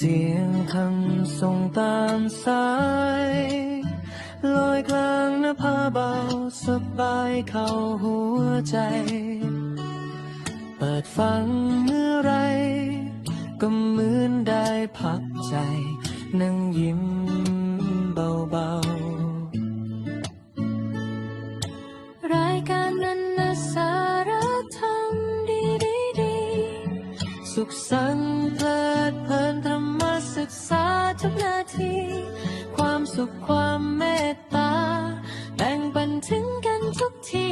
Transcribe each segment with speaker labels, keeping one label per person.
Speaker 1: สียงคำส่งตามสายลอยกลางนภาเบาสบายเข้าหัวใจเปิดฟังเมื่อไรก็เหมือนได้พักใจนั่งยิ้มเบาๆรายการนั้นนะสาระธรรมดีสุขสันต์เพลิดเพลินธรรมศึกษาทุกนาทีความสุขความเมตตาแบ่งปันถึงกันทุกที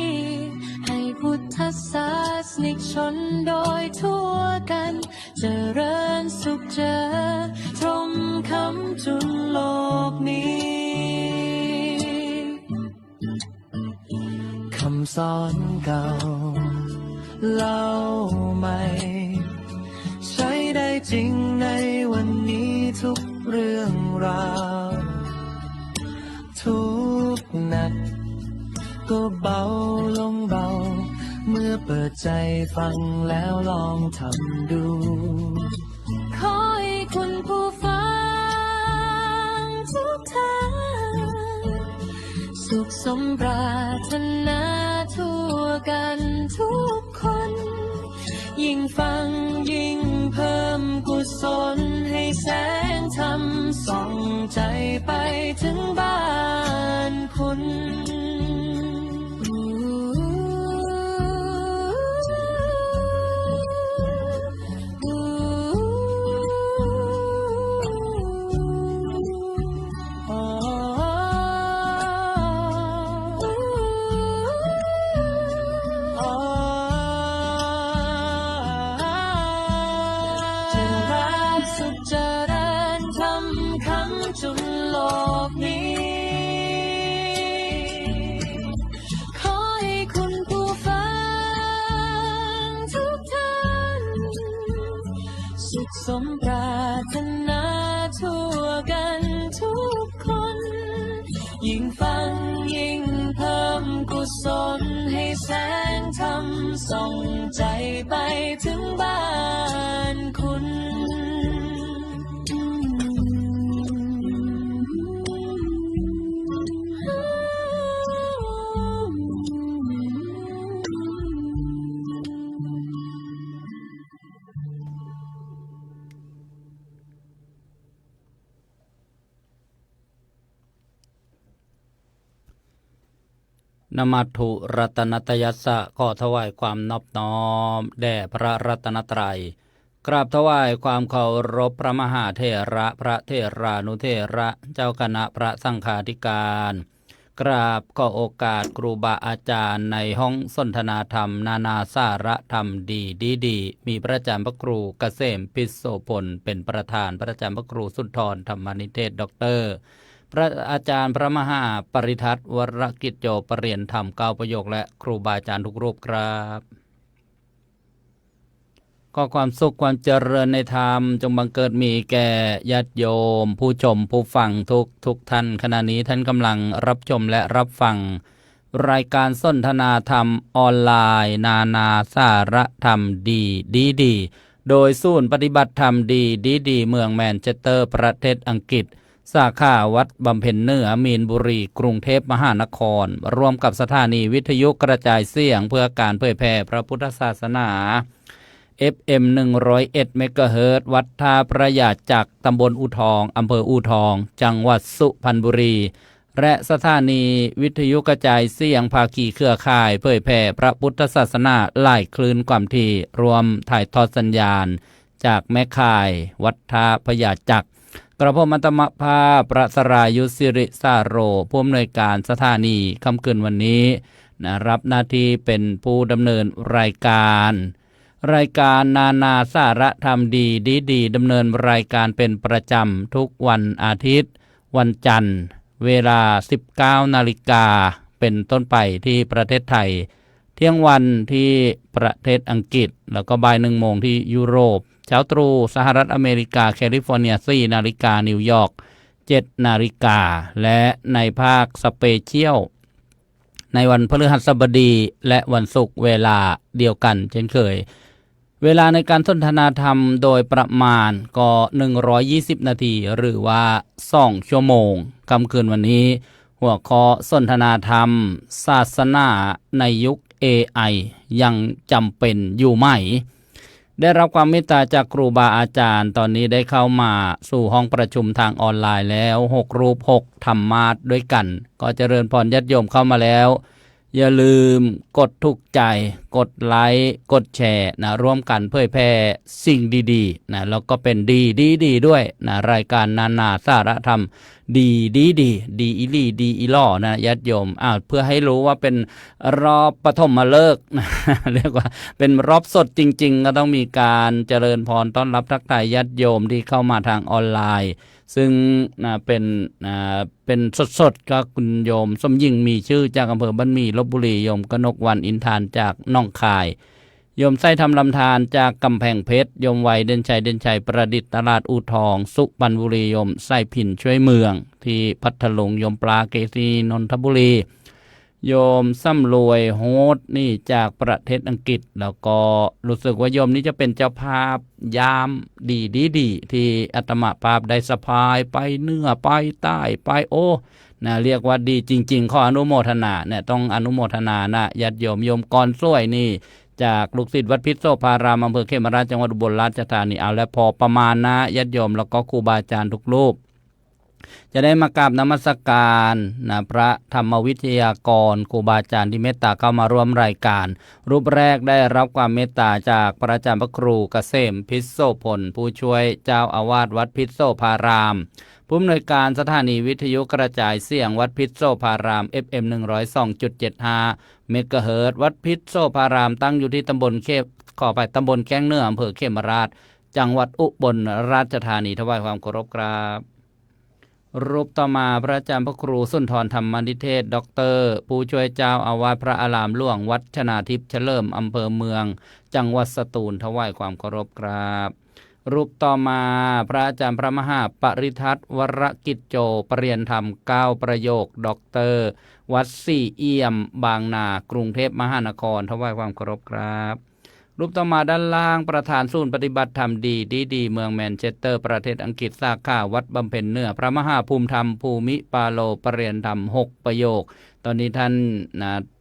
Speaker 1: ให้พุทธศาสนิกชนโดยทั่วกันเจริญสุขเจอตรงคำจุนโลกนี้คำสอนเก่าเล่าใหม่ใช้ได้จริงในวันนี้ทุกเรื่องราวทุกนัดก็เบาลงเบาเมื่อเปิดใจฟังแล้วลองทำดูขอให้คุณผู้ฟังทุกท่านสุขสมปรารถนาทั่วกันทุกคนยิ่งฟังยิ่งเพิ่มกุศลให้แสงธรรมส่องใจไปถึงบ้านคุณจุนโลกนี้ขอให้คุณผู้ฟังทุกท่านสุขสมปรารถนาทั่วกันทุกคนยิ่งฟังยิ่งเพิ่มกุศลให้แสงธรรมส่องใจไปถึงบ้านคุณ
Speaker 2: นมัตถุรัตนัตยัสสะขอถวายความนอบน้อมแด่พระรัตนตรัยกราบถวายความเคารพพระมหาเถระพระเถรานุเถระเจ้าคณะพระสังฆาธิการกราบขอโอกาสครูบาอาจารย์ในห้องสนทนาธรรมนานาสาระธรรมดีมีพระอาจารย์พระครูเกษมพิโสพลเป็นประธานพระอาจารย์พระครูสุนทรธรรมนิเทศด็อกเตอร์พระอาจารย์พระมหาปริทัศน์วรกิจโยปรริยนธรรม9ประโยคและครูบาอาจารย์ทุกรูปครับขอความสุขความเจริญในธรรมจงบังเกิดมีแก่ญาติโยมผู้ชมผู้ฟังทุกท่านขณะนี้ท่านกำลังรับชมและรับฟังรายการสนทนาธรรมออนไลน์นานาสาระธรรมดีโดยศูนย์ปฏิบัติธรรมดีเมืองแมนเชสเตอร์ประเทศอังกฤษสาขาวัดบำเพ็ญเหนือมีนบุรีกรุงเทพมหานครร่วมกับสถานีวิทยุกระจายเสียงเพื่อการเผยแผ่พระพุทธศาสนา FM 101 เมกะเฮิรตซ์วัดท่าพระยาจักรตำบลอู่ทองอำเภออู่ทองจังหวัดสุพรรณบุรีและสถานีวิทยุกระจายเสียงภาคีเครือข่ายเผยแผ่พระพุทธศาสนาหลายคลื่นความถี่รวมถ่ายทอดสัญญาณจากแม่ข่ายวัดท่าพระยาจักรกระผมอัตมภาพประสรายุสิริสาโรผู้อำนวยการสถานีค่ำคืนวันนี้รับหน้าที่เป็นผู้ดำเนินรายการนานาสาระธรรมดีดำเนินรายการเป็นประจำทุกวันอาทิตย์วันจันทร์เวลา 19 นาฬิกาเป็นต้นไปที่ประเทศไทยเที่ยงวันที่ประเทศอังกฤษแล้วก็บ่าย 1 โมงที่ยุโรปเช้าตรู่สหรัฐอเมริกาแคลิฟอร์เนีย 4 นาฬิกานิวยอร์ก 7 นาฬิกาและในภาคสเปเชียลในวันพฤหัสบดีและวันศุกร์เวลาเดียวกันเช่นเคย เวลาในการสนทนาธรรมโดยประมาณก็120 นาทีหรือว่า2 ชั่วโมงค่ำคืนวันนี้หัวข้อสนทนาธรรมศาสนาในยุค AI ยังจำเป็นอยู่ไหมได้รับความเมตตาจากครูบาอาจารย์ตอนนี้ได้เข้ามาสู่ห้องประชุมทางออนไลน์แล้ว6 รูป 6 ธรรมาสน์ด้วยกันก็เจริญพรญาติโยมเข้ามาแล้วอย่าลืมกดถูกใจกดไลค์กดแชร์นะร่วมกันเผยแพร่สิ่งดีๆนะแล้วก็เป็นดีด้วยนะรายการนานาสาระธรรมดีดีอีหลีดีอีล่อนะญาติโยมเพื่อให้รู้ว่าเป็นรอบปฐมฤกษ์นะ เรียกว่าเป็นรอบสดจริงๆก็ต้องมีการเจริญพรต้อนรับทักทายญาติโยมที่เข้ามาทางออนไลน์ซึ่งเป็นสดๆก็คุณโยมสมยิ่งมีชื่อจากอำเภอบ้านหมี่ลพบุรีโยมกนกวันอินทานจากหนองคายโยมไส้ทำลำธารจากกำแพงเพชรโยมไวเด่นชัยประดิษฐ์ตลาดอู่ทองสุพรรณบุรีโยมไส้ผินช่วยเมืองที่พัทลุงโยมปลาเกษีนนทบุรีโยมซ้ำรวยโฮสนี่จากประเทศอังกฤษแล้วก็รู้สึกว่าโยมนี้จะเป็นเจ้าภาพยามดีที่อาตมาภาพได้สะพายไปเหนือไปใต้ไปนะเรียกว่าดีจริงๆขออนุโมทนาเนี่ยต้องอนุโมทนานะญาติโยมกรสวยนี่จากลูกศิษย์วัดพิษโสภารามอำเภอเขมราชจังหวัดอุบลราชธานีเอาและพอประมาณนะญาติโยมแล้วก็ครูบาอาจารย์ทุกรูปจะได้มากราบนมัสการนะพระธรรมวิทยากรครูบาอาจารย์ที่เมตตาเข้ามาร่วมรายการรูปแรกได้รับความเมตตาจากพระอาจารย์พระครูเกษมพิษโสพลผู้ช่วยเจ้าอาวาสวัดพิษโสภารามผู้อำนวยการสถานีวิทยุกระจายเสียงวัดพิษโสภาราม FM 102.75 เมกะเฮิรตซ์วัดพิษโสภารามตั้งอยู่ที่ตำบลตำบลแก้งเหนืออำเภอเขมราชจังหวัดอุบลราชธานีถวายความเคารพครับรูปต่อมาพระอาจารย์พระครูสุนทรธรรมนิเทศด็อกเตอร์ผู้ช่วยเจ้าอาวาสพระอารามหลวงวัดชนาทิพย์เฉลิมอำเภอเมืองจังหวัดสตูลถวายความเคารพครับรูปต่อมาพระอาจารย์พระมหาปริทัศน์วรกิจโจปรริยนธรรม9 ประโยคด็อกเตอร์วัดสี่เอี่ยมบางนากรุงเทพมหานครถวายความเคารพครับรูปต่อมาด้านล่างประธานศูนย์ปฏิบัติธรรมดีเมืองแมนเชสเตอร์ประเทศอังกฤษสาขาวัดบำเพ็ญเหนือพระมหาภูมิธรรมภูมิปาโลปรริยนธรรม6 ประโยคตอนนี้ท่าน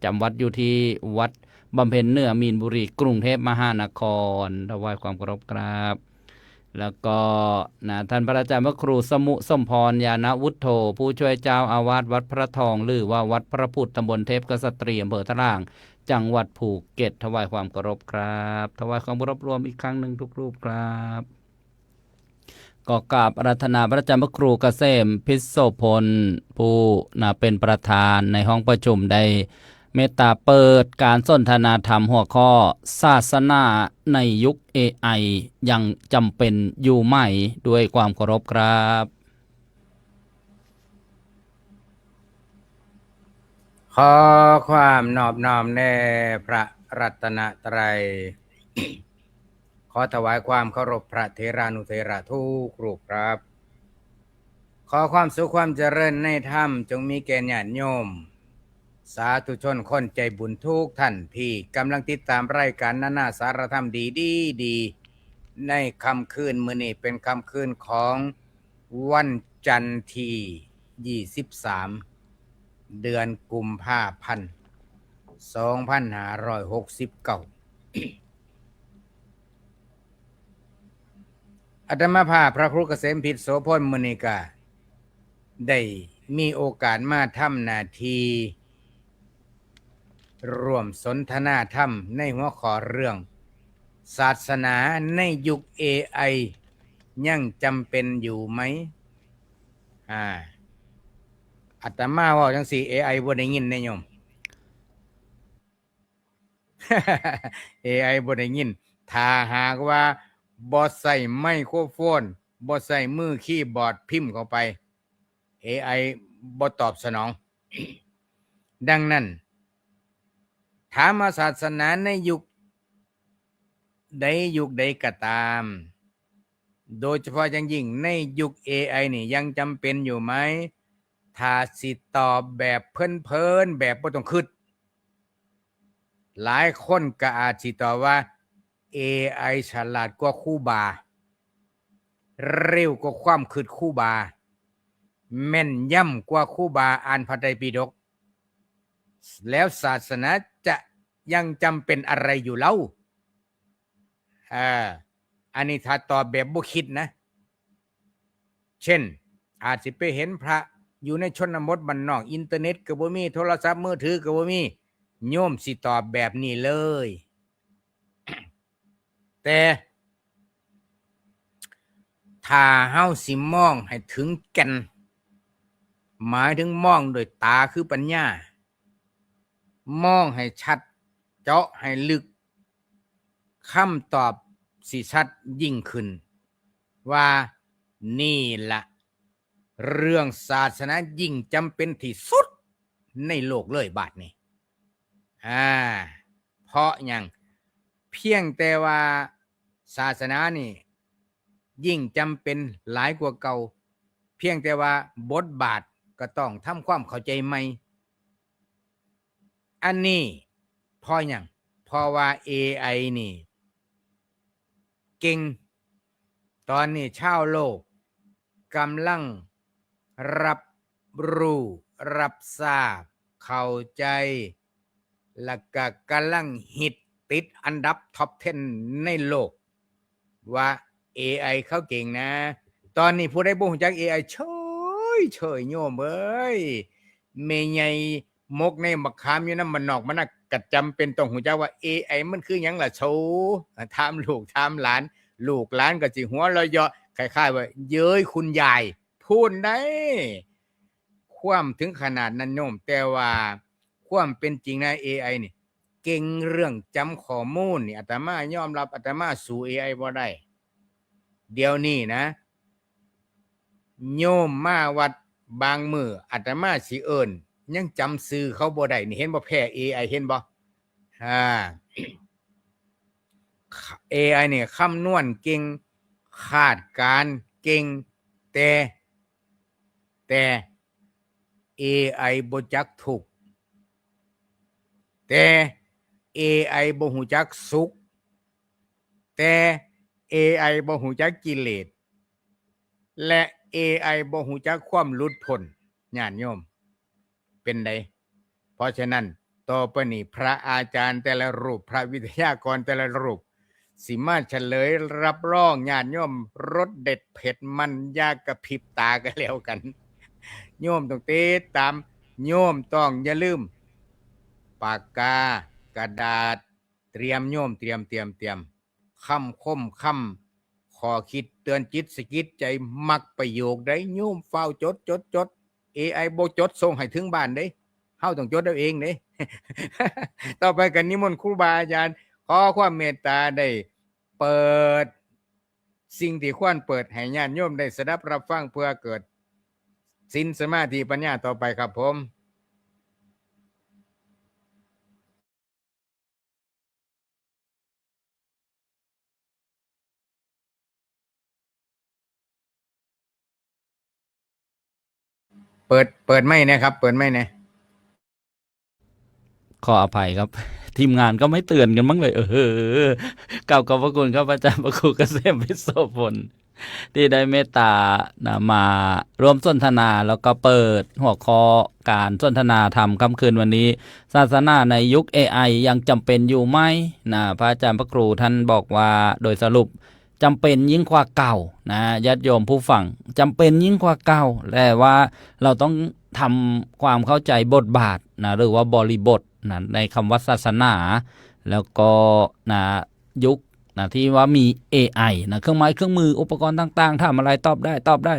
Speaker 2: จำวัดอยู่ที่วัดบำเพ็ญเหนือมีนบุรีกรุงเทพมหานครถวายความเคารพครับแล้วก็ท่านพระอาจารย์พระครูสมุสมพรญาณวุฒโธผู้ช่วยเจ้าอาวาสวัดพระทองหรือว่าวัดพระพุทธตำบลเทพกษัตรีอำเภอตะล่างจังหวัดภูเก็ตถวายความเคารพครับถวายความเคารพรวมอีกครั้งหนึ่งทุกรูปครับก็กราบอาราธนาพระอาจารย์พระครูเกษมพิษโสพลผู้เป็นประธานในห้องประชุมได้เมตตาเปิดการสนทนาธรรมหัวข้อศาสนาในยุค AI ยังจำเป็นอยู่ไหมด้วยความเคารพครับ
Speaker 3: ขอความนอบน้อมแด่พระรัตนตรัย ขอถวายความเคารพพระเถรานุเถระทุกรูปครับ ขอความสุขความเจริญในธรรมจงมีแก่ญาติโยมสาธุชนคนใจบุญทุกท่านที่กำลังติดตามรายการนานาสารธรรมดีในค่ำคืนมื้อนี้เป็นค่ำคืนของวันจันทร์ที่23เดือนกุมภาพันธ์2569อาตมาภาพพระครูเกษมพิษโสพลมื้อนี้ก็ได้มีโอกาสมาทำหน้าที่ร่วมสนทนาธรรมในหัวข้อเรื่องศาสนาในยุค AI ยังจำเป็นอยู่ไหมอาตมาว่าจังซี่ AI บ่ได้ยินแน่โยม AI บ่ได้ยินถ้าหากว่าบ่ใส่ไมโครโฟนบ่ใส่มือคีย์บอร์ดพิมพ์เข้าไป AI บ่ตอบสนอง ดังนั้นถามว่าศาสนาในยุคใดก็ตาม โดยเฉพาะอย่างยิ่งในยุค AI นี่ยังจำเป็นอยู่ไหมถ้าสิตอบแบบเพลินๆแบบบ่ต้องคิดหลายคนก็อาจสิตอบว่า AI ฉลาดกว่าครูบาเร็วกว่าความคิดครูบาแม่นยำกว่าครูบาอ่านพระไตรปิฎกแล้วศาสนาจะยังจำเป็นอะไรอยู่เล่าอันนี้ถ้าตอบแบบบ่คิดนะ เช่นอาจสิไปเห็นพระอยู่ในชนบทบ้านนอกอินเทอร์เน็ตก็บ่มีโทรศัพท์มือถือก็บ่มีโยมสิตอบแบบนี้เลย แต่ถ้าเฮาสิมองให้ถึงแก่นหมายถึงมองโดยตาคือปัญญามองให้ชัดเจาะให้ลึกคำตอบสิชัดยิ่งขึ้นว่านี่ล่ะเรื่องศาสนายิ่งจำเป็นที่สุดในโลกเลยบาดนี้เพราะอย่างเพียงแต่ว่าศาสนานี่ยิ่งจำเป็นหลายกว่าเก่าเพียงแต่ว่าบทบาทก็ต้องทำความเข้าใจใหม่อันนี้เพราะอย่างเพราะว่า AI นี่เก่งตอนนี้ชาวโลกกำลังรับรู้รับทราบเข้าใจและก็กำลังฮิตติดอันดับท็อป 10 ในโลกว่า AI เขาเก่งนะตอนนี้ผู้ใดบ่ฮู้จัก AI เฉยโยมเอ้ยแม่ใหญ่มกในมะขามอยู่นำบ้านนอกมันน่ะก็จำเป็นต้องฮู้จักว่า AI มันคือหยังล่ะโชถามลูกถามหลานลูกหลานก็สิหัวเราะเยาะคล้ายๆว่าเย้ยคุณยายพูดได้ความถึงขนาดนั้นโยมแต่ว่าความเป็นจริงนะ AI นี่เก่งเรื่องจำข้อมูลนี่อาตมายอมรับอาตมาสู้ AI บ่ได้เดี๋ยวนี้นะโยมมาวัดบางมื้ออาตมาสิเอิ้นยังจำชื่อเขาบ่ได้นี่เห็นบ่แพ้ AI เห็นบ่AI เนี่ยคำนวณเก่งคาดการณ์เก่งแต่ AI บ่จักทุกข์แต่ AI บ่ฮู้จักสุขแต่ AI บ่ฮู้จักกิเลสและ AI บ่ฮู้จักความหลุดพ้นญาติโยมเป็นไดเพราะฉะนั้นต่อไปนี้พระอาจารย์แต่ละรูปพระวิทยากรแต่ละรูปสิมาเฉลยรับรองญาติโยมรสเด็ดเผ็ดมันยากกระพริบตากันแล้วกันโยมต้องติดตามโยมต้องอย่าลืมปากกากระดาษเตรียมโยมเตรียมคำคมคำขอคิดเตือนจิตสะกิดใจมักประโยคได้โยมเฝ้าจด AI บ่จดส่งให้ถึงบ้านเด้เฮาต้องจดเอาเองเด้ ต่อไปกันนิมนต์ครูบาอาจารย์ขอความเมตตาได้เปิดสิ่งที่ควรเปิดให้ญาติโยมได้สดับรับฟังเพื่อเกิดศีลสมาธิปัญญาต่อไปครับผมเปิดไม่นะครับเปิดไม่นะ
Speaker 2: ขออภัยครับ ทีมงานก็ไม่เตือนกันบ้างเลยกล่าวขอบพระคุณครับอาจารย์พระครูเกษมวิโสพลที่ได้เมตตานะมาร่วมสนทนาแล้วก็เปิดหัวข้อการสนทนาธรรมค่ำคืนวันนี้ศาสนาในยุค AI ยังจำเป็นอยู่ไหมนะพระอาจารย์พระครูท่านบอกว่าโดยสรุปจำเป็นยิ่งกว่าเก่านะญาติโยมผู้ฟังจำเป็นยิ่งกว่าเก่าแต่ว่าเราต้องทำความเข้าใจบทบาทนะหรือว่าบริบทนะในคำว่าศาสนาแล้วก็นะยุคนะที่ว่ามี AI นะเครื่องไม้เครื่องมืออุปกรณ์ต่างๆทำอะไรตอบได้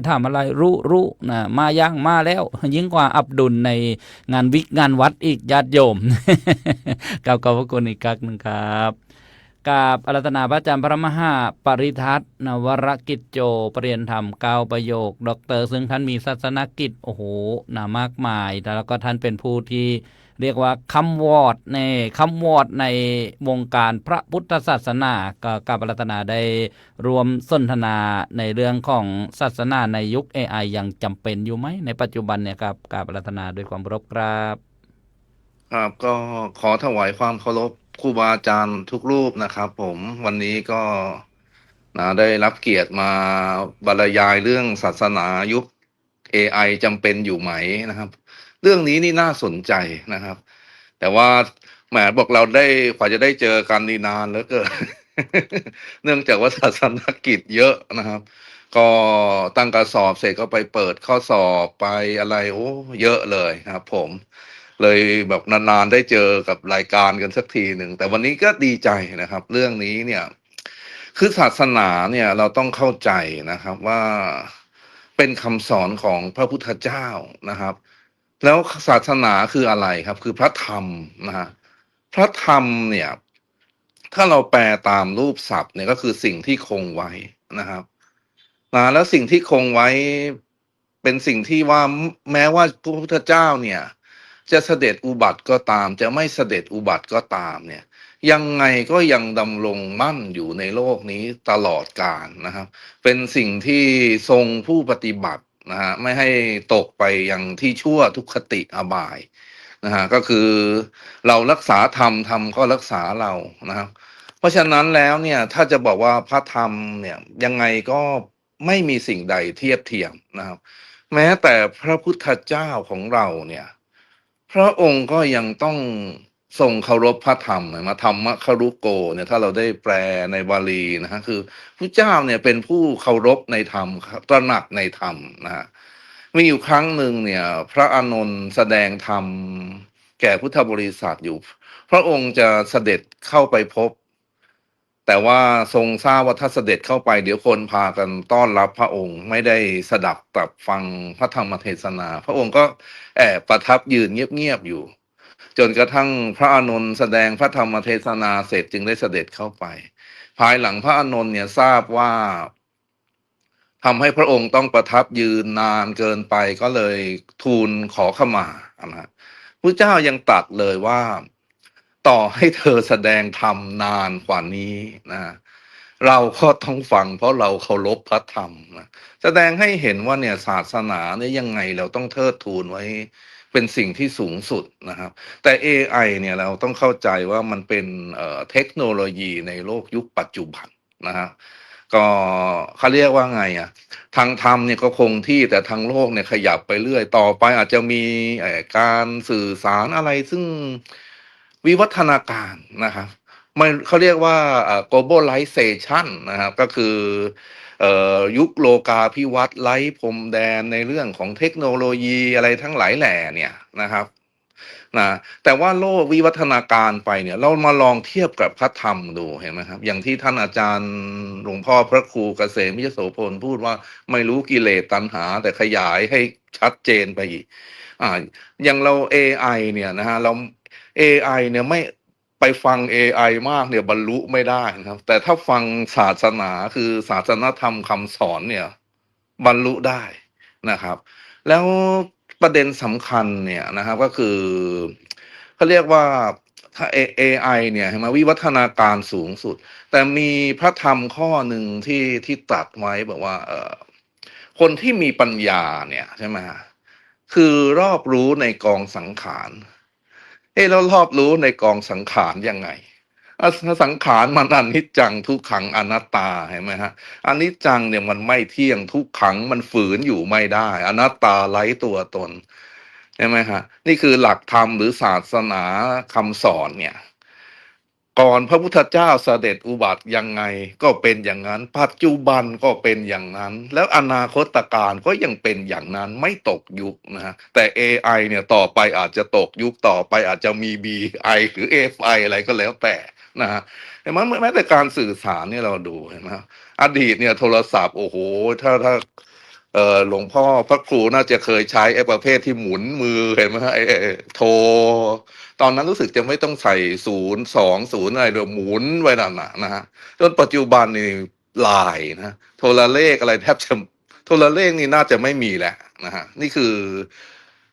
Speaker 2: ทำอะไรรู้นะมายังมาแล้วยิ่งกว่าอับดุลในงานวิกงานวัดอีกญาติโยม ขอบพระคุณอีกครั้งนึงครับกับอาราธนาพระอาจารย์พระมหาปริทัศน์นวรกิจโจปรริยนธรรม9ประโยคด็อกเตอร์ซึ่งท่านมีศาสนกิจโอ้โหมากมายแล้วก็ท่านเป็นผู้ที่เรียกว่าคำวอดในวงการพระพุทธศาสนากับอาราธนาได้รวมสนทนาในเรื่องของศาสนาในยุค AI ยังจำเป็นอยู่ไหมในปัจจุบันเนี่ยครับกับอาราธนาด้วยความเคารพครับ
Speaker 4: ครับก็ขอถวายความเคารพ ครูบาอาจารย์ทุกรูปนะครับผมวันนี้ก็ได้รับเกียรติมาบรรยายเรื่องศาสนายุค AI จำเป็นอยู่ไหมนะครับ เรื่องนี้นี่น่าสนใจนะครับ แต่ว่าแหมบอกเราได้กว่าจะได้เจอกันนี่นานเหลือเกิน เนื่องจากว่าศาสนกิจเยอะนะครับ ก็ตั้งกระสอบเสร็จก็ไปเปิดข้อสอบไปอะไรโอ้เยอะเลยครับผม เลยแบบนานๆได้เจอกับรายการกันสักทีหนึ่งแต่วันนี้ก็ดีใจนะครับ เรื่องนี้เนี่ยคือศาสนาเนี่ยเราต้องเข้าใจนะครับว่าเป็นคำสอนของพระพุทธเจ้านะครับ แล้วศาสนาคืออะไรครับคือพระธรรมนะฮะพระธรรมเนี่ยถ้าเราแปลตามรูปศัพท์เนี่ยก็คือสิ่งที่คงไว้นะครับแล้วสิ่งที่คงไว้เป็นสิ่งที่ว่าแม้ว่าพระพุทธเจ้าเนี่ยจะเสด็จอุบัติก็ตามจะไม่เสด็จอุบัติก็ตามเนี่ยยังไงก็ยังดำรงมั่นอยู่ในโลกนี้ตลอดกาลนะครับเป็นสิ่งที่ทรงผู้ปฏิบัตินะฮะไม่ให้ตกไปอย่างที่ชั่วทุกขติอบายนะฮะก็คือเรารักษาธรรมธรรมก็รักษาเรานะครับเพราะฉะนั้นแล้วเนี่ยถ้าจะบอกว่าพระธรรมเนี่ยยังไงก็ไม่มีสิ่งใดเทียบเทียมนะครับแม้แต่พระพุทธเจ้าของเราเนี่ยพระองค์ก็ยังต้องทรงเคารพพระธรรมมาธรรมครุโกเนี่ยถ้าเราได้แปลในบาลีนะฮะคือพระเจ้าเนี่ยเป็นผู้เคารพในธรรมตระหนักในธรรมนะฮะมีอยู่ครั้งหนึ่งเนี่ยพระอานนท์แสดงธรรมแก่พุทธบริษัทอยู่พระองค์จะเสด็จเข้าไปพบแต่ว่าทรงทราบว่าถ้าเสด็จเข้าไปเดี๋ยวคนพากันต้อนรับพระองค์ไม่ได้สดับตรับฟังพระธรรมเทศนาพระองค์ก็แอบประทับยืนเงียบๆอยู่จนกระทั่งพระอานนท์แสดงพระธรรมเทศนาเสร็จจึงได้เสด็จเข้าไปภายหลังพระอานนท์เนี่ยทราบว่าทำให้พระองค์ต้องประทับยืนนานเกินไปก็เลยทูลขอขมานะพระเจ้ายังตรัสเลยว่าต่อให้เธอแสดงธรรมนานกว่านี้นะเราก็ต้องฟังเพราะเราเคารพพระธรรมนะแสดงให้เห็นว่าเนี่ยศาสนาเนี่ยยังไงเราต้องเทิดทูนไว้เป็นสิ่งที่สูงสุดนะครับแต่ AI เนี่ยเราต้องเข้าใจว่ามันเป็นเทคโนโลยีในโลกยุคปัจจุบันนะฮะก็เขาเรียกว่าไงอ่ะทางธรรมเนี่ยก็คงที่แต่ทางโลกเนี่ยขยับไปเรื่อยต่อไปอาจจะมีการสื่อสารอะไรซึ่งวิวัฒนาการนะครับมันเขาเรียกว่าglobalization นะครับก็คือยุคโลกาภิวัตน์ไร้พรมแดนในเรื่องของเทคโนโลยีอะไรทั้งหลายแหล่เนี่ยนะครับนะแต่ว่าโลกวิวัฒนาการไปเนี่ยเรามาลองเทียบกับพระธรรมดูเห็นไหมครับอย่างที่ท่านอาจารย์หลวงพ่อพระครูเกษมวิจโสพลพูดว่าไม่รู้กิเลสตัณหาแต่ขยายให้ชัดเจนไปอีกอย่างเรา AI เนี่ยนะฮะเรา AI เนี่ยไม่ไปฟัง AI มากเนี่ยบรรลุไม่ได้นะครับแต่ถ้าฟังศาสนาคือศาสนธรรมคำสอนเนี่ยบรรลุได้นะครับแล้วประเด็นสำคัญเนี่ยนะครับก็คือเขาเรียกว่าถ้า AI เนี่ยเห็นไหมวิวัฒนาการสูงสุดแต่มีพระธรรมข้อหนึ่งที่ตรัสไว้บอกว่าคนที่มีปัญญาเนี่ยใช่ไหมคือรอบรู้ในกองสังขารแล้วรอบรู้ในกองสังขารยังไงสังขารมันอนิจจังทุกขังอนัตตาเห็นไหมฮะอนิจจังเนี่ยมันไม่เที่ยงทุกขังมันฝืนอยู่ไม่ได้อนัตตาไร้ตัวตนใช่ไหมฮะนี่คือหลักธรรมหรือศาสนาคำสอนเนี่ยก่อนพระพุทธเจ้าเสด็จอุบัติยังไงก็เป็นอย่างนั้นปัจจุบันก็เป็นอย่างนั้นแล้วอนาคตการก็ยังเป็นอย่างนั้นไม่ตกยุคนะฮะแต่ AI เนี่ยต่อไปอาจจะตกยุคต่อไปอาจจะมี BI หรือ FI อะไรก็แล้วแต่นะฮะเห็นไหมแม้แต่การสื่อสารเนี่ยเราดูเห็นไหมอดีตเนี่ยโทรศัพท์โอ้โหถ้าหลวงพ่อพระครูน่าจะเคยใช้ไอ้ประเภทที่หมุนมือเห็นไหมฮะไอ้โทรตอนนั้นรู้สึกจะไม่ต้องใส่0 2 0อะไรเดี๋ยวหมุนไว้นั่นนะฮะจนปัจจุบันนี่ไลน์นะโทรเลขอะไรแทบจะโทรเลขนี่น่าจะไม่มีแหละนะฮะนี่คือ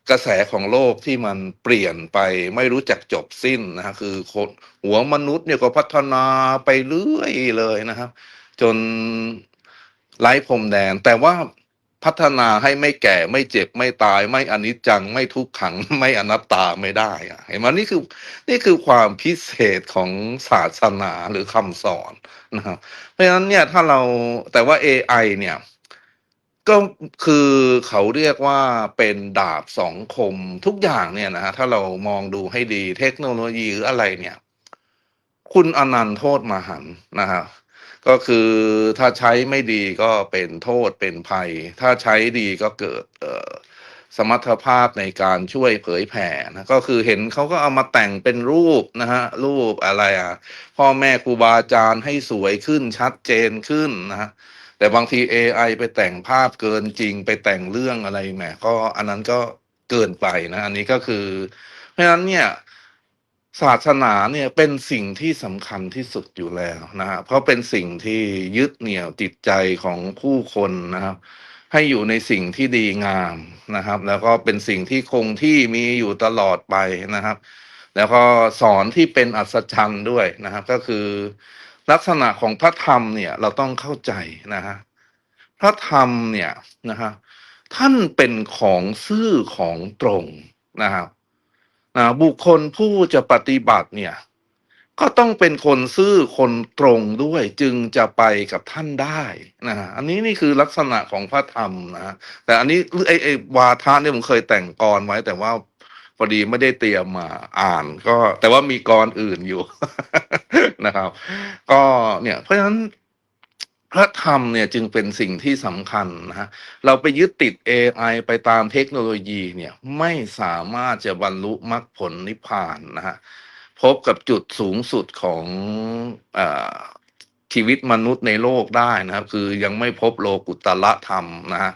Speaker 4: กระแสของโลกที่มันเปลี่ยนไปไม่รู้จักจบสิ้นนะฮะคือคนหัวมนุษย์เนี่ยก็พัฒนาไปเรื่อยเลยนะครับจนไร้พรมแดนแต่ว่า พัฒนาให้ไม่แก่ไม่เจ็บไม่ตายไม่อนิจจังไม่ทุกขังไม่อนัตตาไม่ได้อะเห็นไหมนี่คือความพิเศษของศาสนาหรือคำสอนนะครับเพราะฉะนั้นเนี่ยถ้าเราแต่ว่า AI เนี่ยก็คือเขาเรียกว่าเป็นดาบสองคมทุกอย่างเนี่ยนะฮะถ้าเรามองดูให้ดีเทคโนโลยีหรืออะไรเนี่ย คุณอนันต์โทษมหันต์นะครับก็คือถ้าใช้ไม่ดีก็เป็นโทษเป็นภัย ถ้าใช้ดีก็เกิดสมรรถภาพในการช่วยเผยแผ่นะก็คือเห็นเขาก็เอามาแต่งเป็นรูปนะฮะรูปอะไรพ่อแม่ครูบาอาจารย์ให้สวยขึ้นชัดเจนขึ้นนะฮะแต่บางที AI ไปแต่งภาพเกินจริงไปแต่งเรื่องอะไรแหมก็อันนั้นก็เกินไปนะอันนี้ก็คือ เพราะฉะนั้นเนี่ยศาสนาเนี่ยเป็นสิ่งที่สำคัญที่สุดอยู่แล้วนะฮะเพราะเป็นสิ่งที่ยึดเหนี่ยวจิตใจของผู้คนนะครับให้อยู่ในสิ่งที่ดีงามนะครับแล้วก็เป็นสิ่งที่คงที่มีอยู่ตลอดไปนะครับแล้วก็สอนที่เป็นอัศจรรย์ด้วยนะครับก็คือลักษณะของพระธรรมเนี่ยเราต้องเข้าใจนะฮะพระธรรมเนี่ยนะฮะท่านเป็นของซื่อของตรงนะครับ บุคคลผู้จะปฏิบัติเนี่ยก็ต้องเป็นคนซื่อคนตรงด้วยจึงจะไปกับท่านได้นะฮะอันนี้นี่คือลักษณะของพระธรรมนะฮะแต่อันนี้ไอ้วาทะเนี่ยผมเคยแต่งกลไว้แต่ว่าพอดีไม่ได้เตรียมมาอ่านก็แต่ว่ามีกรอื่นอยู่ นะครับก็เนี่ยเพราะฉะนั้นพระธรรมเนี่ยจึงเป็นสิ่งที่สำคัญนะฮะ เราไปยึดติด AI ไปตามเทคโนโลยีเนี่ยไม่สามารถจะบรรลุมรรคผลนิพพานนะฮะพบกับจุดสูงสุดของอาชีวิตมนุษย์ในโลกได้นะครับคือยังไม่พบโลกุตตรธรรมนะฮะ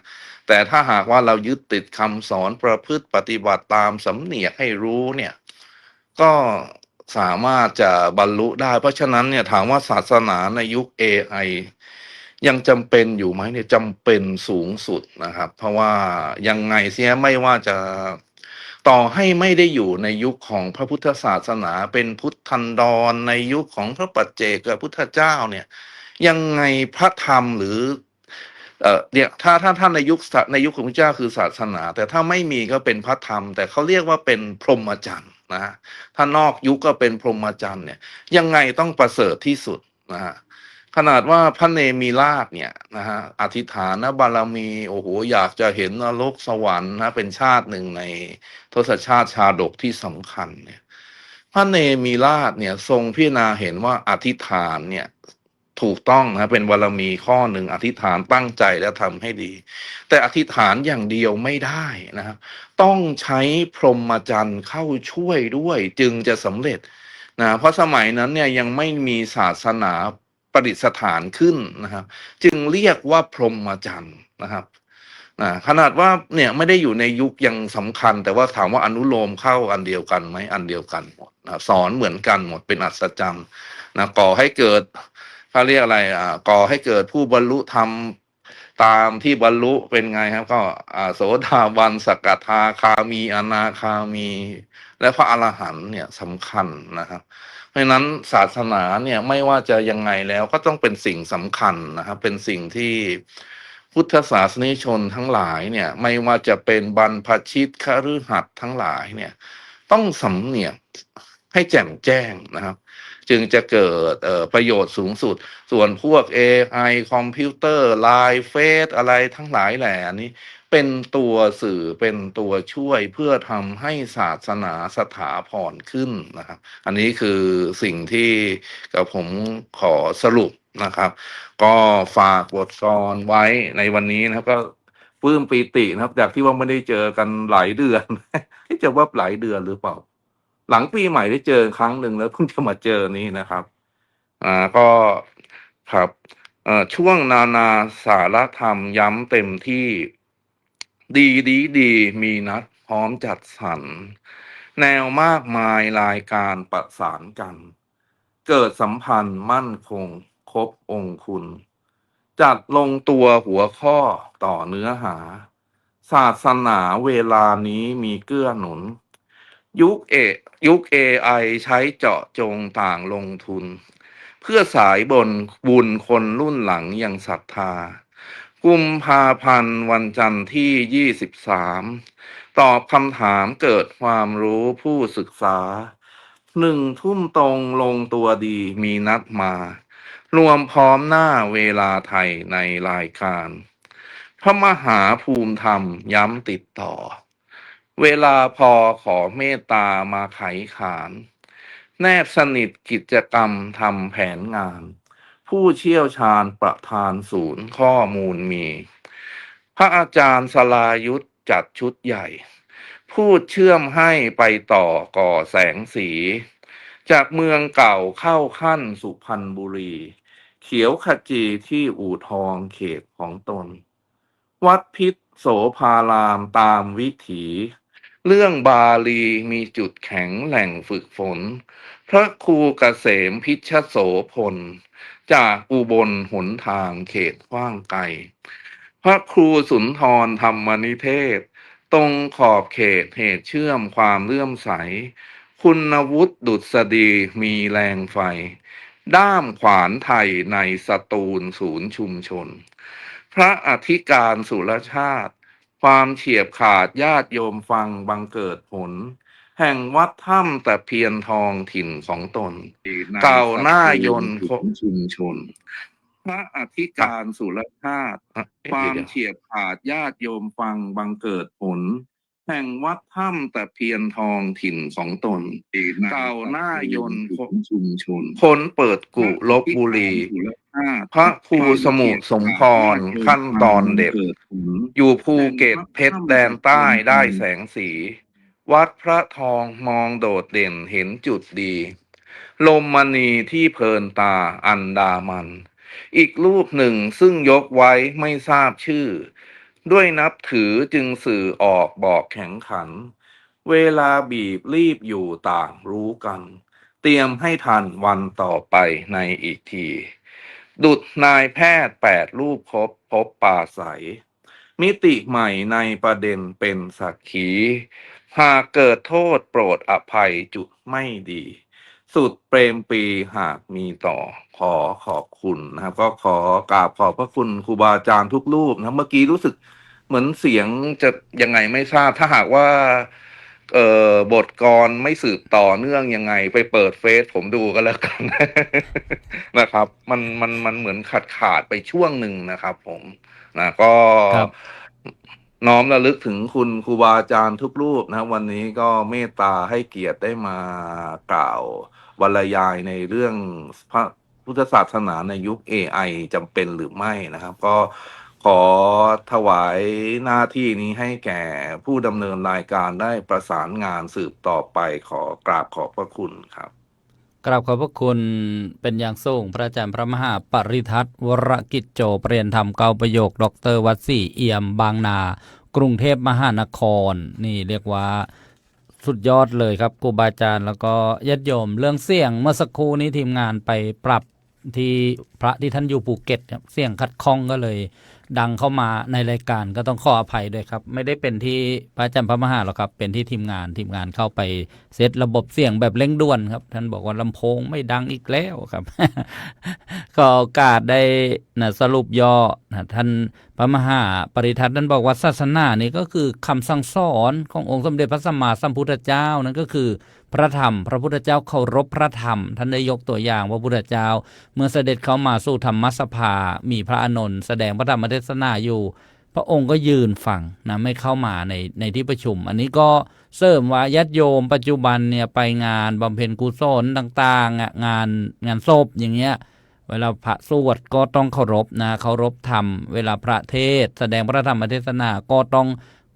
Speaker 4: แต่ถ้าหากว่าเรายึดติดคำสอนประพฤติปฏิบัติตามสำเนียกให้รู้เนี่ยก็สามารถจะบรรลุได้เพราะฉะนั้นเนี่ยถามว่าศาสนาในยุค AI ยังจำเป็นอยู่ไหมเนี่ยจำเป็นสูงสุดนะครับ เพราะว่ายังไงเสียไม่ว่าจะต่อให้ไม่ได้อยู่ในยุคของพระพุทธศาสนาเป็นพุทธันดรในยุคของพระปัจเจกพุทธเจ้าเนี่ยยังไงพระธรรมหรือเนี่ยถ้าในยุคของพระเจ้าคือศาสนา แต่ถ้าไม่มีก็เป็นพระธรรม แต่เขาเรียกว่าเป็นพรหมจรรย์นะฮะถ้านอกยุคก็เป็นพรหมจรรย์เนี่ยยังไงต้องประเสริฐที่สุดนะฮะ ขนาดว่าพระเนมิราชเนี่ยนะฮะอธิษฐานบารมีโอ้โหอยากจะเห็นนรกสวรรค์นะเป็นชาติหนึ่งในทศชาติชาดกที่สำคัญเนี่ยพระเนมิราชเนี่ยทรงพิจารณาเห็นว่าอธิษฐานเนี่ยถูกต้องนะเป็นบารมีข้อหนึ่งอธิษฐานตั้งใจแล้วทำให้ดี แต่อธิษฐานอย่างเดียวไม่ได้นะครับต้องใช้พรหมจรรย์เข้าช่วยด้วยจึงจะสำเร็จนะเพราะสมัยนั้นเนี่ยยังไม่มีศาสนาประดิษฐานขึ้นนะครับจึงเรียกว่าพรหมจรรย์นะครับขนาดว่าเนี่ยไม่ได้อยู่ในยุคยังสำคัญ แต่ว่าถามว่าอนุโลมเข้าอันเดียวกันไหมอันเดียวกันหมดนะสอนเหมือนกันหมดเป็นอัศจรรย์นะก่อให้เกิดเขาเรียกอะไรก่อให้เกิดผู้บรรลุธรรมตามที่บรรลุเป็นไงครับก็โสดาบันสกทาคามีอนาคามี และพระอรหันต์เนี่ยสำคัญนะครับ เพราะฉะนั้นศาสนาเนี่ยไม่ว่าจะยังไงแล้วก็ต้องเป็นสิ่งสำคัญนะครับเป็นสิ่งที่พุทธศาสนิกชนทั้งหลายเนี่ยไม่ว่าจะเป็นบรรพชิตคฤหัสถ์ทั้งหลายเนี่ยต้องสำเนียกให้แจ่มแจ้งนะครับ จึงจะเกิดประโยชน์สูงสุด ส่วนพวก AI คอมพิวเตอร์ไลน์เฟซอะไรทั้งหลายแหล่นี้เป็นตัวสื่อเป็นตัวช่วยเพื่อทำให้ศาสนาสถาพรขึ้นนะครับ อันนี้คือสิ่งที่กับผมขอสรุปนะครับ ก็ฝากบทกลไว้ในวันนี้นะครับก็ปลื้มปีตินะครับจากที่ว่าไม่ได้เจอกันหลายเดือน จะว่าหลายเดือนหรือเปล่า หลังปีใหม่ได้เจอครั้งหนึ่งแล้วเพิ่งจะมาเจอนี้นะครับก็ครับช่วงนานาสารธรรมย้ำเต็มที่ดีมีนัดพร้อมจัดสรรแนวมากมายรายการประสานกัน เกิดสัมพันธ์มั่นคงครบองค์คุณ จัดลงตัวหัวข้อต่อเนื้อหา ศาสนาเวลานี้มีเกื้อหนุน ยุคยุค AI ใช้เจาะจงต่างลงทุน เพื่อสายบุญคนรุ่นหลังยังศรัทธา ผ กุมภาพันธ์วันจันทร์ที่ 23 ตอบคำถามเกิดความรู้ผู้ศึกษา1 ทุ่มตรงลงตัวดีมีนัดมา รวมพร้อมหน้าเวลาไทยในรายการ พระมหาภูมิธรรมย้ำติดต่อ เวลาพอขอเมตตามาไขขาน แนบสนิทกิจกรรมทำแผนงาน ผู้เชี่ยวชาญประธานศูนย์ข้อมูลมี พระอาจารย์สลายุทธจัดชุดใหญ่ พูดเชื่อมให้ไปต่อก่อแสงสี จากเมืองเก่าเข้าขั้นสุพรรณบุรี เขียวขจีที่อู่ทองเขตของตน วัดพิษโสภารามตามวิถี เรื่องบาลีมีจุดแข็งแหล่งฝึกฝน พระครูเกษมพิชโสพล จากอุบลหนทางเขตกว้างไกล พระครูสุนทรธรรมนิเทศ ตรงขอบเขตเหตุเชื่อมความเลื่อมใส คุณวุฒิดุษฎีมีแรงไฟ ด้ามขวานไทยในสตูลศูนย์ชุมชน พระอธิการสุรชาติ ความเฉียบขาดญาติโยมฟังบังเกิดผล แห่งวัดถ้ำแต่เพียรทองถิ่นของตน เก่าหน้ายนต์ชุมชน พระอธิการสุรชาติ ความเฉียบขาดญาติโยมฟังบังเกิดผล แห่งวัดถ้ำแต่เพียรทองถิ่นของตน เก่าหน้ายนต์ชุมชน คนเปิดกุลบบุรี พระครูสมุทรสมพรขั้นตอนเด็ด อยู่ภูเก็ตเพชรแดนใต้ได้แสงสี วัดพระทองมองโดดเด่นเห็นจุดดี ลมมณีที่เพลินตาอันดามัน อีกรูปหนึ่งซึ่งยกไว้ไม่ทราบชื่อ ด้วยนับถือจึงสื่อออกบอกแข็งขัน เวลาบีบรีบอยู่ต่างรู้กัน เตรียมให้ทันวันต่อไปในอีกที ดุจนายแพทย์8 รูปพบป่าใส มิติใหม่ในประเด็นเป็นสักขี หากเกิดโทษโปรดอภัยจุดไม่ดี สุดเปรมปรีหากมีต่อขอขอบคุณนะครับ ก็ขอกราบขอบพระคุณครูบาอาจารย์ทุกรูปนะเมื่อกี้รู้สึกเหมือนเสียงจะยังไงไม่ทราบ ถ้าหากว่าบทกลไม่สืบต่อเนื่องยังไงไปเปิดเฟซผมดูก็แล้วกัน นะครับมันเหมือนขาดไปช่วงหนึ่งนะครับผมนะก็
Speaker 2: ครับ
Speaker 4: น้อมระลึกถึงคุณครูบาอาจารย์ทุกรูปนะครับวันนี้ก็เมตตาให้เกียรติได้มากล่าวบรรยายในเรื่องพระพุทธศาสนาในยุค AI จำเป็นหรือไม่นะครับ ก็ขอถวายหน้าที่นี้ให้แก่ผู้ดำเนินรายการได้ประสานงานสืบต่อไปขอกราบขอบพระคุณครับ
Speaker 2: กราบขอบพระคุณเป็นอย่างสูงพระอาจารย์พระมหาปริทัศน์วรกิจโจเปลี่ยนธรรมเก้าประโยคดร.วัดศรีเอี่ยมบางนา กรุงเทพมหานครนี่เรียกว่าสุดยอดเลยครับครูบาอาจารย์แล้วก็ญาติโยมเรื่องเสียงเมื่อสักครู่นี้ทีมงานไปปรับที่พระที่ท่านอยู่ภูเก็ตครับเสียงขัดข้องก็เลยดังเข้ามาในรายการก็ต้องขออภัยด้วยครับไม่ได้เป็นที่พระอาจารย์พระมหาหรอกครับเป็นที่ทีมงานเข้าไปเซตระบบเสียงแบบเร่งด่วนครับท่านบอกว่าลำโพงไม่ดังอีกแล้วครับ ก็โอกาสได้สรุปย่อท่านพระมหาปริทัศน์ท่านบอกว่าศาสนานี่ก็คือคำสั่งสอนขององค์สมเด็จพระสัมมาสัมพุทธเจ้านั่นก็คือพระธรรมพระพุทธเจ้าเคารพพระธรรมท่านได้ยกตัวอย่างว่าพระพุทธเจ้าเมื่อเสด็จเข้ามาสู่ธรรมสภามีพระอานนท์แสดงพระธรรมเทศนาอยู่พระองค์ก็ยืนฟังนะไม่เข้ามาในที่ประชุมอันนี้ก็เสริมว่าญาติโยมปัจจุบันเนี่ยไปงานบำเพ็ญกุศลต่างๆงานศพอย่างเงี้ยเวลาพระสวดก็ต้องเคารพนะเคารพธรรมเวลาพระเทศแสดงพระธรรมเทศนาก็ต้อง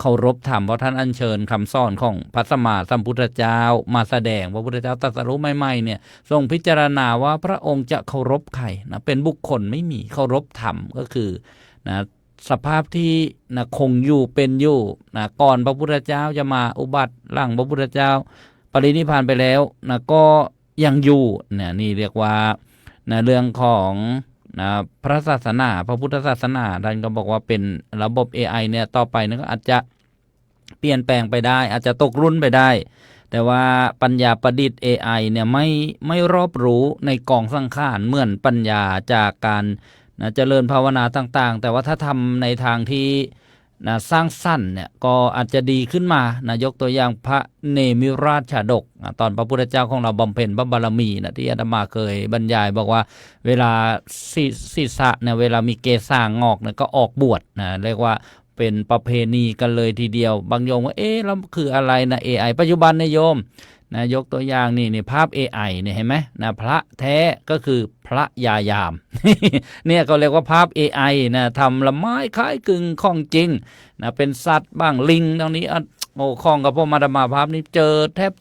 Speaker 2: เคารพธรรมเพราะท่านอัญเชิญคำสอนของพระสัมมาสัมพุทธเจ้ามาแสดงพระพุทธเจ้าตรัสรู้ใหม่ๆเนี่ยทรงพิจารณาว่าพระองค์จะเคารพใครนะเป็นบุคคลไม่มีเคารพธรรมก็คือนะสภาพที่นะคงอยู่เป็นอยู่นะก่อนพระพุทธเจ้าจะมาอุบัติหลังพระพุทธเจ้าปรินิพพานไปแล้วนะก็ยังอยู่เนี่ยนี่เรียกว่านะเรื่องของนะพระศาสนาพระพุทธศาสนาท่านก็บอกว่าเป็นระบบ AI เนี่ยต่อไปก็อาจจะเปลี่ยนแปลงไปได้อาจจะตกรุ่นไปได้แต่ว่าปัญญาประดิษฐ์ AI เนี่ยไม่รอบรู้ในกองสังขารเหมือนปัญญาจากการ นะเจริญภาวนาต่างๆแต่ว่าถ้าทำในทางที่นะสร้างสรรค์เนี่ยก็อาจจะดีขึ้นมานะยกตัวอย่างพระเนมิราชชาดกตอนพระพุทธเจ้าของเราบำเพ็ญพระบารมีนะที่อาตมาเคยบรรยายบอกว่าเวลาศีรษะเนี่ยเวลามีเกศางอกเนี่ยก็ออกบวชนะเรียกว่าเป็นประเพณีกันเลยทีเดียวบางโยมว่าแล้วคืออะไรนะ AI ปัจจุบันนะโยมนะยกตัวอย่างนี่ภาพ AI เนี่ยเห็นไหมนะพระแท้ก็คือพระยายาม เนี่ยก็เรียกว่าภาพ AI นะทำละไม้คล้ายกึ่งของจริงนะเป็นสัตว์บ้างลิงตรงนี้โอ้ของกับพวกมาดมาภาพนี้เจอแทบ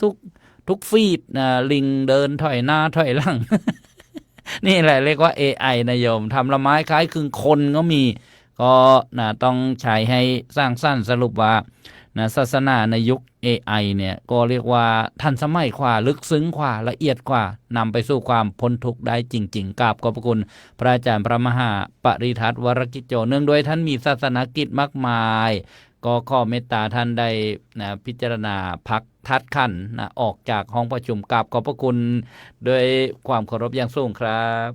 Speaker 2: ทุกฟีดนะลิงเดินถอยหน้าถอยหลัง นี่แหละเรียกว่า AI นะโยมทำละไม้คล้ายคลึงคนก็มีก็นะต้องใช้ให้สร้างสรรค์สรุปว่านะศาสนาในยุค AI เนี่ยก็เรียกว่าทันสมัยกว่าลึกซึ้งกว่าละเอียดกว่านำไปสู่ความพ้นทุกข์ได้จริงๆกราบขอบพระคุณพระอาจารย์พระมหาปริทัศน์วรกิจโจเนื่องด้วยท่านมีศาสนกิจมากมายก็ขอเมตตาท่านได้นะพิจารณาพักทัดขันนะออกจากห้องประชุมกราบขอบพระคุณด้วยความเคารพอย่างสูงครับ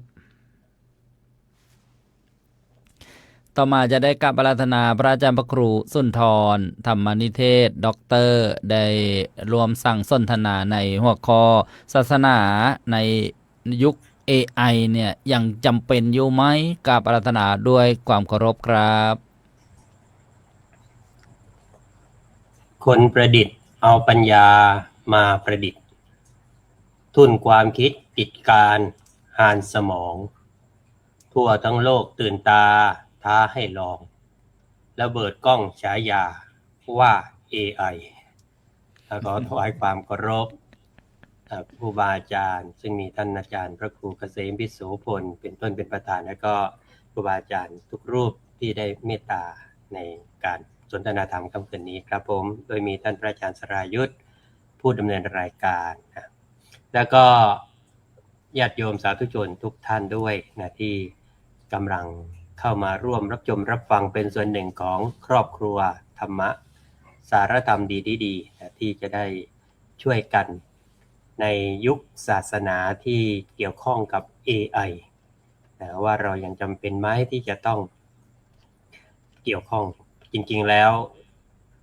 Speaker 2: ต่อมาจะได้กราบอาราธนาพระอาจารย์พระครูสุนทรธรรมนิเทศด็อกเตอร์ได้รวมสั่งสนทนาในหัวข้อศาสนาในยุค AI เนี่ยยังจำเป็นอยู่ไหมกราบอาราธนาด้วยความเคารพครับ
Speaker 5: คนประดิษฐ์เอาปัญญามาประดิษฐ์ทุนความคิดกิจการหานสมองทั่วทั้งโลกตื่นตาท้าให้ลองระเบิดกล้องฉายาว่า AI ขอถวายความเคารพครูบาอาจารย์ซึ่งมีท่านอาจารย์พระครูเกษมพิโสพลเป็นต้นเป็นประธานและก็ครูบาอาจารย์ทุกรูปที่ได้เมตตาในการสนทนาธรรมค่ำคืนนี้ครับผมโดยมีท่านพระอาจารย์สรายุทธผู้ดำเนินรายการนะแล้วก็ญาติโยมสาธุชนทุกท่านด้วยนะที่กำลังเข้ามาร่วมรับชมรับฟังเป็นส่วนหนึ่งของครอบครัวธรรมะสารธรรมดีๆนะที่จะได้ช่วยกันในยุคศาสนาที่เกี่ยวข้องกับ AI นะว่าเรายังจำเป็นไหมที่จะต้องเกี่ยวข้องจริงๆแล้ว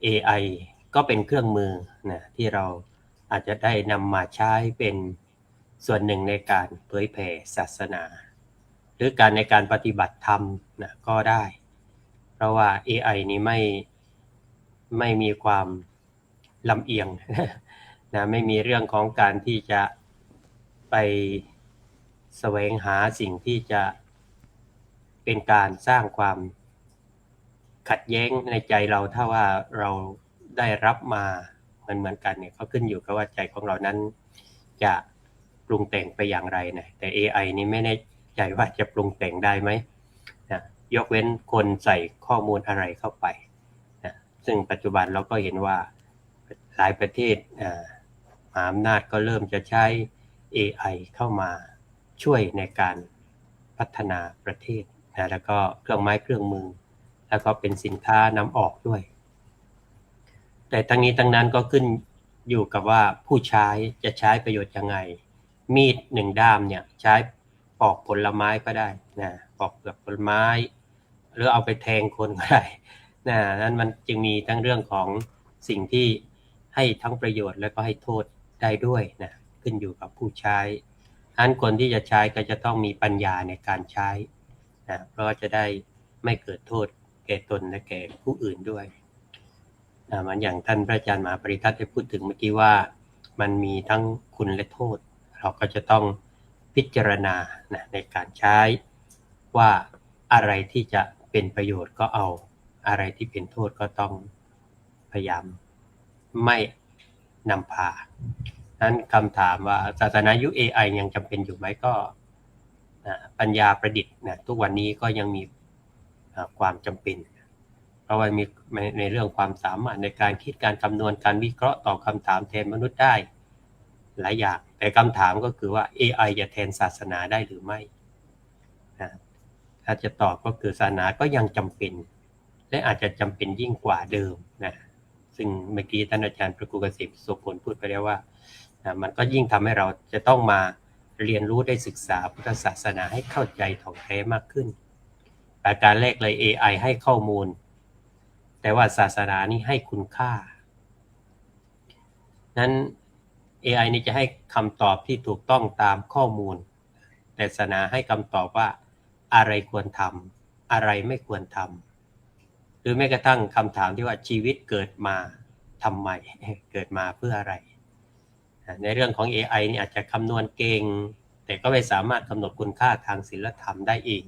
Speaker 5: AI ก็เป็นเครื่องมือนะที่เราอาจจะได้นำมาใช้เป็นส่วนหนึ่งในการเผยแผ่ศาสนาหรือการในการปฏิบัติธรรมนะก็ได้เพราะว่า AI นี้ไม่มีความลำเอียงนะไม่มีเรื่องของการที่จะไปแสวงหาสิ่งที่จะเป็นการสร้างความขัดแย้งในใจเราถ้าว่าเราได้รับมาเหมือนกันเนี่ยก็ขึ้นอยู่กับว่าใจของเรานั้นจะปรุงแต่งไปอย่างไรนะแต่ AI นี้ไม่แน่ใจว่าจะปรุงแต่งได้ไหมนะยกเว้นคนใส่ข้อมูลอะไรเข้าไปนะซึ่งปัจจุบันเราก็เห็นว่าหลายประเทศมหาอำนาจก็เริ่มจะใช้ AI เข้ามาช่วยในการพัฒนาประเทศนะแล้วก็เครื่องไม้เครื่องมือแล้วก็เป็นสินค้านำออกด้วยแต่ทั้งนี้ทั้งนั้นก็ขึ้นอยู่กับว่าผู้ใช้จะใช้ประโยชน์ยังไงมีดหนึ่งด้ามเนี่ยใช้ปอกผลไม้ก็ได้นะปอกเปลือกผลไม้หรือเอาไปแทงคนก็ได้นะนั้นมันจึงมีทั้งเรื่องของสิ่งที่ให้ทั้งประโยชน์และก็ให้โทษได้ด้วยนะขึ้นอยู่กับผู้ใช้อันคนที่จะใช้ก็จะต้องมีปัญญาในการใช้นะเพราะจะได้ไม่เกิดโทษแก่ตนและแก่ผู้อื่นด้วยมันอย่างท่านพระอาจารย์มหาปริทัศน์ได้พูดถึงเมื่อกี้ว่ามันมีทั้งคุณและโทษเราก็จะต้องพิจารณานะในการใช้ว่าอะไรที่จะเป็นประโยชน์ก็เอาอะไรที่เป็นโทษก็ต้องพยายามไม่นำพานั้นคำถามว่าศาสนายุค AI ยังจำเป็นอยู่ไหมก็ปัญญาประดิษฐ์นะทุกวันนี้ก็ยังมีความจำเป็นเพราะว่ามีในเรื่องความสามารถในการคิดการคำนวณการวิเคราะห์ตอบคำถามแทนมนุษย์ได้หลายอย่างแต่คำถามก็คือว่า AI จะแทนศาสนาได้หรือไม่ถ้าจะตอบก็คือศาสนาก็ยังจำเป็นและอาจจะจำเป็นยิ่งกว่าเดิมนะซึ่งเมื่อกี้ท่านอาจารย์พระครูเกษมสุพลพูดไปแล้วว่ามันก็ยิ่งทำให้เราจะต้องมาเรียนรู้ได้ศึกษาพุทธศาสนาให้เข้าใจถ่องแท้มากขึ้น ประการแรกเลย AI ให้ข้อมูลแต่ว่าศาสนานี่ให้คุณค่านั้น AI นี่จะให้คำตอบที่ถูกต้องตามข้อมูลแต่ศาสนาให้คำตอบว่าอะไรควรทำอะไรไม่ควรทำหรือแม้กระทั่งคำถามที่ว่าชีวิตเกิดมาทำไมเกิดมาเพื่ออะไรในเรื่องของ AI นี่อาจจะคำนวณเก่งแต่ก็ไม่สามารถกำหนดคุณค่าทางศีลธรรมได้เอง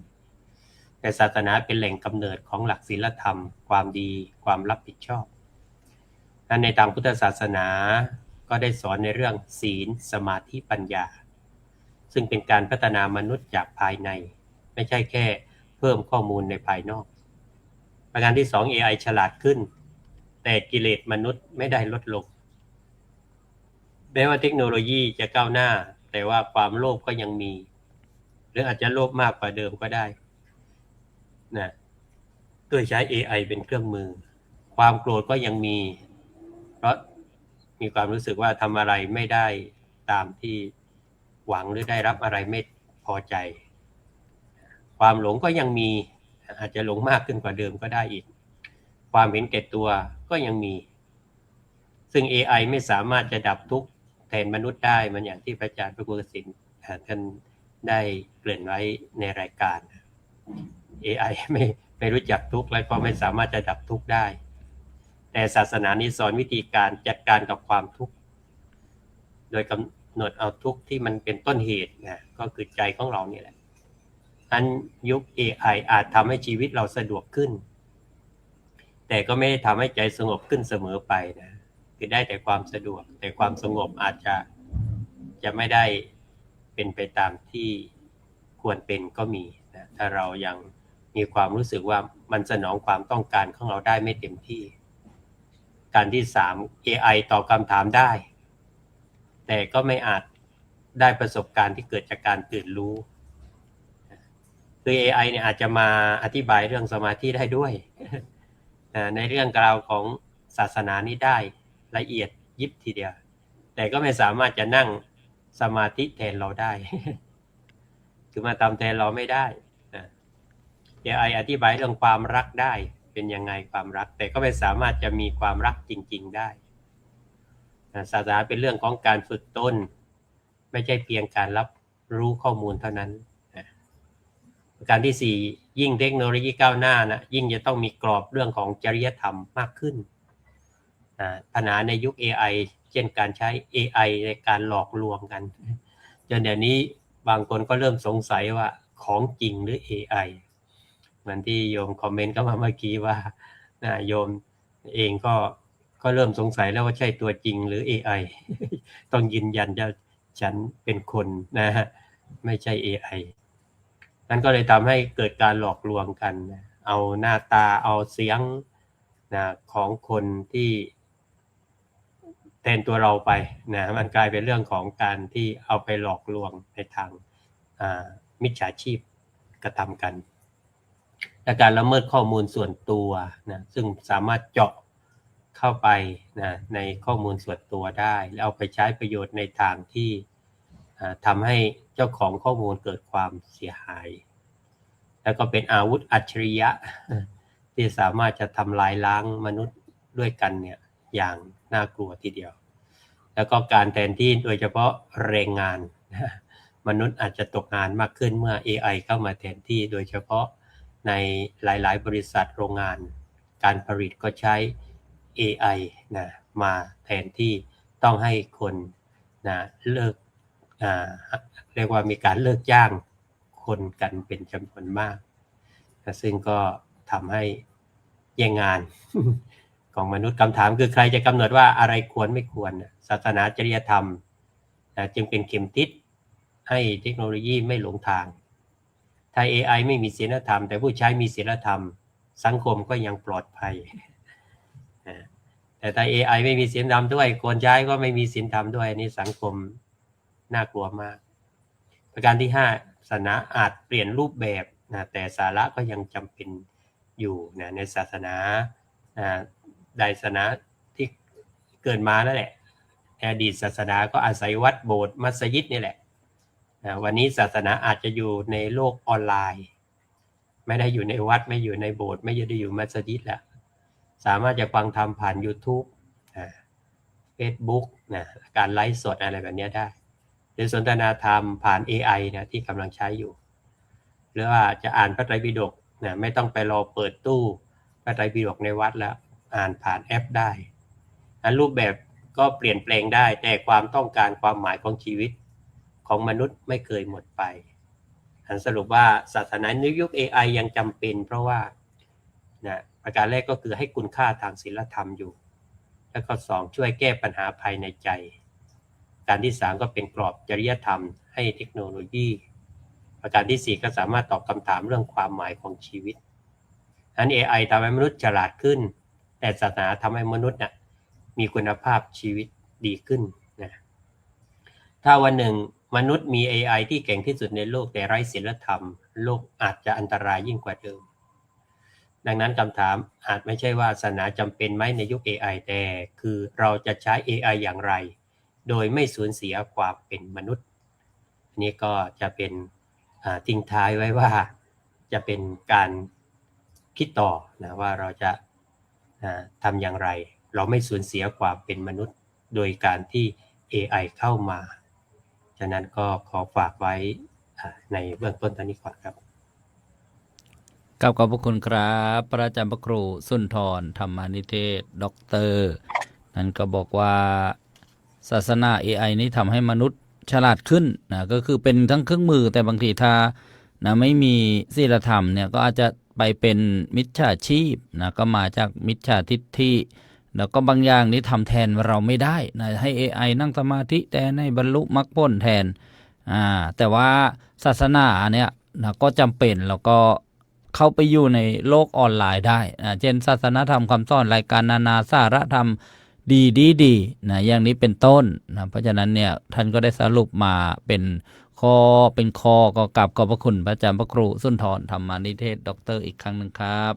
Speaker 5: แต่ศาสนาเป็นแหล่งกำเนิดของหลักศีลธรรมความดีความรับผิดชอบในทางพุทธศาสนาก็ได้สอนในเรื่องศีลสมาธิปัญญาซึ่งเป็นการพัฒนามนุษย์จากภายในไม่ใช่แค่เพิ่มข้อมูลในภายนอกประการที่2 AI ฉลาดขึ้นแต่กิเลสมนุษย์ไม่ได้ลดลงแม้ว่าเทคโนโลยีจะก้าวหน้าแต่ว่าความโลภก็ยังมีหรืออาจจะโลภมากกว่าเดิมก็ได้นะด้วยใช้ AI เป็นเครื่องมือความโกรธก็ยังมีเพราะมีความรู้สึกว่าทำอะไรไม่ได้ตามที่หวังหรือได้รับอะไรไม่พอใจความหลงก็ยังมีอาจจะหลงมากขึ้นกว่าเดิมก็ได้อีกความเห็นแก่ตัวก็ยังมีซึ่ง AI ไม่สามารถจะดับทุกข์แทนมนุษย์ได้มันอย่างที่พระอาจารย์พระครูศิลป์ท่านได้เกริ่นไว้ในรายการ AI ไม่รู้จักทุกข์และก็ไม่สามารถจะดับทุกข์ได้แต่ศาสนานี้สอนวิธีการจัดการกับความทุกข์โดยกำหนดเอาทุกข์ที่มันเป็นต้นเหตุนะก็คือใจของเราเนี่ยแหละอันยุค AI อาจทำให้ชีวิตเราสะดวกขึ้นแต่ก็ไม่ได้ทำให้ใจสงบขึ้นเสมอไปนะคือได้แต่ความสะดวกแต่ความสงบอาจจะไม่ได้เป็นไปตามที่ควรเป็นก็มีนะถ้าเรายังมีความรู้สึกว่ามันสนองความต้องการของเราได้ไม่เต็มที่การที่3 AI ตอบคำถามได้แต่ก็ไม่อาจได้ประสบการณ์ที่เกิดจากการตื่นรู้คือ AI เนี่ยอาจจะมาอธิบายเรื่องสมาธิได้ด้วยในเรื่องราวของศาสนานี้ได้ละเอียดยิบทีเดียวแต่ก็ไม่สามารถจะนั่งสมาธิแทนเราได้คือมาทำแทนเราไม่ได้ AI อธิบายเรื่องความรักได้เป็นยังไงความรักแต่ก็ไม่สามารถจะมีความรักจริงๆได้ศาสนาเป็นเรื่องของการฝึกตนไม่ใช่เพียงการรับรู้ข้อมูลเท่านั้นประการที่4ยิ่งเทคโนโลยีก้าวหน้านะยิ่งจะต้องมีกรอบเรื่องของจริยธรรมมากขึ้นปัญหาในยุค AI เช่นการใช้ AI ในการหลอกลวงกันจนเดี๋ยวนี้บางคนก็เริ่มสงสัยว่าของจริงหรือ AI เหมือนที่โยมคอมเมนต์เข้ามาเมื่อกี้ว่าโยมเองก็เริ่มสงสัยแล้วว่าใช่ตัวจริงหรือ AI ต้องยืนยันว่าฉันเป็นคนนะฮะไม่ใช่ AI นั่นก็เลยทำให้เกิดการหลอกลวงกันเอาหน้าตาเอาเสียงนะของคนที่แทนตัวเราไปนะมันกลายเป็นเรื่องของการที่เอาไปหลอกลวงในทางมิจฉาชีพกระทำกันและการละเมิดข้อมูลส่วนตัวนะซึ่งสามารถเจาะเข้าไปนะในข้อมูลส่วนตัวได้แล้วเอาไปใช้ประโยชน์ในทางที่ทำให้เจ้าของข้อมูลเกิดความเสียหายแล้วก็เป็นอาวุธอัจฉริยะที่สามารถจะทำลายล้างมนุษย์ด้วยกันเนี่ยอย่างน่ากลัวทีเดียวแล้วก็การแทนที่โดยเฉพาะแรงงานมนุษย์อาจจะตกงานมากขึ้นเมื่อ AI เข้ามาแทนที่โดยเฉพาะในหลายๆบริษัทโรงงานการผลิตก็ใช้ AI นะมาแทนที่ต้องให้คนนะเลิกเรียกว่ามีการเลิกจ้างคนกันเป็นจำนวนมากนะซึ่งก็ทำให้แย่งงาน ของมนุษย์คำถามคือใครจะกำหนดว่าอะไรควรไม่ควรศาสนาจริยธรรมจึงเป็นเข็มทิศให้เทคโนโลยีไม่หลงทางถ้า AI ไม่มีศีลธรรมแต่ผู้ใช้มีศีลธรรมสังคมก็ยังปลอดภัยแต่ถ้า AI ไม่มีศีลธรรมด้วยคนใช้ก็ไม่มีศีลธรรมด้วยนี่สังคมน่ากลัวมากประการที่5ศาสนาอาจเปลี่ยนรูปแบบนะแต่สาระก็ยังจำเป็นอยู่นะในศาสนาใดศาสนาที่เกิดมานั่นแหละอดีตศาสนาก็อาศัยวัดโบสถ์มัสยิดนี่แหละวันนี้ศาสนาอาจจะอยู่ในโลกออนไลน์ ไม่ได้อยู่ในวัดไม่อยู่ในโบสถ์ไม่ได้อยู่มัสยิดแล้วสามารถจะฟังธรรมผ่าน YouTube Facebook นะการไลฟ์สดอะไรแบบนี้ได้หรือสนทนาธรรมผ่าน AI นะที่กำลังใช้อยู่หรือว่าจะอ่านพระไตรปิฎกนะไม่ต้องไปรอเปิดตู้พระไตรปิฎกในวัดแล้วอ่านผ่านแอปได้รูปแบบก็เปลี่ยนแปลงได้แต่ความต้องการความหมายของชีวิตของมนุษย์ไม่เคยหมดไปสรุปว่าศาสนาในยุค AI ยังจำเป็นเพราะว่านะประการแรกก็คือให้คุณค่าทางศีลธรรมอยู่แล้วก็2ช่วยแก้ปัญหาภายในใจการที่3ก็เป็นกรอบจริยธรรมให้เทคโนโลยีประการที่4ก็สามารถตอบคำถามเรื่องความหมายของชีวิตนั้น AI ทำให้มนุษย์ฉลาดขึ้นแต่ศาสนาทำให้มนุษย์นะมีคุณภาพชีวิตดีขึ้นนะถ้าวันหนึ่งมนุษย์มี AI ที่เก่งที่สุดในโลกแต่ไร้ศีลธรรมโลกอาจจะอันตรายยิ่งกว่าเดิมดังนั้นคำถามอาจไม่ใช่ว่าศาสนาจำเป็นไหมในยุค AI แต่คือเราจะใช้ AI อย่างไรโดยไม่สูญเสียความเป็นมนุษย์อันนี้ก็จะเป็นทิ้งท้ายไว้ว่าจะเป็นการคิดต่อนะว่าเราจะทำอย่างไรเราไม่สูญเสียความเป็นมนุษย์โดยการที่ AI เข้ามาฉะนั้นก็ขอฝากไว้ในเบื้องต้นตอนนี้ก่อนครับ
Speaker 2: ขอบพระคุณครับพระอาจารย์พระครูสุนทรธรรมานิเทศด็อกเตอร์นั่นก็บอกว่าศาสนา AI นี้ทำให้มนุษย์ฉลาดขึ้นนะก็คือเป็นทั้งเครื่องมือแต่บางทีถ้านะไม่มีศีลธรรมเนี่ยก็อาจจะไปเป็นมิจฉาชีพนะก็มาจากมิจฉาทิฏฐิแล้วก็บางอย่างนี้ทำแทนเราไม่ได้นะให้ AI นั่งสมาธิแต่ในบรรลุมรรคผลแทนแต่ว่าศาสนาเนี่ยนะก็จำเป็นแล้วก็เข้าไปอยู่ในโลกออนไลน์ได้เช่นศาสนธรรมคำสอนรายการนานาสาระธรรมดีนะอย่างนี้เป็นต้นนะเพราะฉะนั้นเนี่ยท่านก็ได้สรุปมาเป็นข้อก็กราบขอบพระคุณพระอาจารย์พระครูสุนทรธรรมานิเทศด็อกเตอร์อีกครั้งหนึ่งครับ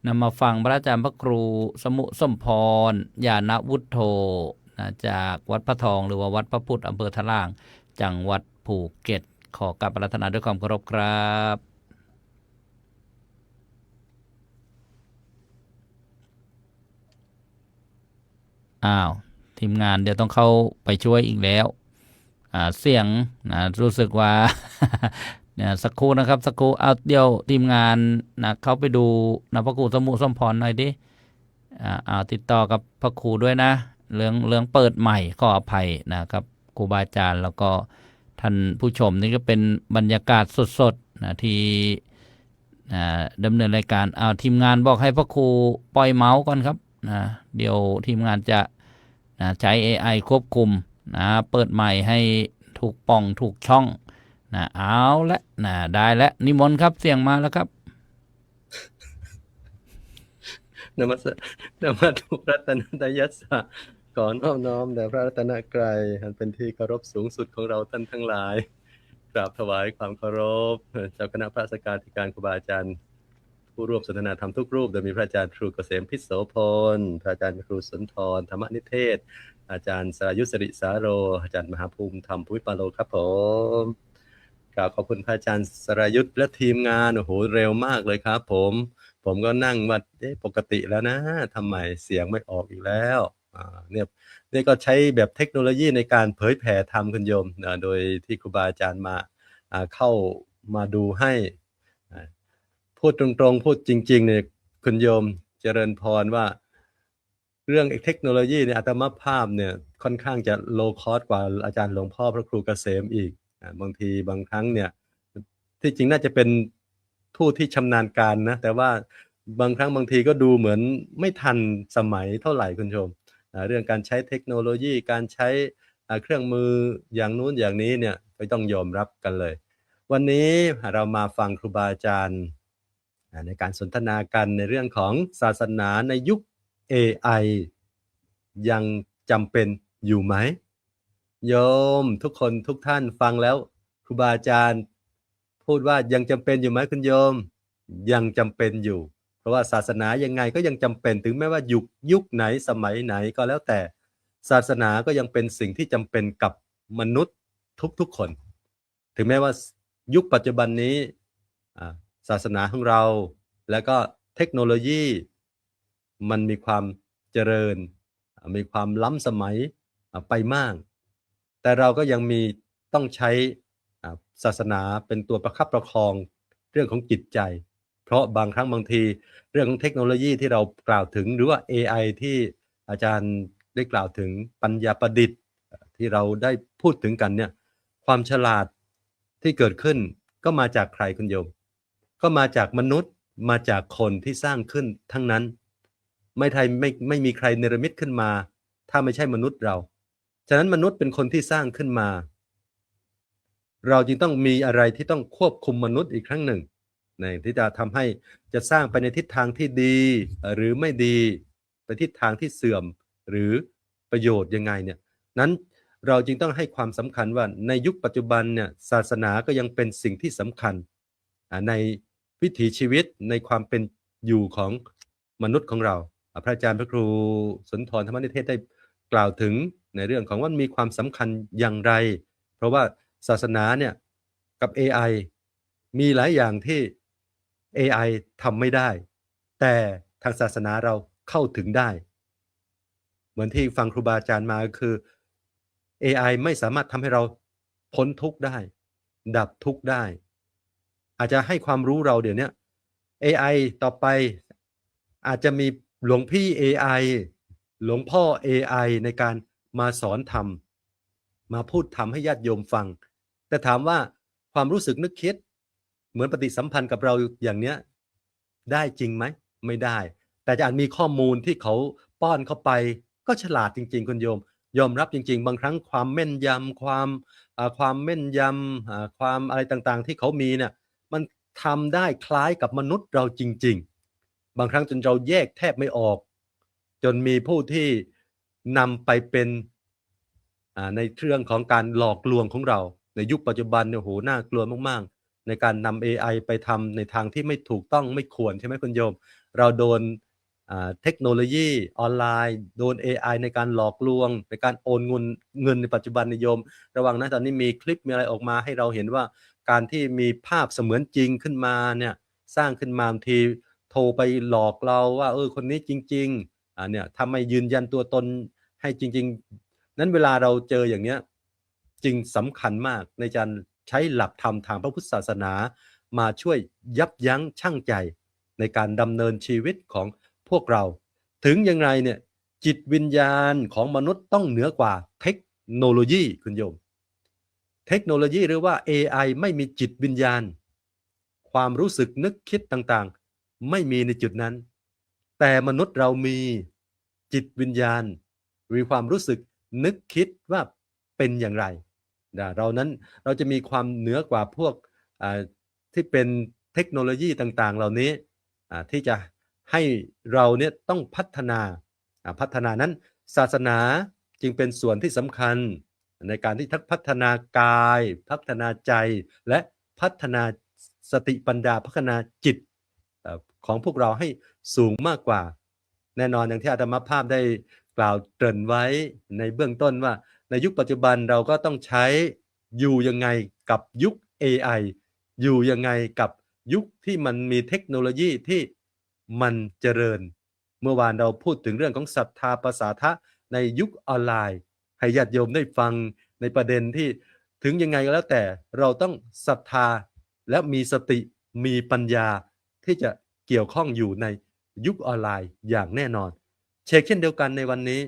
Speaker 2: นำมาฟังพระอาจารย์พระครูสมุสมพรญาณวุฒโธนะจากวัดพระทองหรือว่าวัดพระพุทธอำเภอทะล่างจังหวัดภูเก็ตขอกราบปรารถนาด้วยความเคารพครับทีมงานเดี๋ยวต้องเข้าไปช่วยอีกแล้วเสียงนะรู้สึกว่า เนี่ยสักครู่นะครับสักครู่เอาเดี๋ยวทีมงานนะเข้าไปดูนะพระครูสมุสมพรหน่อยดิติดต่อกับพระครูด้วยนะเรื่องเปิดใหม่ขออภัยนะครับครูบาอาจารย์แล้วก็ท่านผู้ชมนี่ก็เป็นบรรยากาศสดๆนะที่ดำเนินรายการทีมงานบอกให้พระครูปล่อยเมาส์ก่อนครับนะเดี๋ยวทีมงานจะใช้ AI ควบคุมนะเปิดใหม่ให้ถูกป่องถูกช่องนะเอาละนะได้แล้วนิมนต์ครับเสียงมาแล้วครับ
Speaker 6: นมัสพระรัตนตยัสสะขอนอบน้อมแด่พระรัตนกรัยอันเป็นที่เคารพสูงสุดของเราท่านทั้งหลายกราบถวายความเคารพเจ้าคณะพระสักการธิการครูบาอาจารย์ผู้ร่วมสนทนาธรรมทุกรูปโดยมีพระอาจารย์ครูเกษมพิษโสพลพระอาจารย์ครูสุนทรธรรมนิเทศอาจารย์สรายุทธสิริสาโรอาจารย์มหาภูมิธรรมภูมิปาโลครับผมกราบขอบคุณพระอาจารย์สรายุทธและทีมงานโอ้โหเร็วมากเลยครับผมก็นั่งว่าปกติแล้วนะทำไมเสียงไม่ออกอีกแล้วเนี่ยก็ใช้แบบเทคโนโลยีในการเผยแผ่ธรรมคุณโยมโดยที่ครูบาอาจารย์มาเข้ามาดูให้พูดตรงๆพูดจริงๆเนี่ยคุณโยมเจริญพรว่าเรื่องเทคโนโลยีในอัตมภาพเนี่ยค่อนข้างจะโลคอสกว่าอาจารย์หลวงพ่อพระครูเกษมอีกบางทีบางครั้งเนี่ยที่จริงน่าจะเป็นผู้ที่ชำนาญการนะแต่ว่าบางครั้งบางทีก็ดูเหมือนไม่ทันสมัยเท่าไหร่คุณโยมเรื่องการใช้เทคโนโลยีการใช้เครื่องมืออย่างนู้นอย่างนี้เนี่ยไม่ต้องยอมรับกันเลยวันนี้เรามาฟังครูบาอาจารย์ในการสนทนากันในเรื่องของศาสนาในยุค AI ยังจำเป็นอยู่ไหมโยมทุกคนทุกท่านฟังแล้วครูบาอาจารย์พูดว่ายังจำเป็นอยู่ไหมคุณโยมยังจำเป็นอยู่เพราะว่าศาสนายังไงก็ยังจำเป็นถึงแม้ว่ายุคไหนสมัยไหนก็แล้วแต่ศาสนาก็ยังเป็นสิ่งที่จำเป็นกับมนุษย์ทุกๆคนถึงแม้ว่ายุคปัจจุบันนี้ ศาสนาของเรา แล้วก็เทคโนโลยีมันมีความเจริญมีความล้ำสมัยไปมาก แต่เราก็ยังมีต้องใช้ศาสนาเป็นตัวประคับประคองเรื่องของจิตใจ เพราะบางครั้งบางทีเรื่องของเทคโนโลยีที่เรากล่าวถึงหรือว่า AI ที่อาจารย์ได้กล่าวถึงปัญญาประดิษฐ์ที่เราได้พูดถึงกันเนี่ยความฉลาดที่เกิดขึ้นก็มาจากใครคุณโยมก็มาจากมนุษย์มาจากคนที่สร้างขึ้นทั้งนั้นไม่มีใครเนรมิตขึ้นมาถ้าไม่ใช่มนุษย์เราฉะนั้นมนุษย์เป็นคนที่สร้างขึ้นมาเราจึงต้องมีอะไรที่ต้องควบคุมมนุษย์อีกครั้งหนึ่งที่จะทำให้จะสร้างไปในทิศทางที่ดีหรือไม่ดีไปทิศทางที่เสื่อมหรือประโยชน์ยังไงเนี่ยนั้นเราจึงต้องให้ความสำคัญว่าในยุคปัจจุบันเนี่ยศาสนาก็ยังเป็นสิ่งที่สำคัญในวิถีชีวิตในความเป็นอยู่ของมนุษย์ของเราพระอาจารย์พระครูสุนทรธรรมนิเทศได้กล่าวถึงในเรื่องของว่ามีความสำคัญอย่างไรเพราะว่าศาสนาเนี่ยกับ AI มีหลายอย่างที่ AI ทำไม่ได้แต่ทางศาสนาเราเข้าถึงได้เหมือนที่ฟังครูบาอาจารย์มาคือ AI ไม่สามารถทำให้เราพ้นทุกข์ได้ดับทุกข์ได้อาจจะให้ความรู้เราเดี๋ยวนี้ AI ต่อไปอาจจะมีหลวงพี่ AI หลวงพ่อ AI ในการมาสอนธรรมมาพูดธรรมให้ญาติโยมฟังแต่ถามว่าความรู้สึกนึกคิดเหมือนปฏิสัมพันธ์กับเราอย่างเนี้ยได้จริงไหมไม่ได้แต่จะอาจมีข้อมูลที่เขาป้อนเข้าไปก็ฉลาดจริงๆคุณโยมยอมรับจริงๆบางครั้งความแม่นยำความแม่นยำความอะไรต่างๆที่เขามีเนี่ยมันทำได้คล้ายกับมนุษย์เราจริงๆบางครั้งจนเราแยกแทบไม่ออกจนมีผู้ที่นำไปเป็นในเรื่องของการหลอกลวงของเราในยุคปัจจุบันเนี่ยโหน่ากลัวมากๆในการนำ AI ไปทำในทางที่ไม่ถูกต้องไม่ควรใช่ไหมคุณโยมเราโดนเทคโนโลยีออนไลน์โดน AI ในการหลอกลวงในการโอนเงินในปัจจุบันนิยมระวังนะตอนนี้มีคลิปมีอะไรออกมาให้เราเห็นว่าการที่มีภาพเสมือนจริงขึ้นมาเนี่ยสร้างขึ้นมาบางทีโทรไปหลอกเราว่าคนนี้จริงๆเนี่ยทำไมยืนยันตัวตนให้จริงๆนั้นเวลาเราเจออย่างเนี้ยจึงสำคัญมากในการใช้หลักธรรมทางพระพุทธศาสนามาช่วยยับยั้งชั่งใจในการดำเนินชีวิตของพวกเราถึงอย่างไรเนี่ยจิตวิญญาณของมนุษย์ต้องเหนือกว่าเทคโนโลยีคุณโยมเทคโนโลยีหรือว่า AI ไม่มีจิตวิญญาณความรู้สึกนึกคิดต่างๆไม่มีในจุดนั้นแต่มนุษย์เรามีจิตวิญญาณมีความรู้สึกนึกคิดว่าเป็นอย่างไรเรานั้นเราจะมีความเหนือกว่าพวกที่เป็นเทคโนโลยีต่างๆเหล่านี้ที่จะให้เราเนี่ยต้องพัฒนานั้นศาสนาจึงเป็นส่วนที่สำคัญในการที่พัฒนากายพัฒนาใจและพัฒนาสติปัญญาพัฒนาจิตของพวกเราให้สูงมากกว่าแน่นอนอย่างที่อาตมาภาพได้กล่าวเกริ่นไว้ในเบื้องต้นว่าในยุคปัจจุบันเราก็ต้องใช้อยู่ยังไงกับยุค AI อยู่ยังไงกับยุคที่มันมีเทคโนโลยีที่มันเจริญเมื่อวานเราพูดถึงเรื่องของศรัทธาประสาทะในยุคออนไลน์ให้ญาติโยมได้ฟังในประเด็นที่ถึงยังไงก็แล้วแต่เราต้องศรัทธาและมีสติมีปัญญาที่จะเกี่ยวข้องอยู่ในยุคออนไลน์อย่างแน่นอนเช่นเดียวกันในวันนี้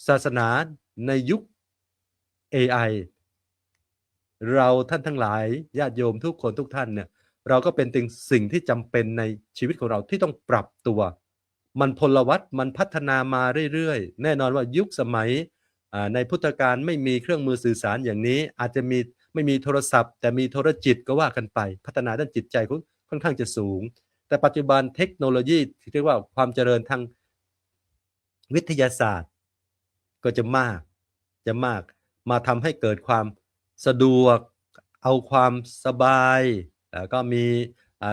Speaker 6: ศาสนาในยุค AI เราท่านทั้งหลายญาติโยมทุกคนทุกท่านเนี่ยเราก็เป็นสิ่งที่จำเป็นในชีวิตของเราที่ต้องปรับตัวมันพลวัตมันพัฒนามาเรื่อยๆแน่นอนว่ายุคสมัยในพุทธกาลไม่มีเครื่องมือสื่อสารอย่างนี้อาจจะไม่มีโทรศัพท์แต่มีโทรจิตก็ว่ากันไปพัฒนาด้านจิตใจค่อนข้างจะสูงแต่ปัจจุบันเทคโนโลยีที่เรียกว่าความเจริญทางวิทยาศาสตร์ก็จะมากมาทำให้เกิดความสะดวกเอาความสบายแล้วก็มี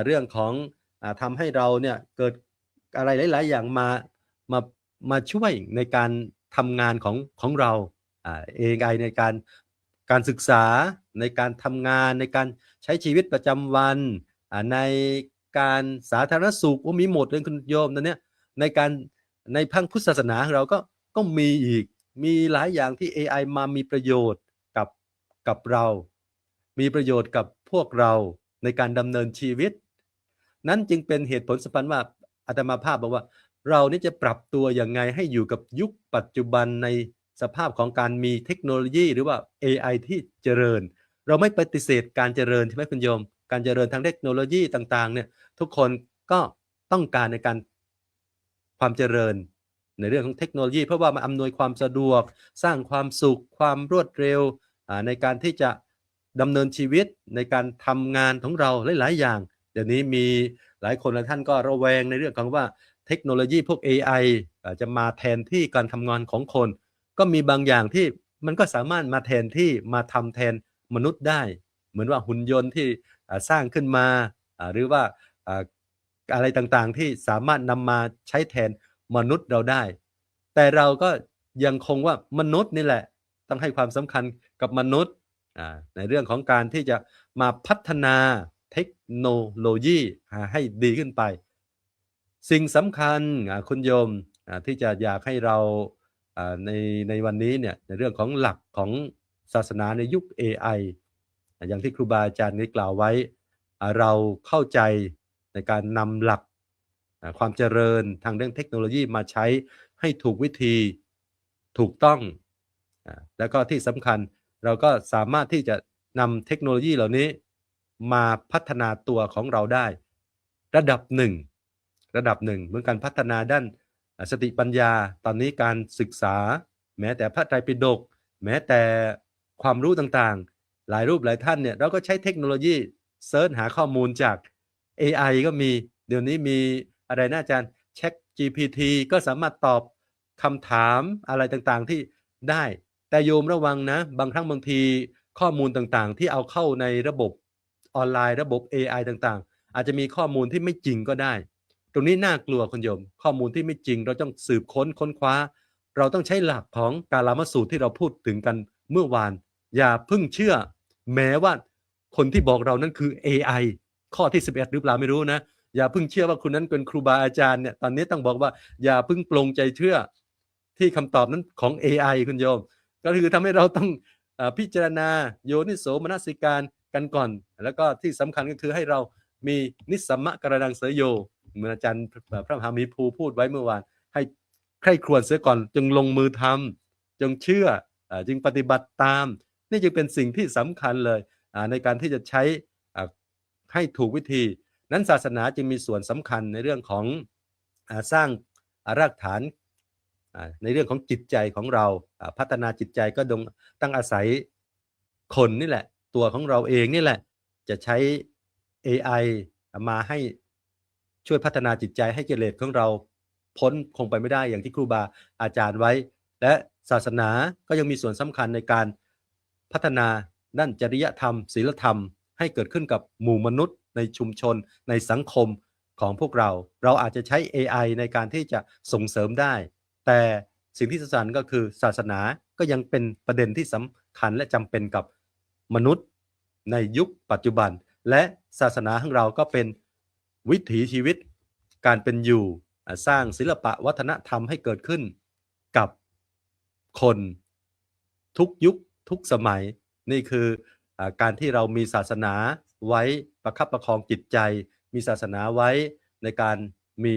Speaker 6: เรื่องของทำให้เราเนี่ยเกิดอะไรหลายๆอย่างมาช่วยในการทำงานของเราAI ในการศึกษาในการทำงานในการใช้ชีวิตประจำวัน ในการสาธารณสุขมีหมดเลยคุณโยมตอนเนี้ยในพังพุทธศาสนาของเราก็มีอีกมีหลายอย่างที่ AI มามีประโยชน์กับเรามีประโยชน์กับพวกเราในการดำเนินชีวิตนั้นจึงเป็นเหตุผลสำคัญว่าอาตมาภาพบอกว่าเรานี่จะปรับตัวยังไงให้อยู่กับยุคปัจจุบันในสภาพของการมีเทคโนโลยีหรือว่า AI ที่เจริญเราไม่ปฏิเสธการเจริญใช่ไหมคุณโยมการเจริญทางเทคโนโลยีต่างๆเนี่ยทุกคนก็ต้องการในการความเจริญในเรื่องของเทคโนโลยีเพราะว่ามันอำนวยความสะดวกสร้างความสุขความรวดเร็วในการที่จะดำเนินชีวิตในการทำงานของเราหลายๆอย่างเดี๋ยวนี้มีหลายคนหลายท่านก็ระแวงในเรื่องของว่าเทคโนโลยีพวก AI จะมาแทนที่การทำงานของคนก็มีบางอย่างที่มันก็สามารถมาแทนที่มาทำแทนมนุษย์ได้เหมือนว่าหุ่นยนต์ที่สร้างขึ้นมาหรือว่าอะไรต่างๆที่สามารถนำมาใช้แทนมนุษย์เราได้แต่เราก็ยังคงว่ามนุษย์นี่แหละต้องให้ความสำคัญกับมนุษย์ในเรื่องของการที่จะมาพัฒนาเทคโนโลยีให้ดีขึ้นไปสิ่งสำคัญคุณโยมที่จะอยากให้เราในวันนี้เนี่ยในเรื่องของหลักของศาสนาในยุค AI อย่างที่ครูบาอาจารย์ได้กล่าวไว้เราเข้าใจในการนำหลักความเจริญทางเรื่องเทคโนโลยีมาใช้ให้ถูกวิธีถูกต้องแล้วก็ที่สำคัญเราก็สามารถที่จะนำเทคโนโลยีเหล่านี้มาพัฒนาตัวของเราได้ระดับหนึ่งเหมือนการพัฒนาด้านสติปัญญาตอนนี้การศึกษาแม้แต่พระไตรปิฎกแม้แต่ความรู้ต่างๆหลายรูปหลายท่านเนี่ยเราก็ใช้เทคโนโลยีเซิร์ชหาข้อมูลจาก AI ก็มีเดี๋ยวนี้มีอะไรนะอาจารย์ ChatGPT ก็สามารถตอบคำถามอะไรต่างๆที่ได้แต่โยมระวังนะบางครั้งบางทีข้อมูลต่างๆที่เอาเข้าในระบบออนไลน์ระบบ AI ต่างๆอาจจะมีข้อมูลที่ไม่จริงก็ได้ตรงนี้น่ากลัวคุณโยมข้อมูลที่ไม่จริงเราต้องสืบค้นคว้าเราต้องใช้หลักของกาลามสูตรที่เราพูดถึงกันเมื่อวานอย่าเพิ่งเชื่อแม้ว่าคนที่บอกเรานั้นคือ AI ข้อที่11หรือเปล่าไม่รู้นะอย่าเพิ่งเชื่อว่าคุณนั้นเป็นครูบาอาจารย์เนี่ยตอนนี้ต้องบอกว่าอย่าเพิ่งปลงใจเชื่อที่คำตอบนั้นของ AI คุณโยมก็คือทำให้เราต้องพิจารณาโยนิโสมนสิการกันก่อนแล้วก็ที่สำคัญก็คือให้เรามีนิสสัมมะกระดังเสยโยเหมือนอาจารย์พระมหามีภูพูดไว้เมื่อวานให้ใคร่ครวญเสียก่อนจึงลงมือทำจงเชื่อจึงปฏิบัติตามนี่จึงเป็นสิ่งที่สำคัญเลยในการที่จะใช้ให้ถูกวิธีนั้นศาสนาจึงมีส่วนสำคัญในเรื่องของสร้างรากฐานในเรื่องของจิตใจของเราพัฒนาจิตใจก็ต้องอาศัยคนนี่แหละตัวของเราเองนี่แหละจะใช้ AI มาให้ช่วยพัฒนาจิตใจให้กิเลสของเราพ้นคงไปไม่ได้อย่างที่ครูบาอาจารย์ไว้และศาสนาก็ยังมีส่วนสำคัญในการพัฒนาด้านจริยธรรมศีลธรรมให้เกิดขึ้นกับหมู่มนุษย์ในชุมชนในสังคมของพวกเราอาจจะใช้ AI ในการที่จะส่งเสริมได้แต่สิ่งที่สำคัญก็คือศาสนาก็ยังเป็นประเด็นที่สำคัญและจำเป็นกับมนุษย์ในยุคปัจจุบันและศาสนาของเราก็เป็นวิถีชีวิตการเป็นอยู่สร้างศิลปะวัฒนธรรมให้เกิดขึ้นกับคนทุกยุคทุกสมัยนี่คือการที่เรามีศาสนาไว้ประคับประคองจิตใจมีศาสนาไว้ในการมี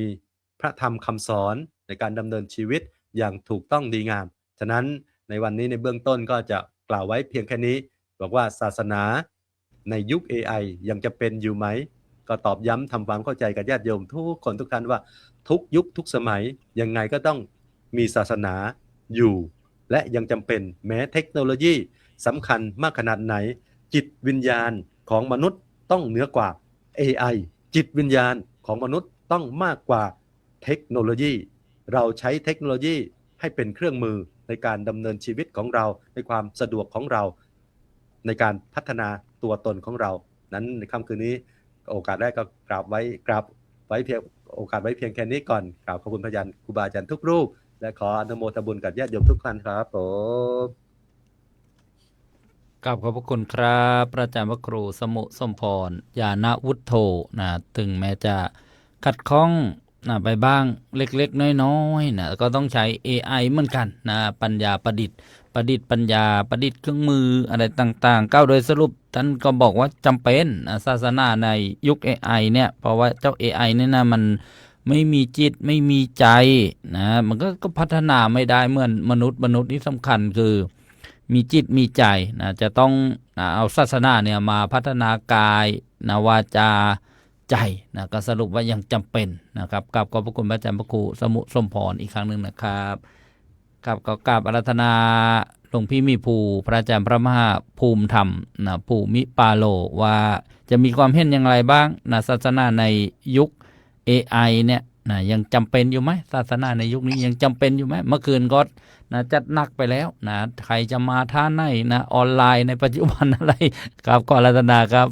Speaker 6: พระธรรมคำสอนในการดำเนินชีวิตอย่างถูกต้องดีงามฉะนั้นในวันนี้ในเบื้องต้นก็จะกล่าวไว้เพียงแค่นี้บอกว่าศาสนาในยุค AI ยังจะเป็นอยู่ไหมก็ตอบย้ำทำความเข้าใจกับญาติโยมทุกคนทุกท่านว่าทุกยุคทุกสมัยยังไงก็ต้องมีศาสนาอยู่และยังจำเป็นแม้เทคโนโลยีสำคัญมากขนาดไหนจิตวิญญาณของมนุษย์ต้องเหนือกว่า AI จิตวิญญาณของมนุษย์ต้องมากกว่าเทคโนโลยีเราใช้เทคโนโลยีให้เป็นเครื่องมือในการดำเนินชีวิตของเราในความสะดวกของเราในการพัฒนาตัวตนของเรานั้นในค่ำคืนนี้โอกาสแรกก็กราบไว้เพียงโอกาสไว้เพียงแค่นี้ก่อนกราบขอบคุณพระอาจารย์ครูบาอาจารย์ทุกรูปและขออนุโมทนาบุญกับญาติโยมทุกท่านครับผม
Speaker 2: กับขอบพระคุณครับพระอาจารย์พระครูสมุสมพรญาณวุฒโธนะถึงแม้จะขัดข้องนะไปบ้างเล็กๆน้อยๆนะก็ต้องใช้ AI เหมือนกันนะปัญญาประดิษฐ์ปัญญาประดิษฐ์เครื่องมืออะไรต่างๆก้าวโดยสรุปท่านก็บอกว่าจำเป็นนะศาสนาในยุค AI เนี่ยเพราะว่าเจ้า AI เนี่ยนะมันไม่มีจิตไม่มีใจนะมันก็พัฒนาไม่ได้เหมือนมนุษย์ที่สำคัญคือมีจิตมีใจนะจะต้องเอาศาสนาเนี่ยมาพัฒนากายนะวาจาใจนะก็สรุปว่ายังจำเป็นนะครับกับขอบพระคุณพระอาจารย์พระครูสมุสมพรอีกครั้งหนึ่งนะครับกับก็กราบอาราธนาหลวงพี่มีภูพระอาจารย์พระมหาภูมิธรรมนะภูมิปาโลว่าจะมีความเห็นอย่างไรบ้างนะศาสนาในยุค AI เนี่ยนะยังจำเป็นอยู่ไหมศาสนาในยุคนี้ยังจำเป็นอยู่ไหมเมื่อคืนก็นะจัดหนักไปแล้วนะใครจะมาท่าไหนนะออนไลน์ในปัจจุบันอะไรครับก็อาราธนาครับ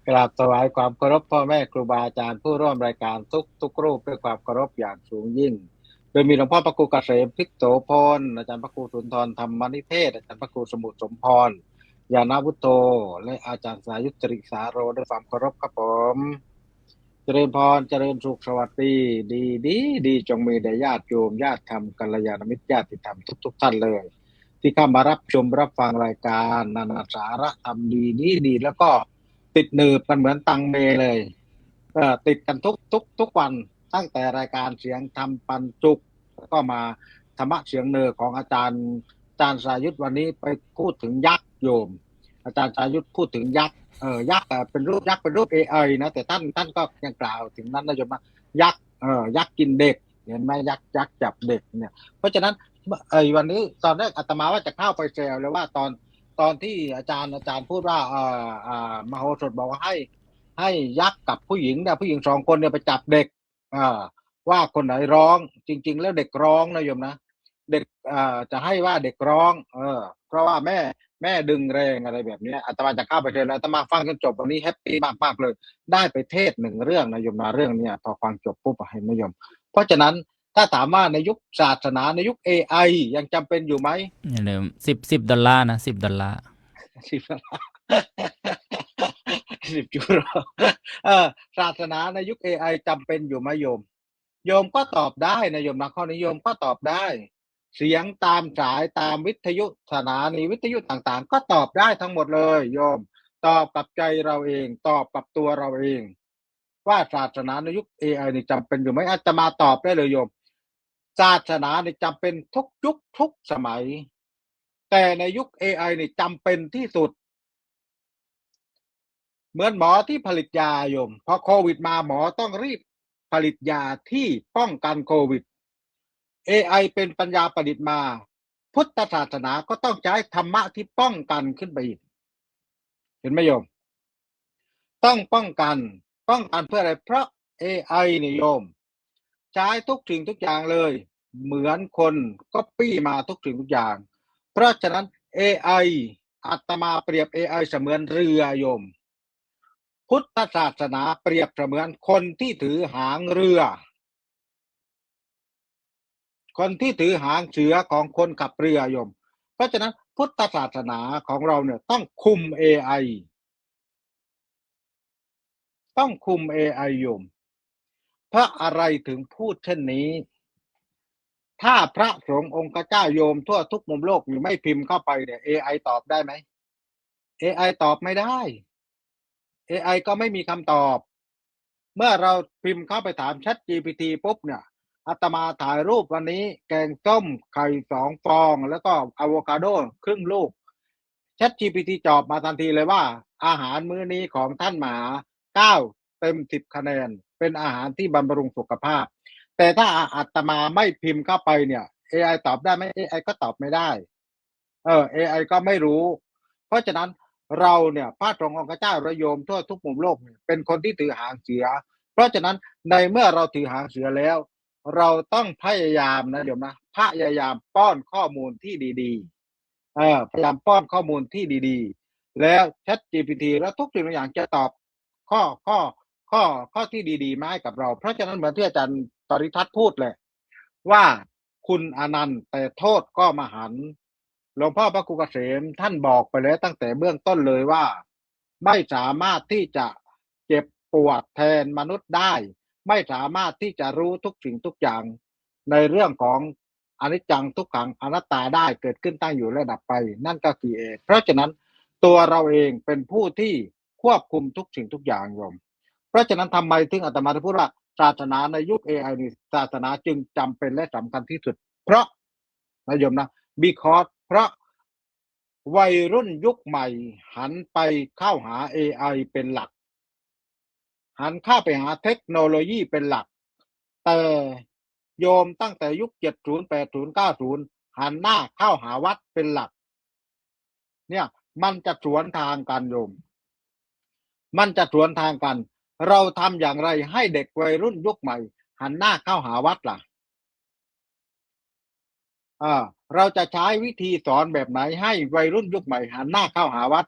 Speaker 7: กราบถวายความเคารพพ่อแม่ครูบาอาจารย์ผู้ร่วมรายการทุกรูปด้วยความเคารพอย่างสูงยิ่ง โดยมีหลวงพ่อพระครูเกษมพิกโสพลอาจารย์พระครูสุนทรธรรมนิเทศอาจารย์พระครูสมุทรสมพรญาณวุฒโธและอาจารย์สายุตริสาโรด้วยความเคารพครับผมเจริญพรเจริญสุขสวัสดีดีจงมีแด่ญาติโยมญาติธรรมกัลยาณมิตรญาติธรรมทุกท่านเลย ที่เข้ามารับชมรับฟังรายการนานาสาระธรรมดีแล้วก็ติดหนืบกันเหมือนตังเมเลยติดกันทุกวันตั้งแต่รายการเสียงธรรมปันจุกแล้วก็มาธรรมะเสียงเนอของอาจารย์สายุทธวันนี้ไปพูดถึงยักษ์โยม อาจารย์สายุทธพูดถึงยักษ์ยักษ์เป็นรูปยักษ์เป็นรูป AI นะแต่ท่านก็ยังกล่าวถึงนั้นนะโยมนะยักษ์ยักษ์กินเด็กเห็นไหมยักษ์จับเด็กเนี่ยเพราะฉะนั้นวันนี้ตอนแรกอาตมาว่าจะเข้าไปแซวเลยว่าตอนที่อาจารย์พูดว่ามโหสถบอกว่าให้ยักษ์กับผู้หญิงเนี่ยผู้หญิง2 คนเนี่ยไปจับเด็กว่าคนไหนร้องจริงๆแล้วเด็กร้องนะโยมนะเด็กจะให้ว่าเด็กร้องเพราะว่าแม่ดึงแรงอะไรแบบนี้อาตมาจะเข้าไปเทศแล้วอาตมาฟังจนจบวันนี้แฮปปี้มากๆเลยได้ไปเทศ1 เรื่องนะโยมนะเรื่องนี้พอฟังจบปุ๊บเห็นไหมโยมเพราะฉะนั้นถ้าถามว่าในยุคศาสนาในยุค AI ยังจำเป็นอยู่ไหม
Speaker 2: อย่าลืม$10นะ$10
Speaker 7: 10 ยูโรศาสนาในยุค AI จำเป็นอยู่ไหมโยมก็ตอบได้นะโยมนะข้อนี้โยมก็ตอบได้เสียงตามสายตามวิทยุสถานีวิทยุต่างๆก็ตอบได้ทั้งหมดเลยโยมตอบกับใจเราเองตอบกับตัวเราเองว่าศาสนาในยุค AI นี่จำเป็นอยู่ไหมอาตมาตอบได้เลยโยมศาสนานี่จำเป็นทุกยุคทุกสมัยแต่ในยุค AI นี่จำเป็นที่สุดเหมือนหมอที่ผลิตยาโยมพอโควิดมาหมอต้องรีบผลิตยาที่ป้องกันโควิด AI เป็นปัญญาประดิษฐ์มาพุทธศาสนาก็ต้องใช้ธรรมะที่ป้องกันขึ้นไปอีกเห็นไหมโยมต้องป้องกันเพื่ออะไรเพราะ AI นี่โยมใช้ทุกสิ่งทุกอย่างเลยเหมือนคนก็ปี้มาทุกสิ่งทุกอย่างเพราะฉะนั้น AI อาตมาเปรียบ AI เสมือนเรือโยมพุทธศาสนาเปรียบเสมือนคนที่ถือหางเรือคนที่ถือหางเสือของคนขับเรือโยมเพราะฉะนั้นพุทธศาสนาของเราเนี่ยต้องคุม AI ต้องคุม AI โยมเพราะอะไรถึงพูดเช่นนี้ถ้าพระสงฆ์องค์เจ้าโยมทั่วทุกมุมโลกอยู่ไม่พิมพ์เข้าไปเนี่ย AI ตอบได้ไหม AI ตอบไม่ได้ AI ก็ไม่มีคำตอบเมื่อเราพิมพ์เข้าไปถาม ChatGPT ปุ๊บเนี่ยอาตมาถ่ายรูปวันนี้แกงต้มไข่2 ฟองแล้วก็อะโวคาโดครึ่งลูก ChatGPT ตอบมาทันทีเลยว่าอาหารมื้อนี้ของท่านหมา9 เต็ม 10 คะแนนเป็นอาหารที่บำรุงสุขภาพแต่ถ้าอาตมาไม่พิมพ์เข้าไปเนี่ย AI ตอบได้ไหม AI ก็ตอบไม่ได้ AI ก็ไม่รู้เพราะฉะนั้นเราเนี่ยพระสงฆ์องค์เจ้าระโยมทั่วทุกมุมโลกเป็นคนที่ถือหางเสือเพราะฉะนั้นในเมื่อเราถือหางเสือแล้วเราต้องพยายามนะโยมนะพยายามป้อนข้อมูลที่ดีๆพยายามป้อนข้อมูลที่ดีๆแล้ว ChatGPT แล้วทุกสิ่งทุกอย่างจะตอบข้อที่ดีๆมาให้กับเราเพราะฉะนั้นเหมือนที่อาจารย์ปริทัศน์พูดเลยว่าคุณอนันต์แต่โทษก็มหันต์ หลวงพ่อพระครูเกษมท่านบอกไปแล้วตั้งแต่เบื้องต้นเลยว่าไม่สามารถที่จะเจ็บปวดแทนมนุษย์ได้ ไม่สามารถที่จะรู้ทุกสิ่งทุกอย่างในเรื่องของอนิจจังทุกขังอนัตตาได้เกิดขึ้นตั้งอยู่และดับไปนั่นก็คือเองเพราะฉะนั้นตัวเราเองเป็นผู้ที่ควบคุมทุกสิ่งทุกอย่างโยมเพราะฉะนั้นทำไมถึงอาตมาถึงพูดว่าศาสนาในยุค AI นี่ศาสนาจึงจำเป็นและสำคัญที่สุดเพราะนะโยมนะ because เพราะวัยรุ่นยุคใหม่หันไปเข้าหา AI เป็นหลักหันเข้าไปหาเทคโนโลยีเป็นหลักแต่โยมตั้งแต่ยุค70 80 90หันหน้าเข้าหาวัดเป็นหลักเนี่ยมันจะสวนทางกันโยมมันจะสวนทางกันเราทำอย่างไรให้เด็กวัยรุ่นยุคใหม่หันหน้าเข้าหาวัดล่ะเราจะใช้วิธีสอนแบบไหนให้วัยรุ่นยุคใหม่หันหน้าเข้าหาวัด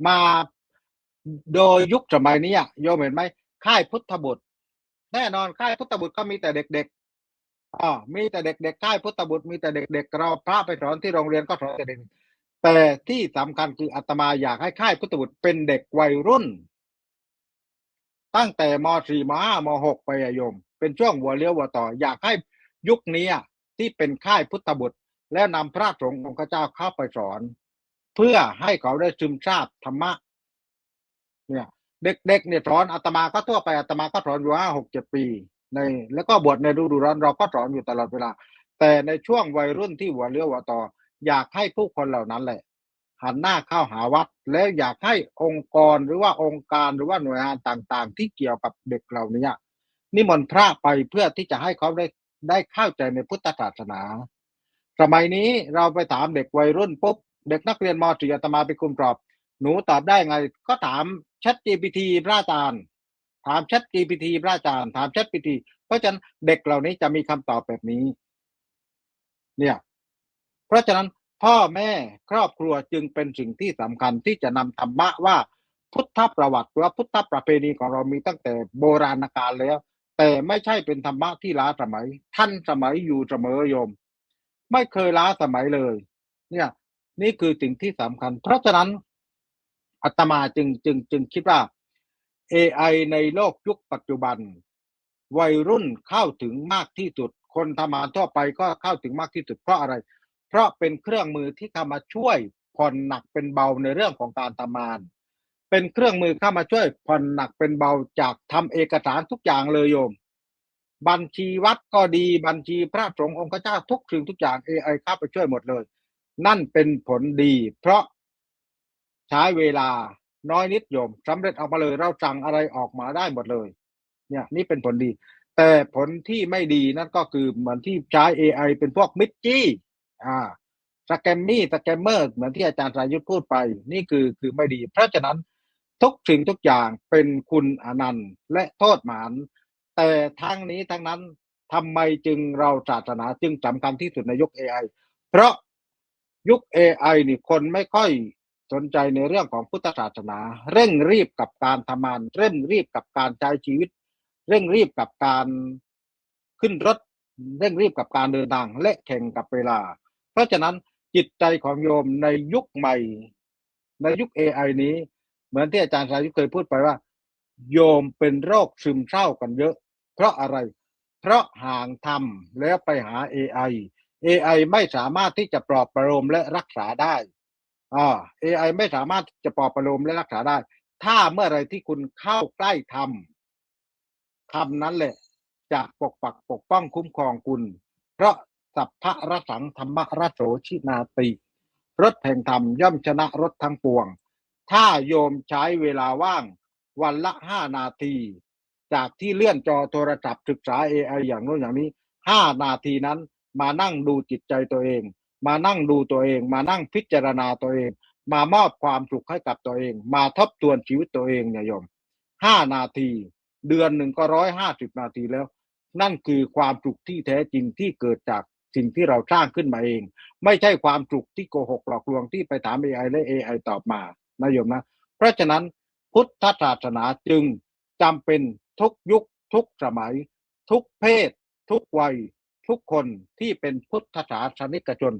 Speaker 7: มาโดยยุคสมัยนี้โยมเห็นไหมค่ายพุทธบุตรแน่นอนค่ายพุทธบุตรก็มีแต่เด็กๆมีแต่เด็กๆค่ายพุทธบุตรมีแต่เด็กๆเราพระไปสอนที่โรงเรียนก็สอนแต่เด็กแต่ที่สำคัญคืออาตมาอยากให้ค่ายพุทธบุตรเป็นเด็กวัยรุ่นตั้งแต่ม.4 ม.5 ม.6 ไปโยมเป็นช่วงหัวเลี้ยวหัวต่ออยากให้ยุคนี้ที่เป็นค่ายพุทธบุตรแล้วนำพระสงฆ์องค์เจ้าเข้าไปสอนเพื่อให้เขาได้ซึมซาบธรรมะเนี่ยเด็กๆเนี่ยสอนอาตมาก็ทั่วไปอาตมาก็สอนอยู่5-6-7 ปีในแล้วก็บวชในฤดูร้อนเราก็สอนอยู่ตลอดเวลาแต่ในช่วงวัยรุ่นที่หัวเลี้ยวหัวต่ออยากให้ผู้คนเหล่านั้นแหละหันหน้าเข้าหาวัดแล้วอยากให้องค์กรหรือว่าองค์การหรือว่าหน่วยงานต่างๆที่เกี่ยวกับเด็กเหล่านี้นิมนต์พระไปเพื่อที่จะให้เขาได้เข้าใจในพุทธศาสนาสมัยนี้เราไปถามเด็กวัยรุ่นปุ๊บเด็กนักเรียนม.4 อาตมาไปคุมสอบหนูตอบได้ไงก็ถาม ChatGPT พระอาจารย์ถาม ChatGPT พระอาจารย์ถาม ChatGPT เพราะฉะนั้นเด็กเหล่านี้จะมีคำตอบแบบนี้เนี่ยเพราะฉะนั้นพ่อแม่ครอบครัวจึงเป็นสิ่งที่สำคัญที่จะนำธรรมะว่าพุทธประวัติหรือพุทธประเพณีของเรามีตั้งแต่โบราณกาลแล้วแต่ไม่ใช่เป็นธรรมะที่ล้าสมัยท่านสมัยอยู่เสมอโยมไม่เคยล้าสมัยเลยเนี่ยนี่คือสิ่งที่สำคัญเพราะฉะนั้นอาตมาจึงคิดว่า AI ในโลกยุคปัจจุบันวัยรุ่นเข้าถึงมากที่สุดคนทำงานทั่วไปก็เข้าถึงมากที่สุดเพราะอะไรเพราะเป็นเครื่องมือที่เข้ามาช่วยผ่อนหนักเป็นเบาในเรื่องของการทำงานเป็นเครื่องมือเข้ามาช่วยผ่อนหนักเป็นเบาจากทำเอกสารทุกอย่างเลยโยมบัญชีวัดก็ดีบัญชีพระสงฆ์องค์เจ้าทุกสิ่งทุกอย่าง AI เข้าไปช่วยหมดเลยนั่นเป็นผลดีเพราะใช้เวลาน้อยนิดโยมสำเร็จออกมาเลยเราสั่งอะไรออกมาได้หมดเลยเนี่ยนี่เป็นผลดีแต่ผลที่ไม่ดีนั่นก็คือเหมือนที่ใช้ AI เป็นพวกมิจจี้สแกมมี่สแกมเมอร์เหมือนที่อาจารย์สายุทธพูดไปนี่คือไม่ดีเพราะฉะนั้นทุกสิ่งทุกอย่างเป็นคุณอนันต์และโทษหมานแต่ทั้งนี้ทั้งนั้นทำไมจึงเราศาสนาจึงสำคัญที่สุดในยุค AI เพราะยุค AI นี่คนไม่ค่อยสนใจในเรื่องของพุทธศาสนาเร่งรีบกับการทำงานเร่งรีบกับการใช้ชีวิตเร่งรีบกับการขึ้นรถเร่งรีบกับการเดินทางและแข่งกับเวลาเพราะฉะนั้นจิตใจของโยมในยุคใหม่ในยุค AI นี้เหมือนที่อาจารย์สายุทธเคยพูดไปว่าโยมเป็นโรคซึมเศร้ากันเยอะเพราะอะไรเพราะห่างธรรมแล้วไปหา AI ไม่สามารถที่จะปลอบประโลมและรักษาได้AI ไม่สามารถจะปลอบประโลมและรักษาได้ถ้าเมื่อไรที่คุณเข้าใกล้ธรรมนั้นแหละจะปกป้องคุ้มครองคุณเพราะสัพพะรสังธรรมรโสชินาติรถแห่งธรรมย่อมชนะรถทั้งปวงถ้าโยมใช้เวลาว่างวันละ5 นาทีจากที่เลื่อนจอโทรศัพท์ศึกษา AI อย่างโน้นอย่างนี้5 นาทีนั้นมานั่งดูจิตใจตัวเองมานั่งดูตัวเองมานั่งพิจารณาตัวเองมามอบความสุขให้กับตัวเองมาทบทวนชีวิตตัวเองเนี่ยโยม5 นาทีเดือนหนึ่งก็150 นาทีแล้วนั่นคือความสุขที่แท้จริงที่เกิดจากสิ่งที่เราสร้างขึ้นมาเองไม่ใช่ความสุขที่โกหกหลอกลวงที่ไปถาม AI และ AI ตอบมานะโยมนะเพราะฉะนั้นพุทธศาสนาจึงจำเป็นทุกยุคทุกสมัยทุกเพศทุกวัยทุกคนที่เป็นพุทธศาสนิกชน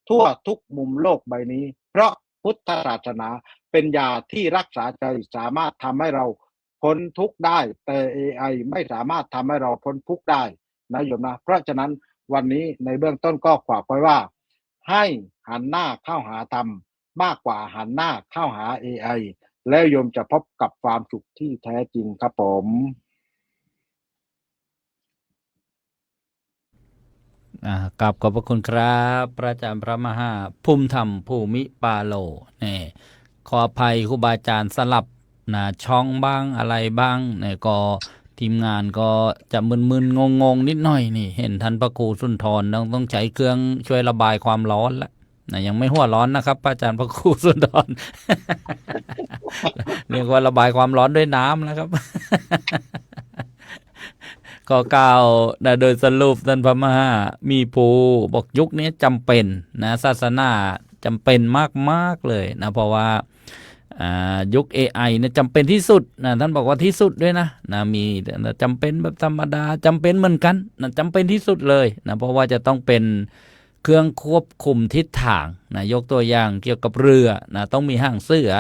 Speaker 7: ทั่วทุกมุมโลกใบนี้ เพราะพุทธศาสนาเป็นยาที่รักษาใจสามารถทำให้เราพ้นทุกข์ได้ แต่ AI ไม่สามารถทำให้เราพ้นทุกข์ได้นะโยมนะเพราะฉะนั้นวันนี้ในเบื้องต้นก็ฝากไว้ว่า ให้หันหน้าเข้าหาธรรมมากกว่าหันหน้าเข้าหา AI แล้วโยมจะพบกับความสุขที่แท้จริงครับผม
Speaker 2: กราบขอบพระคุณครับพระอาจารย์พระมหาภูมิธรรมภูมิปาโลนี่ขออภัยครูบาอาจารย์สลับนะช่องบ้างอะไรบ้างเนี่ยก็ทีมงานก็จะมึนๆงงๆนิดหน่อยนี่เห็นท่านพระครูสุนทรต้องใช้เครื่องช่วยระบายความร้อนแล้วนะยังไม่หัวร้อนนะครับพระอาจารย์พระครูสุนทร เรียกว่าระบายความร้อนด้วยน้ำนะครับ ก็กล่าวนะโดยสรุปท่านพระมหามีภูบอกยุคนี้จำเป็นนะศาสนาจำเป็นมากๆเลยนะเพราะว่ายุค AI เนี่ยจำเป็นที่สุดนะท่านบอกว่าที่สุดด้วยนะมีจำเป็นแบบธรรมดาจำเป็นเหมือนกันนะจำเป็นที่สุดเลยนะเพราะว่าจะต้องเป็นเครื่องควบคุมทิศทางนะยกตัวอย่างเกี่ยวกับเรือนะต้องมีหางเสือ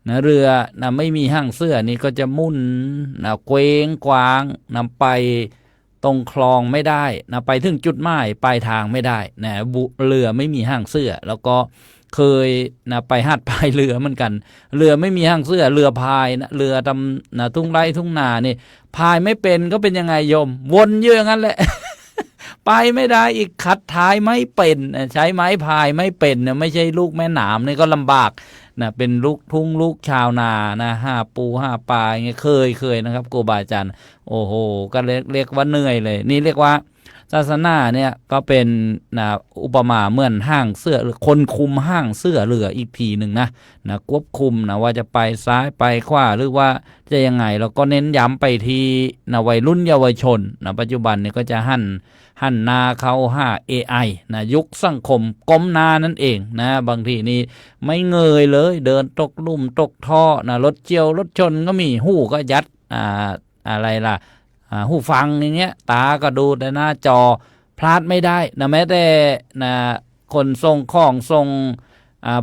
Speaker 2: นะเรือนะไม่มีหางเสือนี่ก็จะมุ่นนะเคว้งคว้างนะไปตรงคลองไม่ได้นะไปถึงจุดหมายปลายทางไม่ได้นะเรือไม่มีหางเสือแล้วก็เคยนะไปหัดพายเรือเหมือนกันเรือไม่มีหางเสือเรือพายนะเรือทำนะทุ่งไร่ทุ่งนานี่พายไม่เป็นก็เป็นยังไงโยมวนเยอะงั้นแหละ ไปไม่ได้อีกขัดท้ายไม่เป็นใช้ไม้พายไม่เป็นนะไม่ใช่ลูกแม่หนามนี่ก็ลำบากนะเป็นลูกทุ่งลูกชาวนานะหาปูหาปลาอย่างเงี้ยเคยนะครับครูบาอาจารย์โอ้โหก็เรียกว่าเหนื่อยเลยนี่เรียกว่าศาสนาเนี่ยก็เป็นนะอุปมาเหมือนห้างเสื้อหรือคนคุมห้างเสื้อเรืออีกทีหนึ่งนะควบคุมนะว่าจะไปซ้ายไปขวาหรือว่าจะยังไงแล้วก็เน้นย้ำไปที่นะวัยรุ่นเยาวชนนะปัจจุบันเนี่ยก็จะหันหน้าเข้าหา AI นะยุคสังคมก้มหน้านั่นเองนะบางทีนี่ไม่เงยเลยเดินตกหลุมตกท่อนะรถเจียวรถชนก็มีหูก็ยัดอะไรล่ะหูฟังอย่างเงี้ยตาก็ดูแต่หน้าจอพลาดไม่ได้นะแม้แต่นะคนส่งของส่ง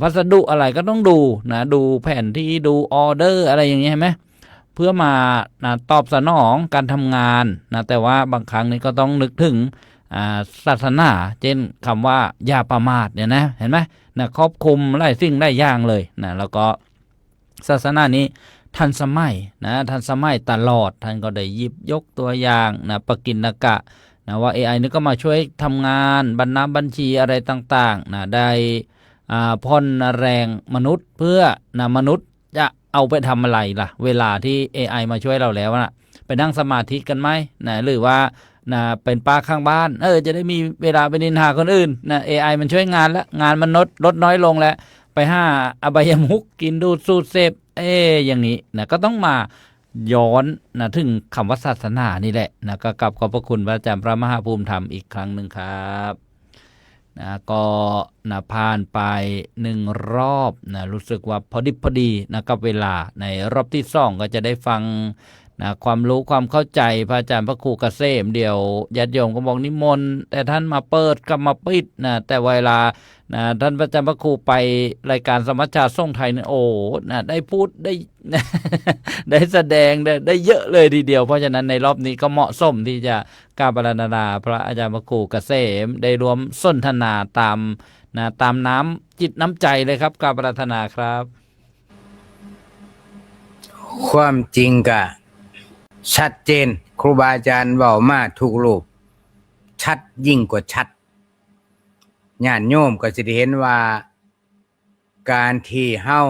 Speaker 2: พัสดุอะไรก็ต้องดูนะดูแผนที่ดูออเดอร์อะไรอย่างเงี้ยเห็นไหมเพื่อมานะตอบสนองการทำงานนะแต่ว่าบางครั้งนี่ก็ต้องนึกถึงศาสนาเช่นคำว่าอย่าประมาทเนี่ยนะเห็นไหมนะครอบคลุมหลายสิ่งหลายอย่างเลยนะแล้วก็ศาสนานี้ทันสมัยนะทันสมัยตลอดท่านก็ได้หยิบยกตัวอย่างนะปกิณกะนะว่า AI นี่ก็มาช่วยทำงานบัญชีอะไรต่างๆนะได้พ่อนแรงมนุษย์เพื่อนะมนุษย์จะเอาไปทำอะไรล่ะเวลาที่ AI มาช่วยเราแล้วนะไปนั่งสมาธิกันไหมนะหรือว่านะเป็นป้าข้างบ้านจะได้มีเวลาไปนินทาคนอื่นนะ AI มันช่วยงานแล้วงานมันลดน้อยลงแล้วไปหาอบายมุขกินดูดสูดเสพอย่างนี้นะก็ต้องมาย้อนนะถึงคำว่าศาสนานี่แหละนะก็กลับขอบพระคุณพระอาจารย์พระมหาภูมิธรรมอีกครั้งหนึ่งครับนะก็นะผ่านไป1 รอบนะรู้สึกว่าพอดีนะกับเวลาในรอบที่2ก็จะได้ฟังนะความรู้ความเข้าใจพระอาจารย์พระครูเกษมเดี๋ยวญาติโยมก็บอกนิมนต์แต่ท่านมาเปิดกับมาปิดนะแต่เวลานะท่านพระอาจารย์พระครูไปรายการสมัชชาส่งไทยเนี่ยโอ้นะได้พูดได้ ได้แสดงได้เยอะเลยทีเดียวเพราะฉะนั้นในรอบนี้ก็เหมาะสมที่จะกราบอาราธนาพระอาจารย์พระครูเกษมได้รวมสนทนาตามน้ำจิตน้ำใจเลยครับกราบอาราธนาครับ
Speaker 3: ความจริงก็ชัดเจนครูบาอาจารย์เว้ามาทุกรูปชัดยิ่งกว่าชัดญาติโยมก็สิได้เห็นว่าการที่เฮา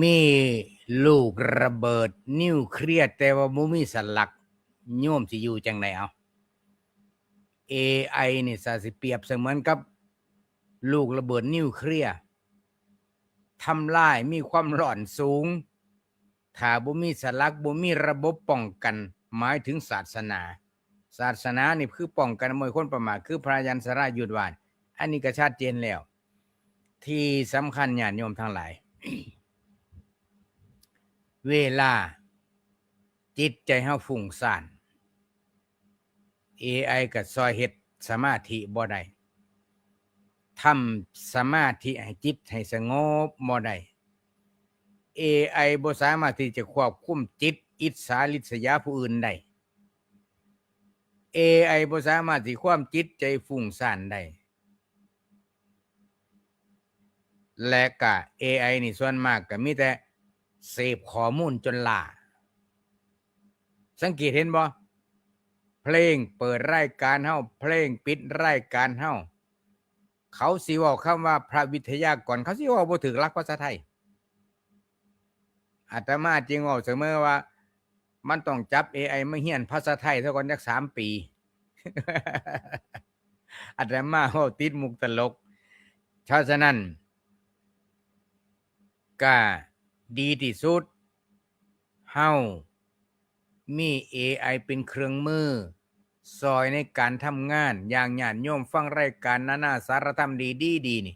Speaker 3: มีลูกระเบิดนิวเคลียร์แต่ว่าบ่มีสลักโยมสิอยู่จังไดเอา AI นี่สิเปรียบเสมือนกับลูกระเบิดนิวเคลียร์ทำลายมีความร้อนสูงถ้าบ่มีสลักบ่มีระบบป้องกันหมายถึงศาสนานี่คือป้องกันมวยคนประมาทคือพระยันสรายุทธวานอันนี้ก็ชัดเจนแล้วที่สำคัญญาติโยมทั้งหลาย เวลาจิตใจเฮาฟุ้งซ่าน AI ก็ซอยเฮ็ดสมาธิบ่ได้ ทำสมาธิให้จิตให้สงบบ่ได้ AI บ่สามารถที่จะควบคุมจิตอิจฉาริษยาผู้อื่นได้ AI บ่สามารถที่ความจิตใจฟุ้งซ่านได้และก็ AI นี่ส่วนมากก็มีแต่เสพข้อมูลจนล้าสังเกตเห็นบ่เพลงเปิดรายการเฮาเพลงปิดรายการเฮาเขาสิเว้าคำว่าพระวิทยากรเขาสิเว้าบ่ถูกหลักภาษาไทยอาตมาจึงเว้าเสมอว่ามันต้องจับ AI มาเรียนภาษาไทยซะก่อนจัก3 ปี อาตมาเว้าติดมุกตลกฉะนั้นก็ดีที่สุดเฮามี AI เป็นเครื่องมือซอยในการทำงานอย่างญาติโยมฟังรายการนานาสารธรรมดีนี่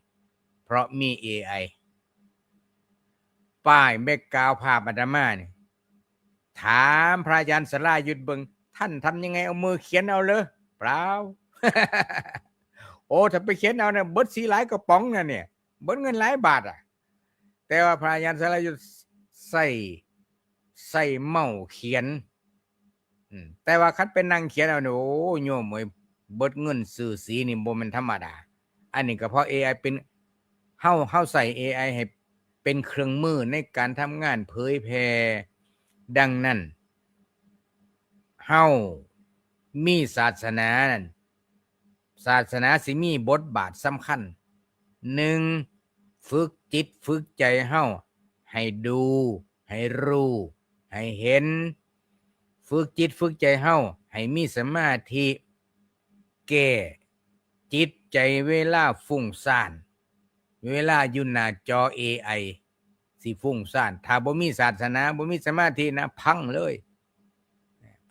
Speaker 3: เพราะมี AI ป้ายแบ็กกราวด์ภาพอาตมานี่ถามพระอาจารย์สรายุทธเบิงท่านทำยังไงเอามือเขียนเอาเลยเปล่า โอ้ถ้าไปเขียนเอาเนี่ยเบิดสีหลายกระป๋องนะเนี่ยเบิดเงินหลายบาทอ่ะแต่ว่าพระอาจารย์สรายุทธใส่เมาเขียนแต่ว่าคันเป็นนั่งเขียนเอาเนี่ยโอ้โยมเอ้ยเบิดเงินซื้อสีนี่บ่แม่นธรรมดาอันนี้ก็เพราะ AI เป็นเฮาใส่ AI ให้เป็นเครื่องมือในการทำงานเผยแพร่ดังนั้นเฮามีศาสนานั่นศาสนาสิมีบทบาทสำคัญ1ฝึกจิตฝึกใจเฮาให้ดูให้รู้ให้เห็นฝึกจิตฝึกใจเฮาให้มีสมาธิแก้จิตใจเวลาฟุ้งซ่านเวลาอยู่หน้าจอ AI สิฟุ้งซ่านถ้าบ่มีศาสนาบ่มีสมาธินะพังเลย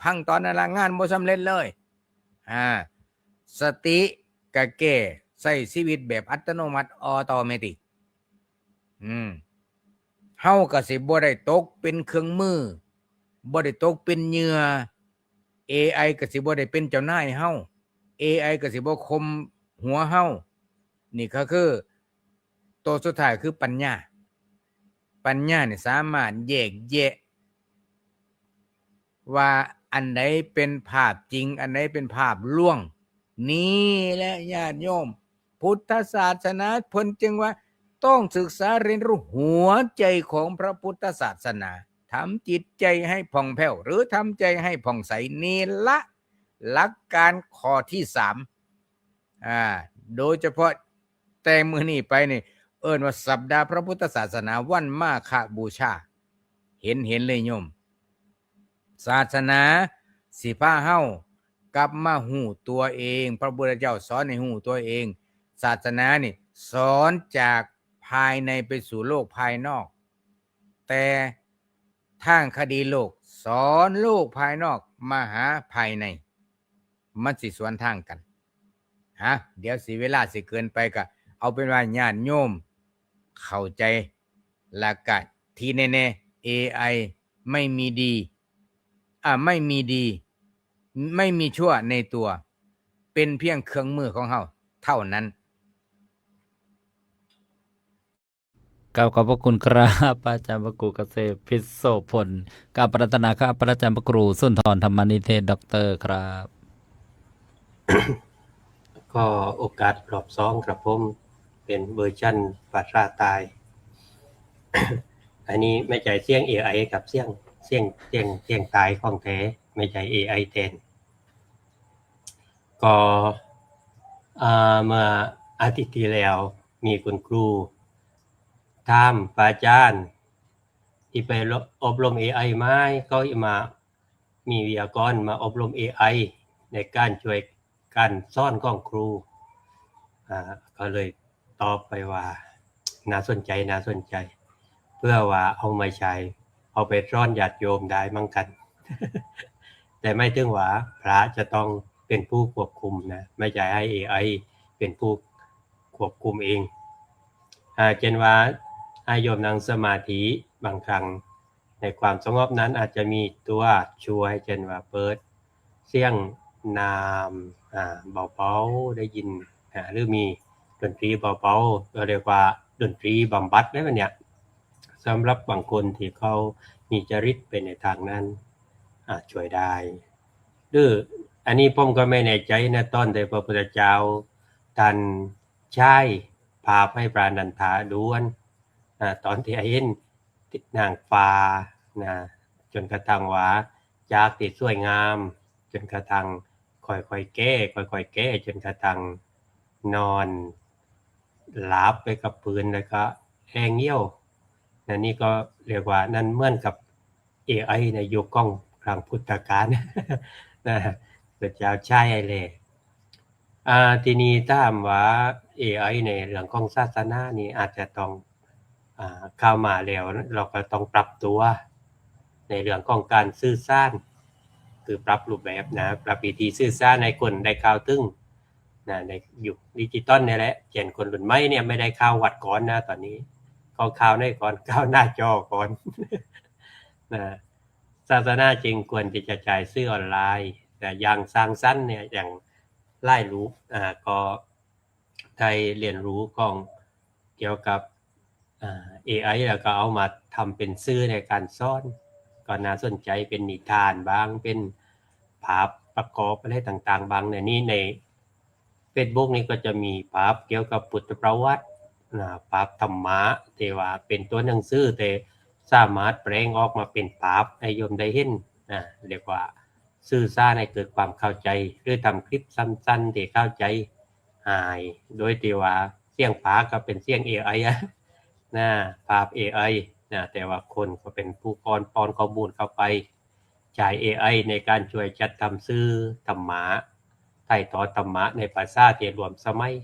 Speaker 3: พังตอนนั้นละงานบ่สำเร็จเลยสติก็แก้ใช้ชีวิตแบบอัตโนมัติออโตเมติกเฮาก็สิบ่ได้ตกเป็นเครื่องมือบ่ได้ตกเป็นเหยื่อ AI ก็สิบ่ได้เป็นเจ้านายเฮา AI ก็สิบ่คมหัวเฮานี่ก็คือตัวสุดท้ายคือปัญญาเนี่ยสามารถแยกแยะว่าอันไหนเป็นภาพจริงอันไหนเป็นภาพลวงนี่แหละญาติโยมพุทธศาสนาเพิ่นจึงว่าต้องศึกษาเรียนรู้หัวใจของพระพุทธศาสนาทำจิตใจให้ผ่องแผ้วหรือทำใจให้ผ่องใสนี่ละหลักการข้อที่3โดยเฉพาะแต่มื้อนี้ไปนี่เอิ้นว่าสัปดาห์พระพุทธศาสนาวันมาฆบูชาเห็นเลยโยมศาสนาสิพาเฮากลับมาหูตัวเองพระพุทธเจ้าสอนให้หูตัวเองศาสนานี่สอนจากภายในไปสู่โลกภายนอกแต่ทางคดีโลกสอนโลกภายนอกมาหาภายในมันสิสวนทางกันเดี๋ยวสิเวลาสิเกินไปก็เอาเป็นว่าญาติโยมเข้าใจและก็ที่แน่ๆ AI ไม่มีดีไม่มีชั่วในตัวเป็นเพียงเครื่องมือของเฮาเท่านั้น
Speaker 2: ขอบพระคุณครับอาจารย์พระครูเกษมพิษโสพลกับปรัตนาครับอาจารย์พระครูสุนทรธรรมนิเทศด็อกเตอร์ครับ
Speaker 5: ก็โอกาสรอบ2ครับผมเป็นเวอร์ชันภาษาใต้ อันนี้ไม่ใช่เสียง AI กับเสียงตายของแท้ไม่ใช่ AI แทนก็เมื่ออาทิตย์ที่แล้วมีคุณครูถามพระอาจารย์ที่ไปอบรม AI ไหมก็มามีวิทยากรมาอบรม AI ในการช่วยการสอนของครูก็เลยตอบไปว่าน่าสนใจเพื่อว่าเอามาใช้เอาไปสอนญาติโยมได้มั่งกัน แต่ไม่ถึงว่าพระจะต้องเป็นผู้ควบคุมนะไม่ใช่ให้ AI เป็นผู้ควบคุมเองเช่นว่าให้โยมนั่งสมาธิบางครั้งในความสงบนั้นอาจจะมีตัวช่วยเช่นว่าเปิดเสียงน้ำเบาๆได้ยินหรือมี ดนตรีเบาๆก็เรียกว่าดนตรีบำบัดได้ไหมเนี่ยสำหรับบางคนที่เขามีจริตเป็นในทางนั้นช่วยได้หรืออันนี้ผมก็ไม่แน่ใจนะตอนแต่พระพุทธเจ้าท่านใช้ภาพให้พระนันทาดูตอนที่เห็นนางฟ้านะจนกระทั่งว่าจากที่สวยงามจนกระทั่งค่อยๆแก้ค่อยๆแก้จนกระทั่งนอนหลับไปกับพื้นแล้วก็แห้งเหี่ยวนี่ก็เรียกว่านั่นเหมือนกับ AI ในยุคของครั้งพุทธกาลนะพระเจ้าใช้เลยทีนี้ถ้าถามว่า AI ในเรื่องของศาสนานี่อาจจะต้องเข้ามาแล้วเราก็ต้องปรับตัวในเรื่องของการสื่อสารคือปรับรูปแบบนะปรับวิธีสื่อสารในคนได้ข่าวถึงนะในยุคดิจิตอลนี่แหละเช่นคนรุ่นใหม่เนี่ยไม่ได้ข่าววัดก่อนนะตอนนี้เขาข่าวในก่อนข่าวหน้าจอก่อนนะศาสนาจริงควรที่จะจ่ายสื่อออนไลน์แต่อย่างสร้างสรรค์เนี่ยอย่างไล่รู้ก็ได้เรียนรู้ของเกี่ยวกับAI แล้วก็เอามาทำเป็นสื่อในการสอนก็น่าสนใจเป็นนิทานบ้างเป็นภาพประกอบอะไรต่างๆบางเนี่ยนี่ใน Facebook นี่ก็จะมีภาพเกี่ยวกับพุทธประวัติภาพธรรมะที่ว่าเป็นตัวหนังสือแต่สามารถแปลงออกมาเป็นภาพให้โยมได้เห็นเรียกว่าสื่อสารให้เกิดความเข้าใจหรือทำคลิปสั้นๆที่เข้าใจโดยที่ว่าเสียงภาพก็เป็นเสียง AI ภาพ AI แต่ว่าคนก็เป็นผู้ป้อนข้อมูลเข้าไปใช้ AI ในการช่วยจัดทำสื่อธรรมะถ่ายทอดธรรมะในภาษาที่รวมสมัย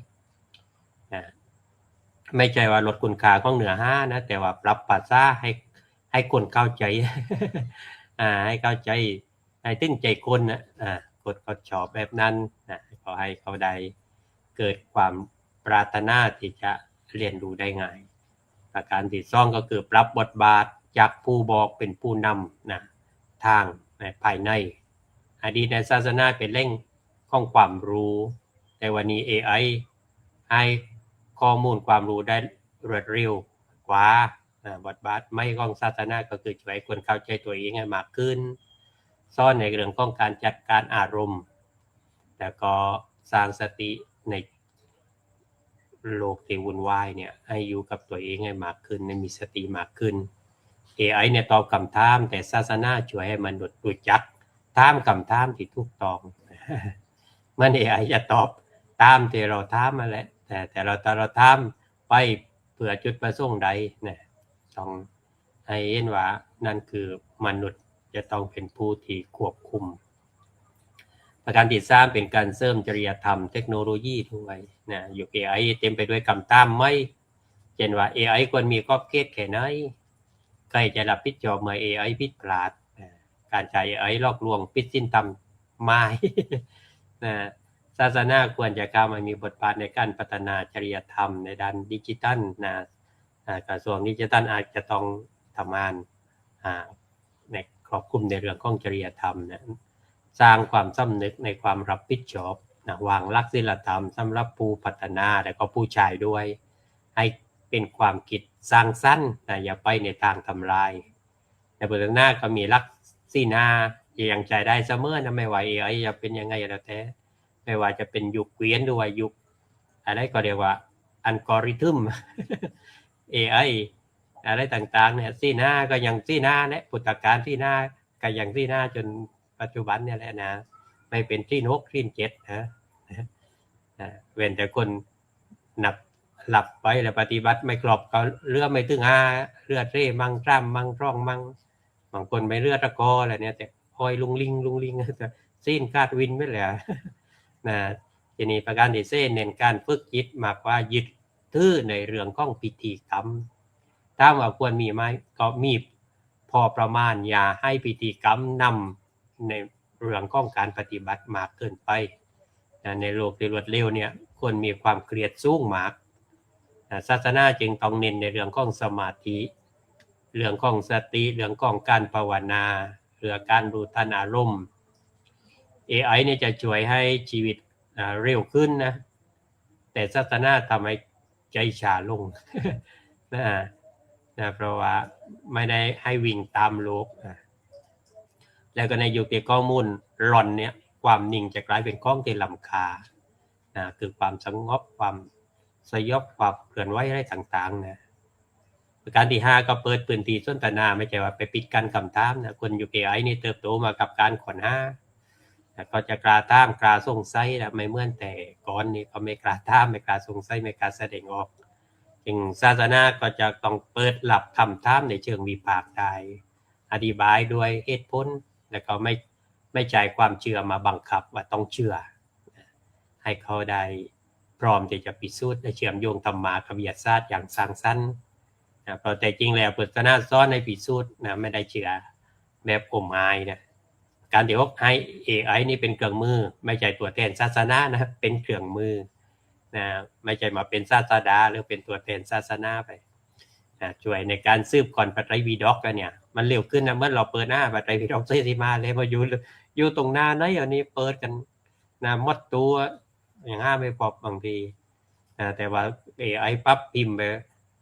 Speaker 5: ไม่ใช่ว่าลดคุณค่าของเนื้อหานะแต่ว่าปรับภาษาให้คนเข้าใจ ให้เข้าใจให้ถึงใจคนคนเขาชอบแบบนั้นขอให้เขาได้เกิดความปรารถนาที่จะเรียนรู้ได้ง่ายประการที่สองก็คือปรับบทบาทจากผู้บอกเป็นผู้นำทางภายในอดีตในศาสนาเป็นแหล่งของความรู้แต่วันนี้ AI ให้ข้อมูลความรู้ได้รวดเร็วกว่าบทบาทไม่ของศาสนาก็คือช่วยคนเข้าใจตัวเองให้มากขึ้นซ่อนในเรื่องของการจัดการอารมณ์แล้วก็สร้างสติในโลกที่วุ่นวายเนี่ยให้อยู่กับตัวเองให้มากขึ้นมีสติมากขึ้น AI เนี่ยตอบคำถามแต่ศาสนาช่วยให้มนุษย์รู้จักถามคำถามที่ถูกต้องมัน AI จะตอบตามที่เราถามมาแหละแต่เราถามไปเพื่อจุดประสงค์ใดเนี่ยต้องให้เห็นว่านั่นคือมนุษย์จะต้องเป็นผู้ที่ควบคุมประการที่3เป็นการเสริมจริยธรรมเทคโนโลยีด้วยยุค AI เต็มไปด้วยคำถามไม่เช่นว่า AI ควรมีขอบเขตแค่ไหนใครจะรับผิดชอบเมื่อ AI ผิดพลาดการใช้ AI ลอกลวงผิดศีลธรรมไม่ศาสนาควรจะเข้ามามีบทบาทในการพัฒนาจริยธรรมในด้านดิจิทัลกระทรวงดิจิทัลอาจจะต้องทำงานในครอบคลุมในเรื่องของจริยธรรมสร้างความสำนึกในความรับผิดชอบวางหลักศีลธรรมสำหรับผู้พัฒนาและก็ผู้ใช้ด้วยให้เป็นความคิดสร้างสรรค์อย่าไปในทางทำลายในพุทธศาสนาก็มีหลักศีลยังใจได้เสมอไม่ว่า AI จะเป็นยังไงแล้วแต่ไม่ว่าจะเป็นยุคเกวียนหรือว่ายุคอะไรก็เรียกว่าอัลกอริทึม AI อะไรต่างๆเนี่ยศีลก็ยังศีลและพุทธกาลศีลก็ยังศีลจนปัจจุบันเนี่ยแหละนะไม่เป็นศีล6ศีล7เว้นแต่คนนับหลับไปแล้วปฏิบัติไม่ครบก็เลือไม่ถึงเลือดเร่มั่งจ้ำมั่งร่องมั่งบางคนไม่เลือดตะกออะไรเนี่ยแต่คอยลุงลิงสิ้นคาดวินไม่เลยทีนี้ประการที่4เน้นการฝึกจิตมากกว่ายึดถือในเรื่องของพิธีกรรมถ้าว่าควรมีไหมก็มีพอประมาณอย่าให้พิธีกรรมนำในเรื่องของการปฏิบัติมากเกินไปในโลกที่รวดเร็วเนี่ยควรมีความเครียดสูงมากศาสนาจึงต้องเน้นในเรื่องของสมาธิเรื่องของสติเรื่องของการภาวนาเรื่องการรู้ทันอารมณ์ AI เนี่ยจะช่วยให้ชีวิตเร็วขึ้นนะแต่ แต่ศาสนาทำให้ใจชาลง นะเพราะว่าไม่ได้ให้วิ่งตามโลกนะแล้วก็ในยุคที่ข้อมูลหล่อนเนี่ยความนิ่งจะกลายเป็นข้องที่ล้ำค่านะคือความสงบความสยบความเคลื่อนไหวอะไรต่างๆนะประการที่5ก็เปิดพื้นที่สนทนาไม่ใช่ว่าไปปิดกั้นคำถามนะคนยุค AI นี่เติบโตมากับการค้นหาก็จะกล้าถามกล้าสงสัยนะไม่เหมือนแต่ก่อนนี่ก็ไม่กล้าถามไม่กล้าสงสัยไม่กล้าแสดงออกจึงศาสนาก็จะต้องเปิดหลับคำถามในเชิงวิพากษ์ได้อธิบายด้วยเหตุผลแล้วก็ไม่ใจความเชื่อมาบังคับว่าต้องเชื่อให้เขาได้พร้อมที่จะพิสูจน์และเชื่อมโยงธรรมะกับวิทยาศาสตร์อย่างสร้างสรรค์เพราะแต่จริงแล้วพุทธศาสนาสอนในพิสูจน์นะไม่ได้เชื่อแบบอมอายนะการที่ให้ AI นี่เป็นเครื่องมือไม่ใช่ตัวแทนศาสนานะเป็นเครื่องมือนะไม่ใช่มาเป็นศาสดาหรือเป็นตัวแทนศาสนาไปนะช่วยในการสืบก่อนพระไตรปิฎกกันเนี่ยมันเร็วขึ้นนะเมื่อเราเปิดหน้าพระไตรปิฎกเสรีมาเลยมาอยู่ตรงหน้าไหนอันนี้เปิดกันนะหมดตัวอย่างห้าไม่พอบางทีนะแต่ว่า AI ปั๊บพิมพ์ไป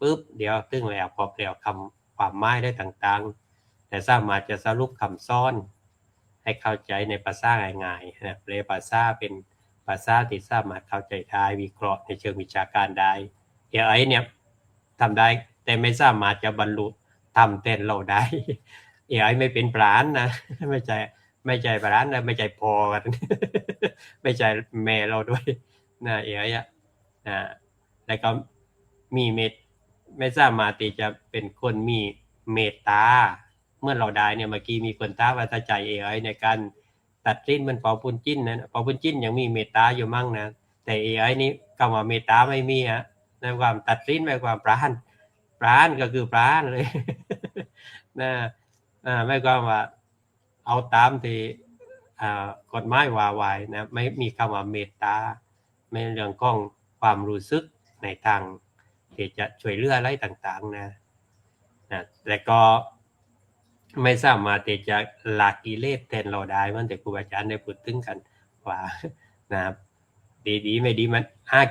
Speaker 5: ปุ๊บเดี๋ยวตึ้งแล้วพบแล้วคำความหมายได้ต่างๆแต่สามารถจะสรุปคำซ้อนให้เข้าใจในภาษาง่ายๆนะแปลภาษาเป็นภาษาที่สามารถเข้าใจได้วิเคราะห์ในเชิงวิชาการได้ AI เนี่ยทำได้แต่ไม่สามารถจะบรรลุทำแทนเราได้ AI ไม่เป็นปราณนะไม่ใช่ปราณนะไม่ใช่พอกัน ไม่ใช่แม่เราด้วยนะ AI อ่ะแล้วก็มีไม่สามารถที่จะเป็นคนมีเมตตาเมื่อเราได้เนี่ยเมื่อกี้มีคนท้าว่าถ้าใจ AI ในการตัดสินมันเป่าปุ้นจิ้นนะเป่าปุ้นจิ้นยังมีเมตตาอยู่มั่งนะแต่ AI นี่คำว่าเมตตาไม่มีฮะในความตัดสินในความปราณก็คือปราณเลย นะไม่ก็ว่าเอาตามที่กฎหมายว่าไว้นะไม่มีคำว่าเมตตาในเรื่องของความรู้สึกในทางที่จะช่วยเหลืออะไรต่างๆนะและก็ไม่สามารถที่จะละกิเลสแทนเราได้มันแต่ครูอาจารย์ได้พูดถึงกันว่านะครับดีไม่ดีมัน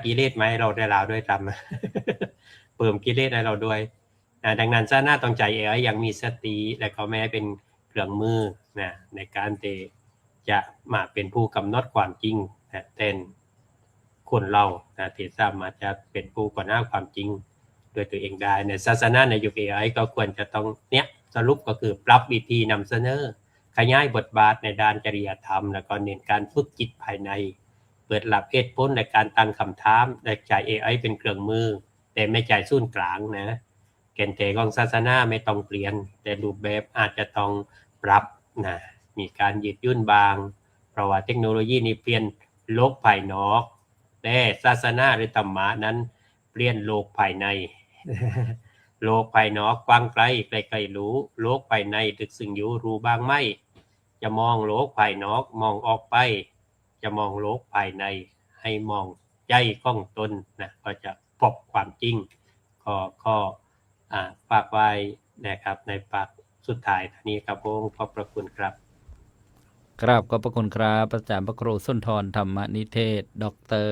Speaker 5: กิเลสไหมเราได้ลาวด้วยทำเพิ่มกิเลสให้เราด้วยดังนั้นศาสนาต้องใจ AI ยังมีสติและก็ไม่ให้เป็นเครื่องมือนะในการจะมาเป็นผู้กำหนดความจริงนะแทนคนเราที่สามารถจะเป็นผู้ก่อหน้าความจริงด้วยตัวเองได้ในศาสนาในยุค AI ก็ควรจะต้องสรุปก็คือปรับวิธีนำเสนอขยายบทบาทในด้านจริยธรรมแล้วก็เน้นการฝึกจิตภายในเปิดหลักเหตุผลในการตั้งคำถามและใช้ AI เป็นเครื่องมือแต่ไม่ใช้ศูนย์กลางนะแกนแท้ของศาสนาไม่ต้องเปลี่ยนแต่รูปแบบอาจจะต้องปรับนะมีการยืดหยุ่นบางเพราะว่าเทคโนโลยีนี้เปลี่ยนโลกภายนอกแต่ศาสนาหรือธรรมะนั้นเปลี่ยนโลกภายใน โลกภายนอกกว้างไกลใกล้ๆรู้โลกภายในลึกซึ้งอยู่รู้บ้างไหมจะมองโลกภายนอกมองออกไปจะมองโลกภายในให้มองใจของตนนะก็จะพบความจริงข้อฝากไว้นะครับในปากสุดท้ายท่านี้ครับผมขอบพระคุณครับ
Speaker 2: ครับขอบพระคุณครับอาจารย์พระครูสุนทรธรรมนิเทศดร.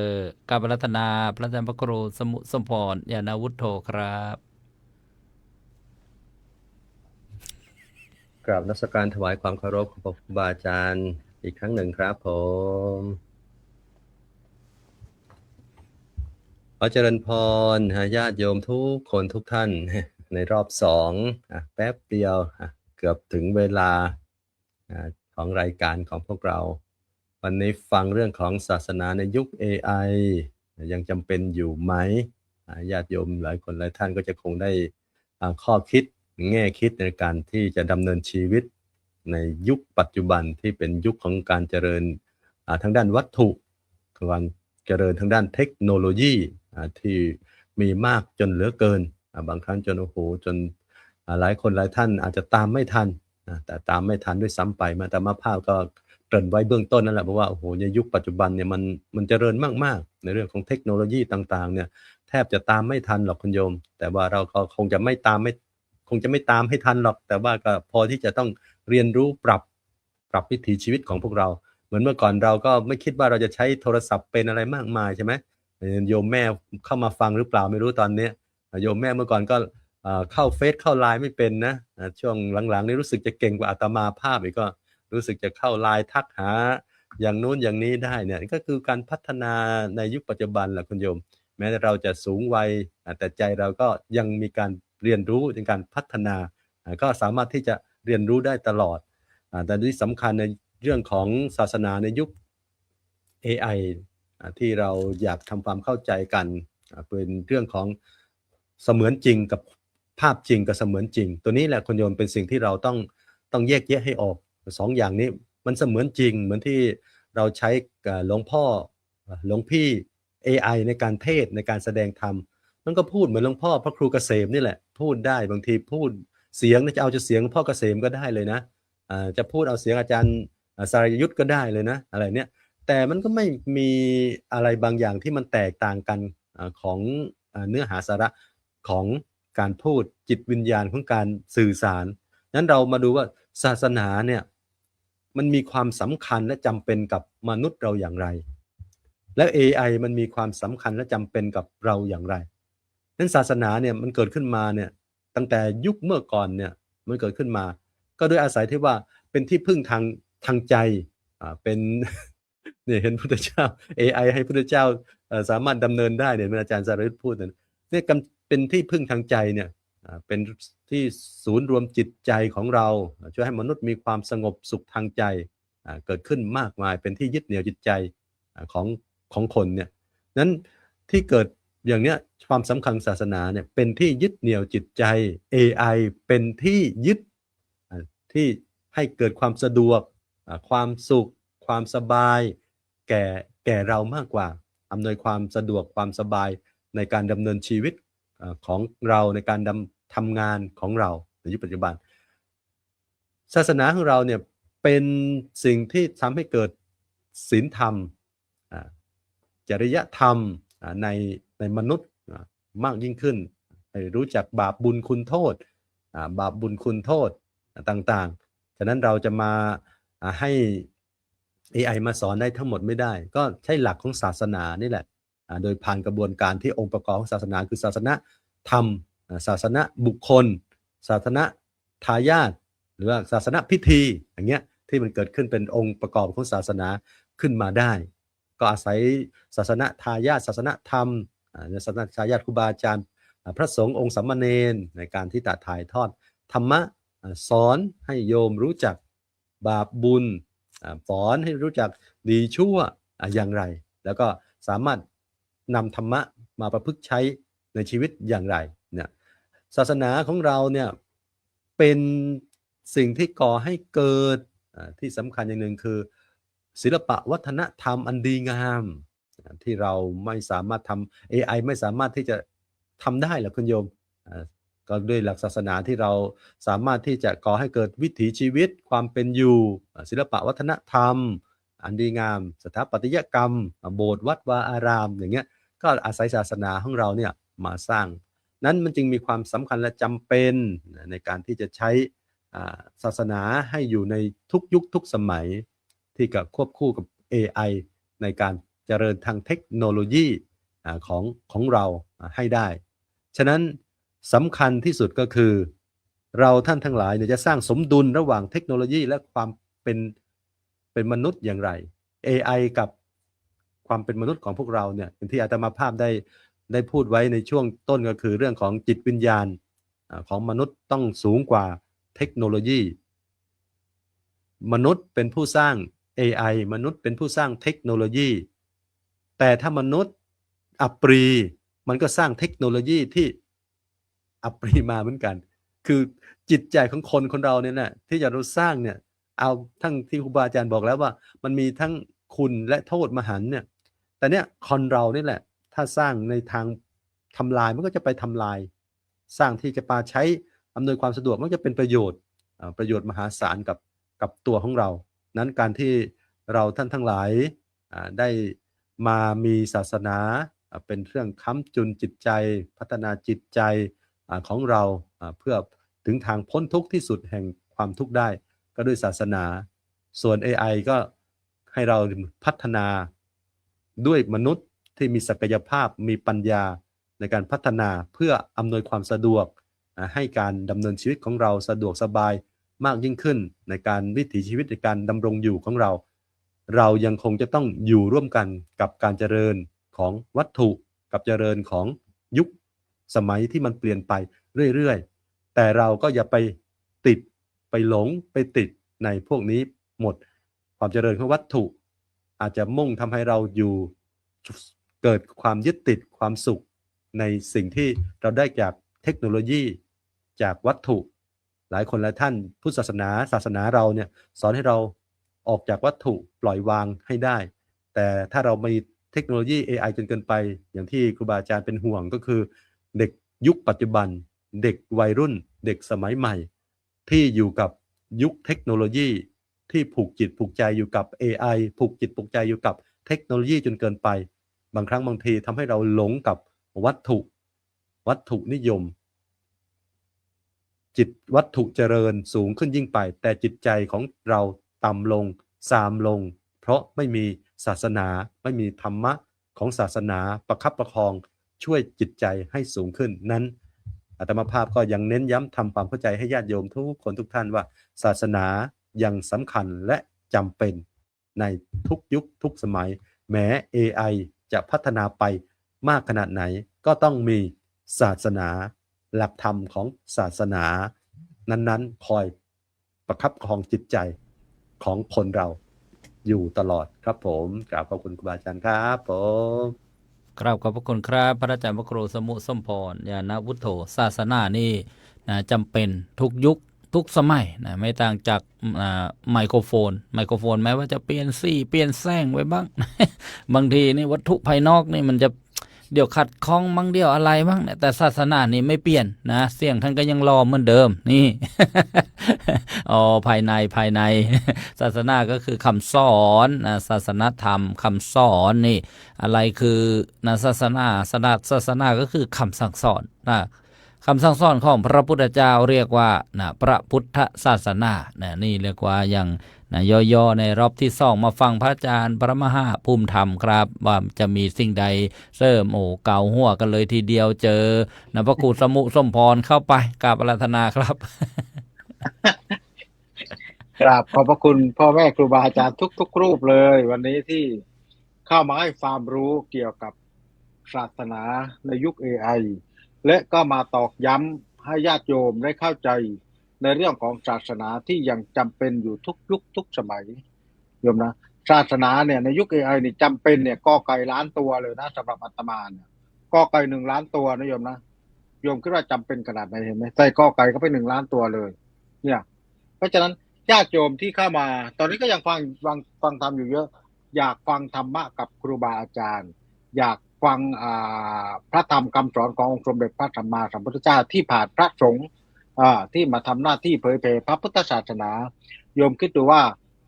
Speaker 2: กาญรัตนาพระอาจารย์พระครูสมุสมพรยานาวุฒโธครับ
Speaker 6: กราบนมัสการถวายความเคารพของครูบาอาจารย์อีกครั้งหนึ่งครับผมขอเจริญพรญาติโยมทุกคนทุกท่านในรอบ2แป๊บเดียวเกือบถึงเวลาของรายการของพวกเราวันนี้ฟังเรื่องของศาสนาในยุค AI ยังจำเป็นอยู่ไหมญาติโยมหลายคนหลายท่านก็จะคงได้ข้อคิดแง่คิดในการที่จะดำเนินชีวิตในยุคปัจจุบันที่เป็นยุคของการเจริญทางด้านวัตถุการเจริญทางด้านเทคโนโลยีที่มีมากจนเหลือเกินบางครั้งจนจนหลายคนหลายท่านอาจจะตามไม่ทันแต่ตามไม่ทันด้วยซ้ำไปมาแต่มาภาพก็เกริ่นไว้เบื้องต้นนั่นแหละเพราะว่าในยุคปัจจุบันเนี่ยมันเจริญมากๆในเรื่องของเทคโนโลยีต่างๆเนี่ยแทบจะตามไม่ทันหรอกคุณโยมแต่ว่าเราก็คงจะไม่ตามให้ทันหรอกแต่ว่าก็พอที่จะต้องเรียนรู้ปรับวิถีชีวิตของพวกเราเหมือนเมื่อก่อนเราก็ไม่คิดว่าเราจะใช้โทรศัพท์เป็นอะไรมากมายใช่ไหม โยมแม่เข้ามาฟังหรือเปล่าไม่รู้ตอนนี้โยมแม่เมื่อก่อนก็เข้าเฟซเข้าไลน์ไม่เป็นนะช่วงหลังๆนี้รู้สึกจะเก่งกว่าอาตมาภาพอีกก็รู้สึกจะเข้าไลน์ทักหาอย่างนู้นอย่างนี้ได้เนี่ยก็คือการพัฒนาในยุคปัจจุบันแหละคุณโยมแม้เราจะสูงวัยแต่ใจเราก็ยังมีการเรียนรู้ในการพัฒนาก็สามารถที่จะเรียนรู้ได้ตลอดแต่ที่สำคัญในเรื่องของศาสนาในยุค AI ที่เราอยากทำความเข้าใจกันเป็นเรื่องของเสมือนจริงกับภาพจริงกับเสมือนจริงตัวนี้แหละคุณโยมเป็นสิ่งที่เราต้องแยกแยะให้ออกสองอย่างนี้มันเสมือนจริงเหมือนที่เราใช้หลวงพ่อหลวงพี่ AI ในการเทศในการแสดงธรรมมันก็พูดเหมือนหลวงพ่อพระครูเกษมนี่แหละพูดได้บางทีพูดเสียงจะเอาจะเสียงหลวงพ่อเกษมก็ได้เลยนะจะพูดเอาเสียงอาจารย์สารยุทธก็ได้เลยนะอะไรเนี่ยแต่มันก็ไม่มีอะไรบางอย่างที่มันแตกต่างกันของเนื้อหาสาระของการพูดจิตวิญญาณของการสื่อสารนั้นเรามาดูว่าศาสนาเนี่ยมันมีความสำคัญและจำเป็นกับมนุษย์เราอย่างไรและ AI มันมีความสำคัญและจำเป็นกับเราอย่างไรนั้นศาสนาเนี่ยมันเกิดขึ้นมาเนี่ยตั้งแต่ยุคเมื่อก่อนเนี่ยมันเกิดขึ้นมาก็โดยอาศัยที่ว่าเป็นที่พึ่งทางใจเป็นเนี่ยเห็นพุทธเจ้า AI ให้พุทธเจ้าสามารถดำเนินได้เนี่ยอาจารย์สารีพูดเนี่ยเป็นที่พึ่งทางใจเนี่ยเป็นที่ศูนย์รวมจิตใจของเราช่วยให้มนุษย์มีความสงบสุขทางใจเกิดขึ้นมากมายเป็นที่ยึดเหนี่ยวจิตใจของคนเนี่ยนั้นที่เกิดอย่างเนี้ยความสำคัญศาสนาเนี่ยเป็นที่ยึดเหนี่ยวจิตใจ AI เป็นที่ยึดที่ให้เกิดความสะดวกความสุขความสบายแก่เรามากกว่าอำนวยความสะดวกความสบายในการดำเนินชีวิตของเราในการทำงานของเราในยุคปัจจุบันศาสนาของเราเนี่ยเป็นสิ่งที่ทำให้เกิดศีลธรรมจริยธรรมในมนุษย์มากยิ่งขึ้นให้รู้จักบาปบุญคุณโทษบาปบุญคุณโทษต่างๆฉะนั้นเราจะมาให้ AI มาสอนได้ทั้งหมดไม่ได้ก็ใช้หลักของศาสนานี่แหละโดยผ่านกระบวนการที่องค์ประกอบของศาสนาคือศาสนาธรรมศาสนาบุคคลศาสนาทายาทหรือว่าศาสนาพิธีอย่างเงี้ยที่มันเกิดขึ้นเป็นองค์ประกอบของศาสนาขึ้นมาได้ก็อาศัยศาสนาทายาทศาสนาธรรมศาสนาทายาทครูบาอาจารย์พระสงฆ์องค์สามเณรในการที่ถ่ายทอดธรรมะสอนให้โยมรู้จักบาปบุญสอนให้รู้จักดีชั่วอย่างไรแล้วก็สามารถนำธรรมะมาประพฤติใช้ในชีวิตอย่างไรเนี่ยศาสนาของเราเนี่ยเป็นสิ่งที่ก่อให้เกิดที่สำคัญอย่างหนึ่งคือศิลปะวัฒนธรรมอันดีงามที่เราไม่สามารถทำ AI ไม่สามารถที่จะทำได้หรอกคุณโยมก็ด้วยหลักศาสนาที่เราสามารถที่จะก่อให้เกิดวิถีชีวิตความเป็นอยู่ศิลปะวัฒนธรรมอันดีงามสถาปัตยกรรมโบสถ์วัดวาอารามอย่างเงี้ยก็อาศัยศาสนาของเราเนี่ยมาสร้างนั้นมันจึงมีความสำคัญและจำเป็นในการที่จะใช้ศาสนาให้อยู่ในทุกยุคทุกสมัยที่กับควบคู่กับ AI ในการเจริญทางเทคโนโลยีของเราให้ได้ฉะนั้นสำคัญที่สุดก็คือเราท่านทั้งหลายเนี่ยจะสร้างสมดุลระหว่างเทคโนโลยีและความเป็นมนุษย์อย่างไร AI กับความเป็นมนุษย์ของพวกเราเนี่ยที่อาตมาภาพได้พูดไว้ในช่วงต้นก็คือเรื่องของจิตวิญญาณของมนุษย์ต้องสูงกว่าเทคโนโลยีมนุษย์เป็นผู้สร้าง AI มนุษย์เป็นผู้สร้างเทคโนโลยีแต่ถ้ามนุษย์อัปรีมันก็สร้างเทคโนโลยีที่อัปรีมาเหมือนกันคือจิตใจของคนเราเนี่ยนะที่จะเราสร้างเนี่ยเอาทั้งที่ครูบาอาจารย์บอกแล้วว่ามันมีทั้งคุณและโทษมหันต์เนี่ยแต่เนี่ยคนเรานี่แหละถ้าสร้างในทางทำลายมันก็จะไปทำลายสร้างที่จะมาใช้อำนวยความสะดวกมันจะเป็นประโยชน์มหาศาลกับตัวของเรานั้นการที่เราท่านทั้งหลายได้มามีศาสนาเป็นเครื่องค้ำจุนจิตใจพัฒนาจิตใจของเราเพื่อถึงทางพ้นทุกข์ที่สุดแห่งความทุกข์ได้ก็ด้วยศาสนาส่วน AI ก็ให้เราพัฒนาด้วยมนุษย์ ที่มีศักยภาพมีปัญญาในการพัฒนาเพื่ออำนวยความสะดวกให้การดำเนินชีวิตของเราสะดวกสบายมากยิ่งขึ้นในการวิถีชีวิตในการดำรงอยู่ของเรา เรายังคงจะต้องอยู่ร่วมกันกับการเจริญของวัตถุกับเจริญของยุคสมัยที่มันเปลี่ยนไปเรื่อยๆแต่เราก็อย่าไปติดไปหลงไปติดในพวกนี้หมดความเจริญของวัตถุอาจจะมุ่งทำให้เราอยู่เกิดความยึดติดความสุขในสิ่งที่เราได้จากเทคโนโลยีจากวัตถุหลายคนหลายท่านพุทธศาสนาเราเนี่ยสอนให้เราออกจากวัตถุปล่อยวางให้ได้แต่ถ้าเรามีเทคโนโลยี AI จนเกินไปอย่างที่ครูบาอาจารย์เป็นห่วงก็คือเด็กยุคปัจจุบันเด็กวัยรุ่นเด็กสมัยใหม่ที่อยู่กับยุคเทคโนโลยีที่ผูกจิตผูกใจอยู่กับ AI ผูกจิตผูกใจอยู่กับเทคโนโลยีจนเกินไปบางครั้งบางทีทำให้เราหลงกับวัตถุนิยมจิตวัตถุเจริญสูงขึ้นยิ่งไปแต่จิตใจของเราต่ำลงทรามลงเพราะไม่มีศาสนาไม่มีธรรมะของศาสนาประคับประคองช่วยจิตใจให้สูงขึ้นนั้นอาตมาภาพก็ยังเน้นย้ำทำความเข้าใจให้ญาติโยมทุกคนทุกท่านว่าศาสนายังสำคัญและจำเป็นในทุกยุคทุกสมัยแม้ AI จะพัฒนาไปมากขนาดไหนก็ต้องมีศาสนาหลักธรรมของศาสนานั้นๆคอยประคับประคองจิตใจของคนเราอยู่ตลอดครับผมกราบขอบคุณครูบาอาจารย์ครับผม
Speaker 2: กราบขอบพระคุณครับพระอาจารย์พระครูสมุสมพรญาณวุฒโธศาสนานี่นะจำเป็นทุกยุคทุกสมัยนะไม่ต่างจากไมโครโฟนแม้ว่าจะเปลี่ยนสีเปลี่ยนแสงไว้บ้าง บางทีนี่วัตถุภายนอกนี่มันจะเดี๋ยวขัดข้องมั่งเดี๋ยวอะไรบ้างเนี่ยแต่ศาสนานี่ไม่เปลี่ยนนะเสียงท่านก็ยังรอเหมือนเดิมนี่ อ๋อภายใน ศาสนาก็คือคำสอนนะศาสนธรรมคำสอนนี่อะไรคือนะศาสนาก็คือคำสั่งสอนนะคำสั่งสอนของพระพุทธเจ้าเรียกว่านะพระพุทธศาสนานะนี่เรียกว่าอย่างนะย่อๆในรอบที่2มาฟังพระอาจารย์พระมหาภูมิธรรมครับว่าจะมีสิ่งใดเสริมเก่าหัวกันเลยทีเดียวเจอนะพระครูสมุสมพรเข้าไปกราบอาราธนาครับ
Speaker 7: กราบขอบพระคุณพ่อแม่ครูบาอาจารย์ทุกรูปเลยวันนี้ที่เข้ามาให้ความรู้เกี่ยวกับศาสนาในยุค AI และก็มาตอกย้ำให้ญาติโยมได้เข้าใจในเรื่องของศาสนาที่ยังจำเป็นอยู่ทุกยุคทุกสมัยโยมนะศาสนาเนี่ยในยุค AI นี่จำเป็นเนี่ยกอไก่ล้านตัวเลยนะสำหรับอาตมาเนี่ยกอไก่1 ล้านตัวนะโยมนะโยมคิดว่าจำเป็นขนาดไหนเห็นไหมใส่กอไก่ก็ไป1 ล้านตัวเลยเนี่ยเพราะฉะนั้นญาติโยมที่เข้ามาตอนนี้ก็ยังฟังธรรมอยู่เยอะอยากฟังธรรมะกับครูบาอาจารย์อยากฟังพระธรรมคำสอนขององค์สมเด็จพระสัมมาสัมพุทธเจ้าที่ผ่านพระสงฆ์ที่มาทำหน้าที่เผยแผ่พระพุทธศาสนาโยมคิดดูว่า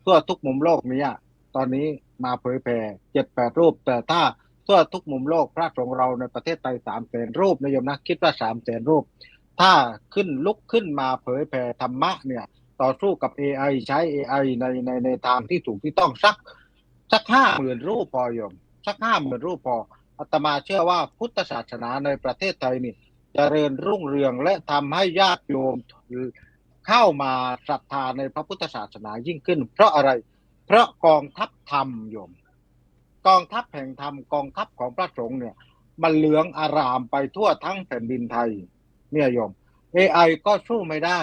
Speaker 7: ทั่วทุกมุมโลกนี้ตอนนี้มาเผยแผ่ 7-8 รูปแต่ถ้าทั่วทุกมุมโลกพระสงฆ์เราในประเทศไทย 300,000 รูปนะโยมนะคิดว่า 300,000 รูปถ้าลุกขึ้นมาเผยแผ่ธรรมะเนี่ยต่อสู้กับ AI ใช้ AI ในทางที่ถูกที่ต้องสัก 50,000 รูปพอโยมสัก 50,000 รูปพออาตมาเชื่อว่าพุทธศาสนาในประเทศไทยนี่เจริญรุ่งเรืองและทำให้ญาติโยมเข้ามาศรัทธาในพระพุทธศาสนายิ่งขึ้นเพราะอะไรเพราะกองทัพธรรมโยมกองทัพแห่งธรรมกองทัพของพระสงฆ์เนี่ยมันเหลืองอารามไปทั่วทั้งแผ่นดินไทยเนี่ยโยม AI ก็สู้ไม่ได้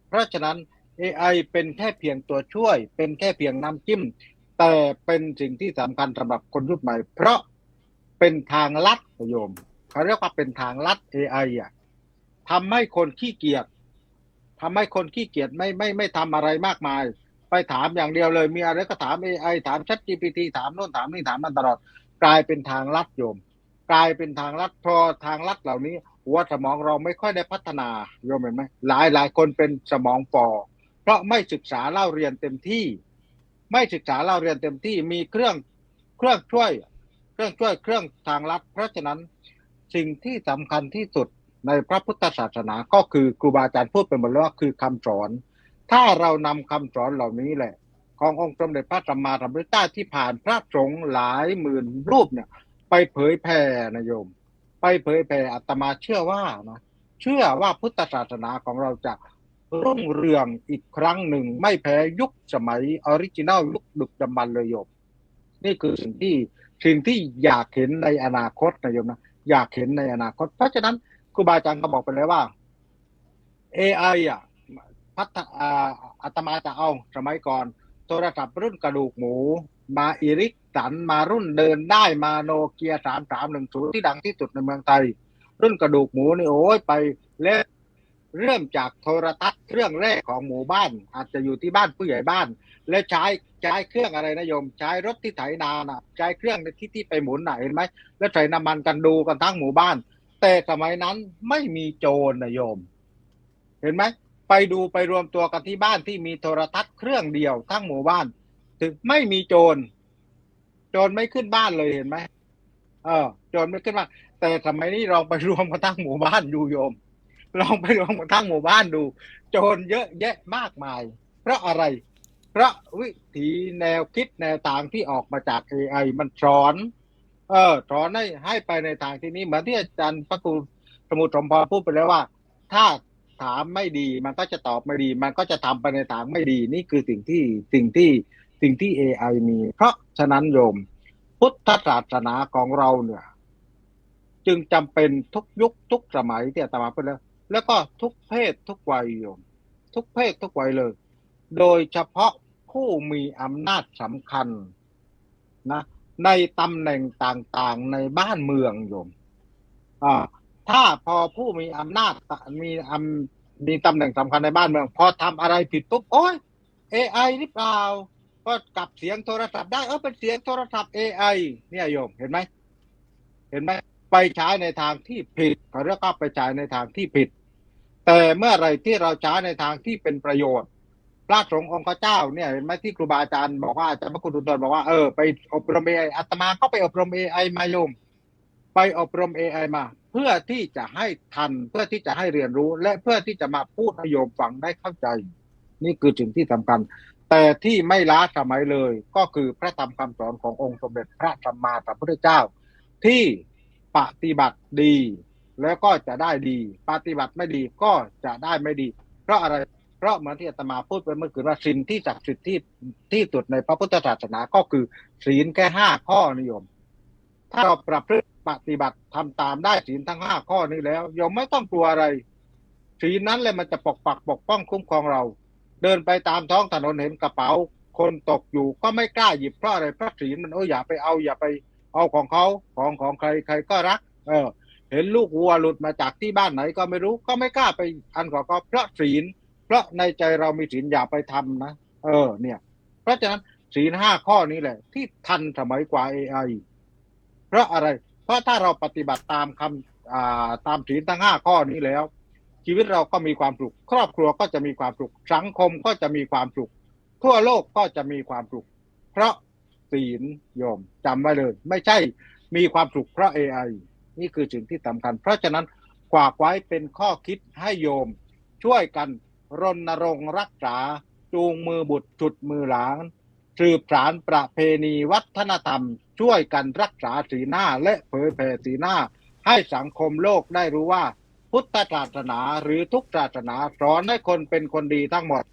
Speaker 7: เพราะฉะนั้น AI เป็นแค่เพียงตัวช่วยเป็นแค่เพียงน้ำจิ้มแต่เป็นสิ่งที่สำคัญสำหรับคนรุ่นใหม่เพราะเป็นทางลัดโยมเขาเรียกว่าเป็นทางลัด AI ทำให้คนขี้เกียจไม่ทำอะไรมากมายไปถามอย่างเดียวเลยมีอะไรก็ถาม AI ถาม ChatGPT ถามโน่นถามนี่ถามมันตลอดกลายเป็นทางลัดโยมกลายเป็นทางลัดพอทางลัดเหล่านี้หัวสมองเราไม่ค่อยได้พัฒนาโยมเห็นไหมหลายคนเป็นสมองฝ่อเพราะไม่ศึกษาเล่าเรียนเต็มที่มีเครื่องช่วยเครื่องทางลัดเพราะฉะนั้นสิ่งที่สำคัญที่สุดในพระพุทธศาสนาก็คือครูบาอาจารย์พูดไปหมดแล้วว่าคือคำสอนถ้าเรานำคำสอนเหล่านี้แหละขององค์สมเด็จพระสัมมาสัมพุทธเจ้าที่ผ่านพระสงฆ์หลายหมื่นรูปเนี่ย ไปเผยแผ่นะโยม ไปเผยแผ่อาตมาเชื่อว่านะเชื่อว่าพุทธศาสนาของเราจะรุ่งเรืองอีกครั้งหนึ่งไม่แพ้ยุคสมัยออริจินัลยุคดึกดำบรรพ์เลยโยม นี่คือสิ่งที่อยากเห็นในอนาคตนะโยมนะอยากเห็นในอนาคต เพราะฉะนั้นครูบาอาจารย์ก็บอกไปแล้วว่า AI อาตมาจะเอาสมัยก่อนโทรศัพท์รุ่นกระดูกหมูมาอิริกสันมารุ่นเดินได้มาโนเกีย3310ที่ดังที่สุดในเมืองไทย รุ่นกระดูกหมูนี่โอ้ยไปแล้วเริ่มจากโทรทัศน์เครื่องแรกของหมู่บ้าน อาจจะอยู่ที่บ้านผู้ใหญ่บ้าน และใช้เครื่องอะไรนะโยม ใช้รถที่ไถนานะใช้เครื่องที่ไปหมุนน่ะเห็นไหมแล้วใส่น้ำมันกันดูกันทั้งหมู่บ้าน แต่สมัยนั้นไม่มีโจรนะโยม เห็นไหมไปดูไปรวมตัวกันที่บ้านที่มีโทรทัศน์เครื่องเดียวทั้งหมู่บ้าน ถึงไม่มีโจรไม่ขึ้นบ้านเลยเห็นไหมโจรไม่ขึ้นบ้านแต่สมัยนี้ลองไปรวมกันทั้งหมู่บ้านดูโยม ลองไปรวมกันทั้งหมู่บ้านดู โจรเยอะแยะมากมาย เพราะอะไร เพราะวิถีแนวคิดแนวทางที่ออกมาจาก AI มันสอนให้ไปในทางที่นี้เหมือนที่อาจารย์พระครูสมุทรสมพรพูดไปแล้วว่า ถ้าถามไม่ดีมันก็จะตอบไม่ดี มันก็จะทำไปในทางไม่ดี นี่คือสิ่งที่ AI มี เพราะฉะนั้นโยม พุทธศาสนาของเราเนี่ยจึงจำเป็นทุกยุคทุกสมัยที่อาตมาพูดแล้วก็ทุกเพศทุกวัยโยม ทุกเพศทุกวัยเลย โดยเฉพาะผู้มีอำนาจสำคัญนะในตำแหน่งต่างๆในบ้านเมืองโยมถ้าพอผู้มีอำนาจมีตำแหน่งสำคัญในบ้านเมืองพอทำอะไรผิดปุ๊บโอ้ย AI หรือเปล่าก็กลับเสียงโทรศัพท์ได้เป็นเสียงโทรศัพท์ AI เนี่ยโยมเห็นไหมไปใช้ในทางที่ผิดเขาเรียกว่าไปใช้ในทางที่ผิด แต่เมื่อไรที่เราใช้ในทางที่เป็นประโยชน์พระสงฆ์องค์เจ้าเนี่ยเห็นไหมที่ครูบาอาจารย์บอกว่าอาจารย์พระคุณสุนทรบอกว่าไปอบรม AI อาตมาก็ไปอบรม AI มาโยมไปอบรม AI มาเพื่อที่จะให้ทันเพื่อที่จะให้เรียนรู้และเพื่อที่จะมาพูดให้โยมฟังได้เข้าใจนี่คือสิ่งที่สำคัญแต่ที่ไม่ล้าสมัยเลยก็คือพระธรรมคำสอนขององค์สมเด็จพระสัมมาสัมพุทธเจ้าที่ปฏิบัติดีแล้วก็จะได้ดีปฏิบัติไม่ดีก็จะได้ไม่ดีเพราะอะไรเพราะเหมือนที่อาตมาพูดไปเมื่อกี้ว่าศีลที่ศักดิ์สิทธิ์ที่สุดในพระพุทธศาสนาก็คือศีลแค่5 ข้อนิยมถ้าเราประพฤติปฏิบัติทำตามได้ศีลทั้ง5 ข้อนี้แล้วโยมไม่ต้องกลัวอะไรศีลนั้นเลยมันจะปกป้องคุ้มครองเราเดินไปตามท้องถนนเห็นกระเป๋าคนตกอยู่ก็ไม่กล้าหยิบเพราะอะไรเพราะศีลมันอย่าไปเอาของเขาของใครก็รักเห็นลูกวัวหลุดมาจากที่บ้านไหนก็ไม่รู้ก็ไม่กล้าไปอันของเขาเพราะศีลเพราะในใจเรามีศีลอย่าไปทำนะเนี่ยเพราะฉะนั้นศีล5 ข้อนี้แหละที่ทันสมัยกว่า AI เพราะอะไรเพราะถ้าเราปฏิบัติตามตามศีลทั้ง5 ข้อนี้แล้วชีวิตเราก็มีความสุขครอบครัวก็จะมีความสุขสังคมก็จะมีความสุขทั่วโลกก็จะมีความสุขเพราะศีลโยมจำไว้เลยไม่ใช่มีความสุขเพราะ AI นี่คือสิ่งที่สำคัญเพราะฉะนั้นฝากไว้เป็นข้อคิดให้โยมช่วยกันรณรงค์รักษาจูงมือบุตรฉุดมือหลานสืบสานประเพณีวัฒนธรรมช่วยกันรักษาศีล 5และเผยแผ่ศีล 5ให้สังคมโลกได้รู้ว่าพุทธศาสนาหรือทุกศาสนาสอนให้คนเป็นคนดีทั้งหมด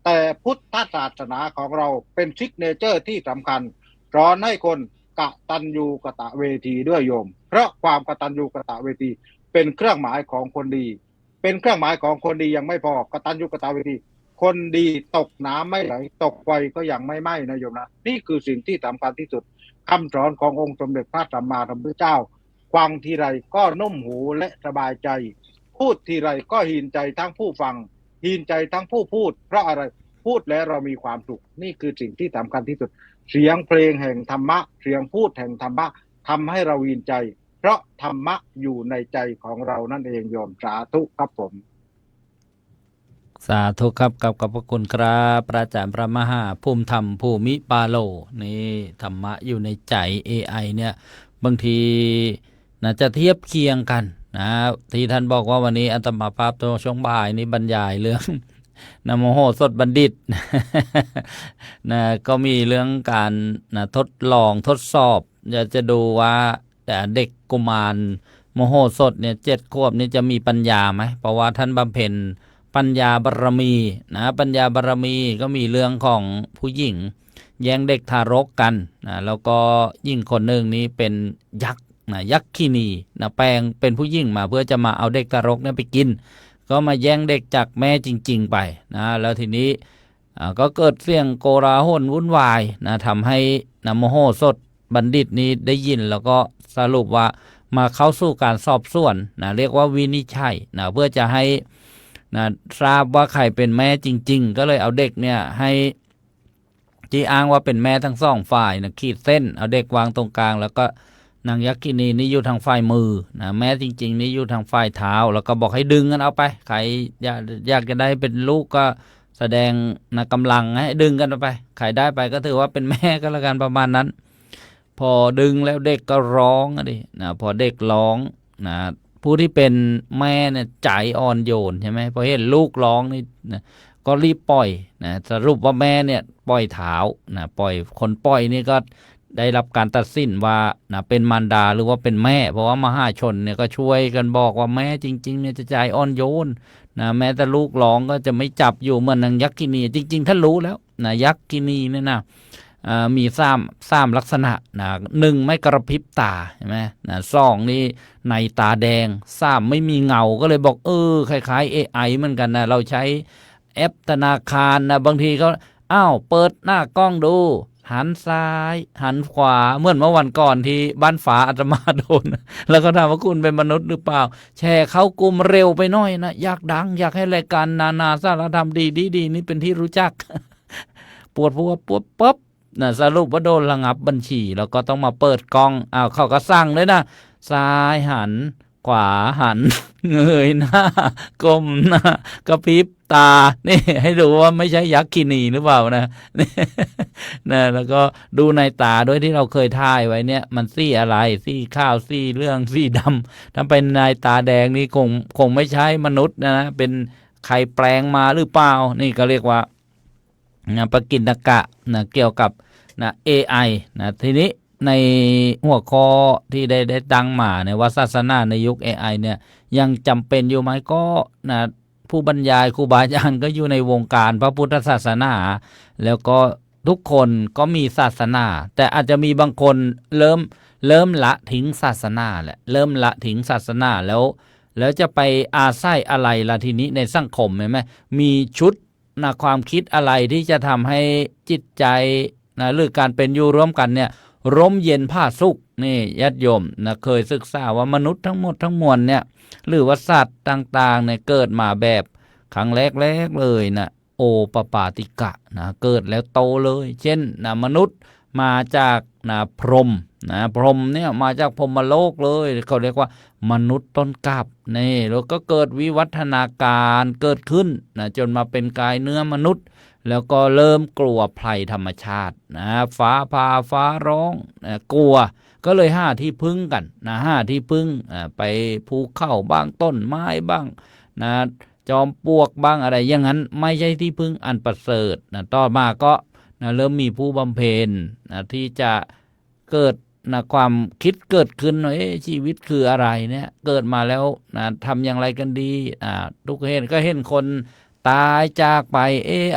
Speaker 7: แต่พุทธศาสนาของเราเป็นซิกเนเจอร์ที่สำคัญสอนให้คนกตัญญูกตเวทีด้วยโยมเพราะความกตัญญูกตเวทีเป็นเครื่องหมายของคนดีเป็นเครื่องหมายของคนดียังไม่พอกตัญญูกตเวทีคนดีตกน้ำไม่ไหลตกไฟก็ยังไม่ไหม้นะโยมนะนี่คือสิ่งที่สำคัญที่สุดคำสอนขององค์สมเด็จพระสัมมาสัมพุทธเจ้าฟังทีไรก็นุ่มหูและสบายใจพูดทีไรก็หินใจทั้งผู้ฟังหินใจทั้งผู้พูดเพราะอะไรพูดแล้วเรามีความสุขนี่คือสิ่งที่สำคัญที่สุดเสียงเพลงแห่งธรรมะเสียงพูดแห่งธรรมะทำให้เราหินใจเพราะธรรมะอยู่ในใจของเรานั่นเองโยมสาธุครับผม
Speaker 2: สาธุครับกับขอบพระคุณครับพระอาจารย์พระมหาภูมิธรรมภูมิปาโลนี่ธรรมะอยู่ในใจ AI เนี่ยบางทีน่าจะเทียบเคียงกันนะที่ท่านบอกว่าวันนี้อาตมาภาพตัวช่วงบ่ายนี้บรรยายเรื่องนะโมโหสถบัณฑิต นะก็มีเรื่องการนะทดลองทดสอบอยากจะดูว่า แต่เด็กกุมารมโหสถเนี่ย7 ขวบนี่จะมีปัญญาไหมเพราะว่าท่านบำเพ็ญปัญญาบารมีนะปัญญาบารมีก็มีเรื่องของผู้หญิงแย่งเด็กทารกกันนะแล้วก็หญิงคนหนึ่งนี้เป็นยักษ์นะยักษ์คีนีนะแปลงเป็นผู้หญิงมาเพื่อจะมาเอาเด็กทารกเนี่ยไปกินก็มาแย่งเด็กจากแม่จริงๆไปนะแล้วทีนี้ก็เกิดเสียงโกลาหลวุ่นวายนะทำให้นะมโหสถบัณฑิตนี้ได้ยินแล้วก็สรุปว่ามาเข้าสู่การสอบสวนนะเรียกว่าวินิจฉัยนะเพื่อจะให้นะทราบว่าใครเป็นแม่จริงๆก็เลยเอาเด็กเนี่ยให้ที่อ้างว่าเป็นแม่ทั้งสองฝ่ายนะขีดเส้นเอาเด็กวางตรงกลางแล้วก็นางยักษินีนี่อยู่ทางฝ่ายมือนะแม่จริงๆนี่อยู่ทางฝ่ายเท้าแล้วก็บอกให้ดึงกันเอาไปใครอยากจะได้เป็นลูกก็แสดงนะกำลังให้ดึงกันเอาไปใครได้ไปก็ถือว่าเป็นแม่ก็แล้วกันประมาณนั้นพอดึงแล้วเด็กก็ร้องดินะพอเด็กร้องนะผู้ที่เป็นแม่เนี่ยใจอ่อนโยนใช่ไหมพอเห็นลูกร้องนี่นะก็รีบปล่อยนะสรุปว่าแม่เนี่ยปล่อยเท้านะปล่อยคนปล่อยนี่ก็ได้รับการตัดสินว่านะเป็นมารดาหรือว่าเป็นแม่เพราะว่ามหาชนเนี่ยก็ช่วยกันบอกว่าแม่จริงๆเนี่ยจะใจอ่อนโยนนะแม้แต่ลูกร้องก็จะไม่จับอยู่เหมือนนางยักษินีจริงๆท่านรู้แล้วนะยักษินีเนี่ยนะมีสามลักษณะนะ1ไม่กระพริบตาใช่ไหมนะ2นี่ในตาแดง3ไม่มีเงาก็เลยบอกคล้ายๆ AI เหมือนกันนะเราใช้แอปธนาคารนะบางทีเขาเปิดหน้ากล้องดูหันซ้ายหันขวาเหมือนเมื่อวันก่อนที่บ้านฝาอาตมาโดนแล้วก็ถามว่าคุณเป็นมนุษย์หรือเปล่าแชร์เข้ากลุ่มเร็วไปหน่อยนะอยากดังอยากให้รายการนาสารธรรมดีนี่เป็นที่รู้จัก ปวดหัวปวดป๊บนะสรุปว่าโดนระงับบัญชีแล้วก็ต้องมาเปิดกล้องเขาก็สั่งเลยนะซ้ายหันขวาหัน เงยหน้าก้มหน้ากระพริบตานี่ให้ดูว่าไม่ใช่ยักษ์คีนีหรือเปล่านะ นี่นะแล้วก็ดูในตาด้วยที่เราเคยถ่ายไว้เนี่ยมันสีอะไรสีข้าวสีเหลืองสีดำถ้าเป็นในตาแดงนี่คงไม่ใช่มนุษย์นะเป็นใครแปลงมาหรือเปล่านี่ก็เรียกว่าปกิณกะนะเกี่ยวกับนะ AI นะทีนี้ในหัวข้อที่ได้ตั้งมาในว่าศาสนาในยุค AI เนี่ยยังจำเป็นอยู่ไหมก็นะผู้บรรยายครูบาอาจารย์ก็อยู่ในวงการพระพุทธศาสนาแล้วก็ทุกคนก็มีศาสนาแต่อาจจะมีบางคนเริ่มละทิ้งศาสนาแหละเริ่มละทิ้งศาสนาแล้วจะไปอาศัยอะไรล่ะทีนี้ในสังคมเห็นไหมมีชุดนะความคิดอะไรที่จะทำให้จิตใจนะหรือการเป็นอยู่ร่วมกันเนี่ยร่มเย็นผาสุกนี่ญาติโยมนะเคยศึกษาว่ามนุษย์ทั้งหมดทั้งมวลเนี่ยหรือว่าสัตว์ต่างๆเนี่ยเกิดมาแบบครั้งแรกเลยนะโอปปาติกะนะเกิดแล้วโตเลยเช่นนะมนุษย์มาจากนะพรหมเนี่ยมาจากพรหมโลกเลยเขาเรียกว่ามนุษย์ต้นกาบนี่แล้วก็เกิดวิวัฒนาการเกิดขึ้นนะจนมาเป็นกายเนื้อมนุษย์แล้วก็เริ่มกลัวภัยธรรมชาตินะฟ้าผ่าฟ้าร้องนะกลัวก็เลยหาที่พึ่งกันนะหาที่พึ่งไปภูเขาบ้างต้นไม้บ้างนะจอมปลวกบ้างอะไรอย่างนั้นไม่ใช่ที่พึ่งอันประเสริฐนะต่อมาก็นะเริ่มมีผู้บำเพ็ญนะที่จะเกิดนะความคิดเกิดขึ้นว่าชีวิตคืออะไรเนี่ยเกิดมาแล้วนะทำอย่างไรกันดีทุกก็เห็นคนตายจากไป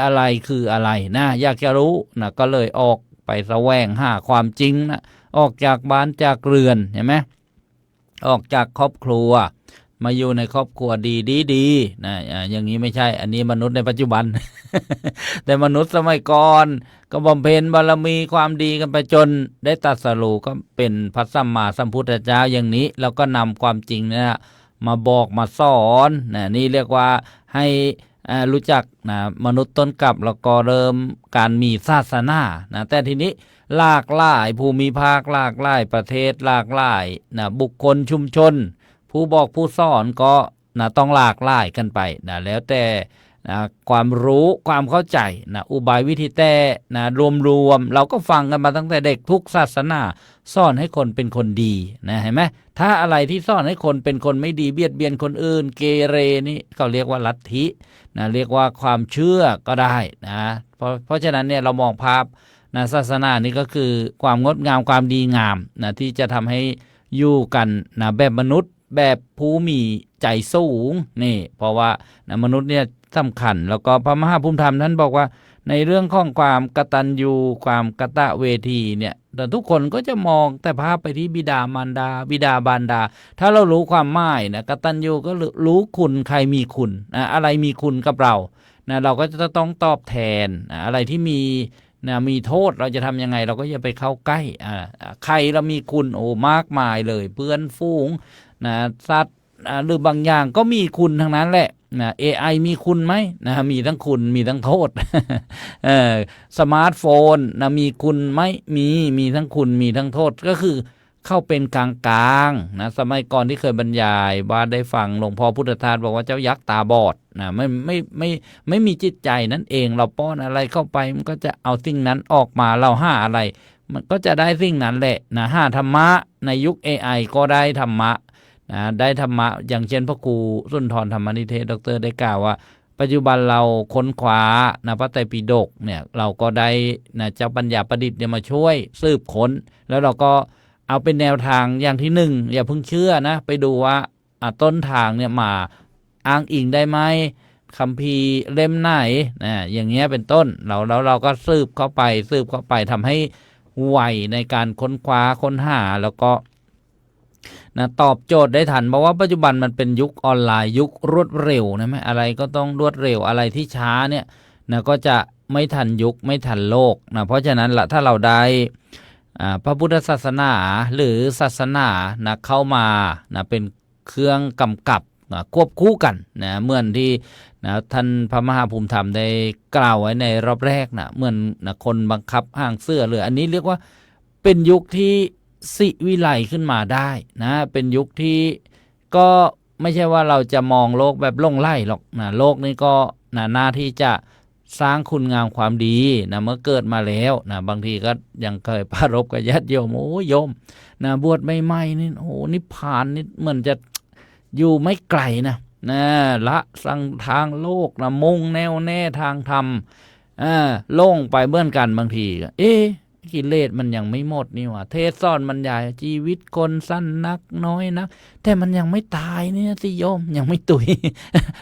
Speaker 2: อะไรคืออะไรนะอยากจะรู้นะก็เลยออกไปแสวงหาความจริงนะออกจากบ้านจากเรือนเห็นไหมออกจากครอบครัวมาอยู่ในครอบครัวดีนะอย่างนี้ไม่ใช่อันนี้มนุษย์ในปัจจุบัน แต่มนุษย์สมัยก่อนก็บำเพ็ญบารมีความดีกันไปจนได้ตรัสรู้ก็เป็นพระสัมมาสัมพุทธเจ้าอย่างนี้แล้วก็นำความจริงเนี่ยมาบอกมาสอนนะนี่เรียกว่าให้รู้จักนะมนุษย์ต้นกลับแล้วก็เริ่มการมีศาสนานะแต่ทีนี้หลากหลายภูมิภาคหลากหลายประเทศหลากหลายนะบุคคลชุมชนผู้บอกผู้สอนก็นะต้องหลากหลายกันไปนะแล้วแต่นะความรู้ความเข้าใจนะอุบายวิธีแต่นะรวมเราก็ฟังกันมาตั้งแต่เด็กทุกศาสนาสอนให้คนเป็นคนดีนะเห็นไหมถ้าอะไรที่สอนให้คนเป็นคนไม่ดีเบียดเบียนคนอื่นเกเรนี่เขาเรียกว่าลัทธินะเรียกว่าความเชื่อก็ได้นะเพราะฉะนั้นเนี่ยเรามองภาพนะศาสนานี่ก็คือความงดงามความดีงามนะที่จะทำให้ อยู่กันนะแบบมนุษย์แบบผู้มีใจสูงนี่เพราะว่านะมนุษย์เนี่ยสำคัญแล้วก็พระมหาภูมิธรรมท่านบอกว่าในเรื่องของความกตัญญูความกตเวทีเนี่ยแต่ทุกคนก็จะมองแต่ภาพไปที่บิดามารดาบิดามารดาถ้าเรารู้ความหมายนะกตัญญูก็รู้คุณใครมีคุณนะอะไรมีคุณกับเรานะเราก็จะต้องตอบแทนนะอะไรที่มีโทษเราจะทำยังไงเราก็อย่าไปเข้าใกล้ใครเรามีคุณโอ้มากมายเลยเพื่อนฝูงนะสัตว์หรือบางอย่างก็มีคุณทั้งนั้นแหละนะ AI มีคุณไหมนะมีทั้งคุณมีทั้งโทษ สมาร์ทโฟนนะมีคุณไหมมีทั้งคุณมีทั้งโทษก็คือเข้าเป็นกลางๆนะสมัยก่อนที่เคยบรรยายว่าได้ฟังหลวงพ่อพุทธทาสบอกว่าเจ้ายักษ์ตาบอดนะไม่มีจิตใจนั่นเองเราป้อนอะไรเข้าไปมันก็จะเอาสิ่งนั้นออกมาเราห้าอะไรมันก็จะได้สิ่งนั้นแหละนะห้าธรรมะในยุค AI ก็ได้ธรรมะนะได้ธรรมะอย่างเช่นพระครูสุนทรธรรมนิเทศดร.ได้กล่าวว่าปัจจุบันเราค้นคว้านะพระไตรปิฎกเนี่ยเราก็ได้นะเจ้าปัญญาประดิษฐ์เนี่ยมาช่วยสืบค้นแล้วเราก็เอาเป็นแนวทางอย่างที่หนึ่งอย่าเพิ่งเชื่อนะไปดูว่าต้นทางเนี่ยมาอ้างอิงได้ไหมคัมภีร์เล่มไหนนะอย่างเงี้ยเป็นต้นเราก็สืบเข้าไปทำให้ไวในการค้นคว้าค้นหาแล้วก็นะตอบโจทย์ได้ทันเพราะว่าปัจจุบันมันเป็นยุคออนไลน์ยุครวดเร็วนะไหมอะไรก็ต้องรวดเร็วอะไรที่ช้าเนี่ยนะก็จะไม่ทันยุคไม่ทันโลกนะเพราะฉะนั้นละถ้าเราได้พระพุทธศาสนาหรือศาสนานะเข้ามานะเป็นเครื่องกำกับนะควบคู่กันนะเหมือนที่นะท่านพระมหาภูมิธรรมได้กล่าวไว้ในรอบแรกนะเหมือนนะคนบังคับห้างเสื้อเลยอันนี้เรียกว่าเป็นยุคที่สิวิไลขึ้นมาได้นะเป็นยุคที่ก็ไม่ใช่ว่าเราจะมองโลกแบบล่งไล่หรอกนะโลกนี้ก็นะหน้าที่จะสร้างคุณงามความดีนะเมื่อเกิดมาแล้วนะบางทีก็ยังเคยปรารภกับญาติโยมโอ้โยมนะบวชใหม่ๆนี่โอ้นิพพานนี่เหมือนจะอยู่ไม่ไกลนะละสังทางโลกนะมุ่งแน่วแน่ทางธรรมโล่งไปเบื้อนกันบางทีกิเลสมันยังไม่หมดนี่หว่าเทศสอนบรรยายชีวิตคนสั้นนักน้อยนักแต่มันยังไม่ตายเนี่ยสิโยมยังไม่ตุย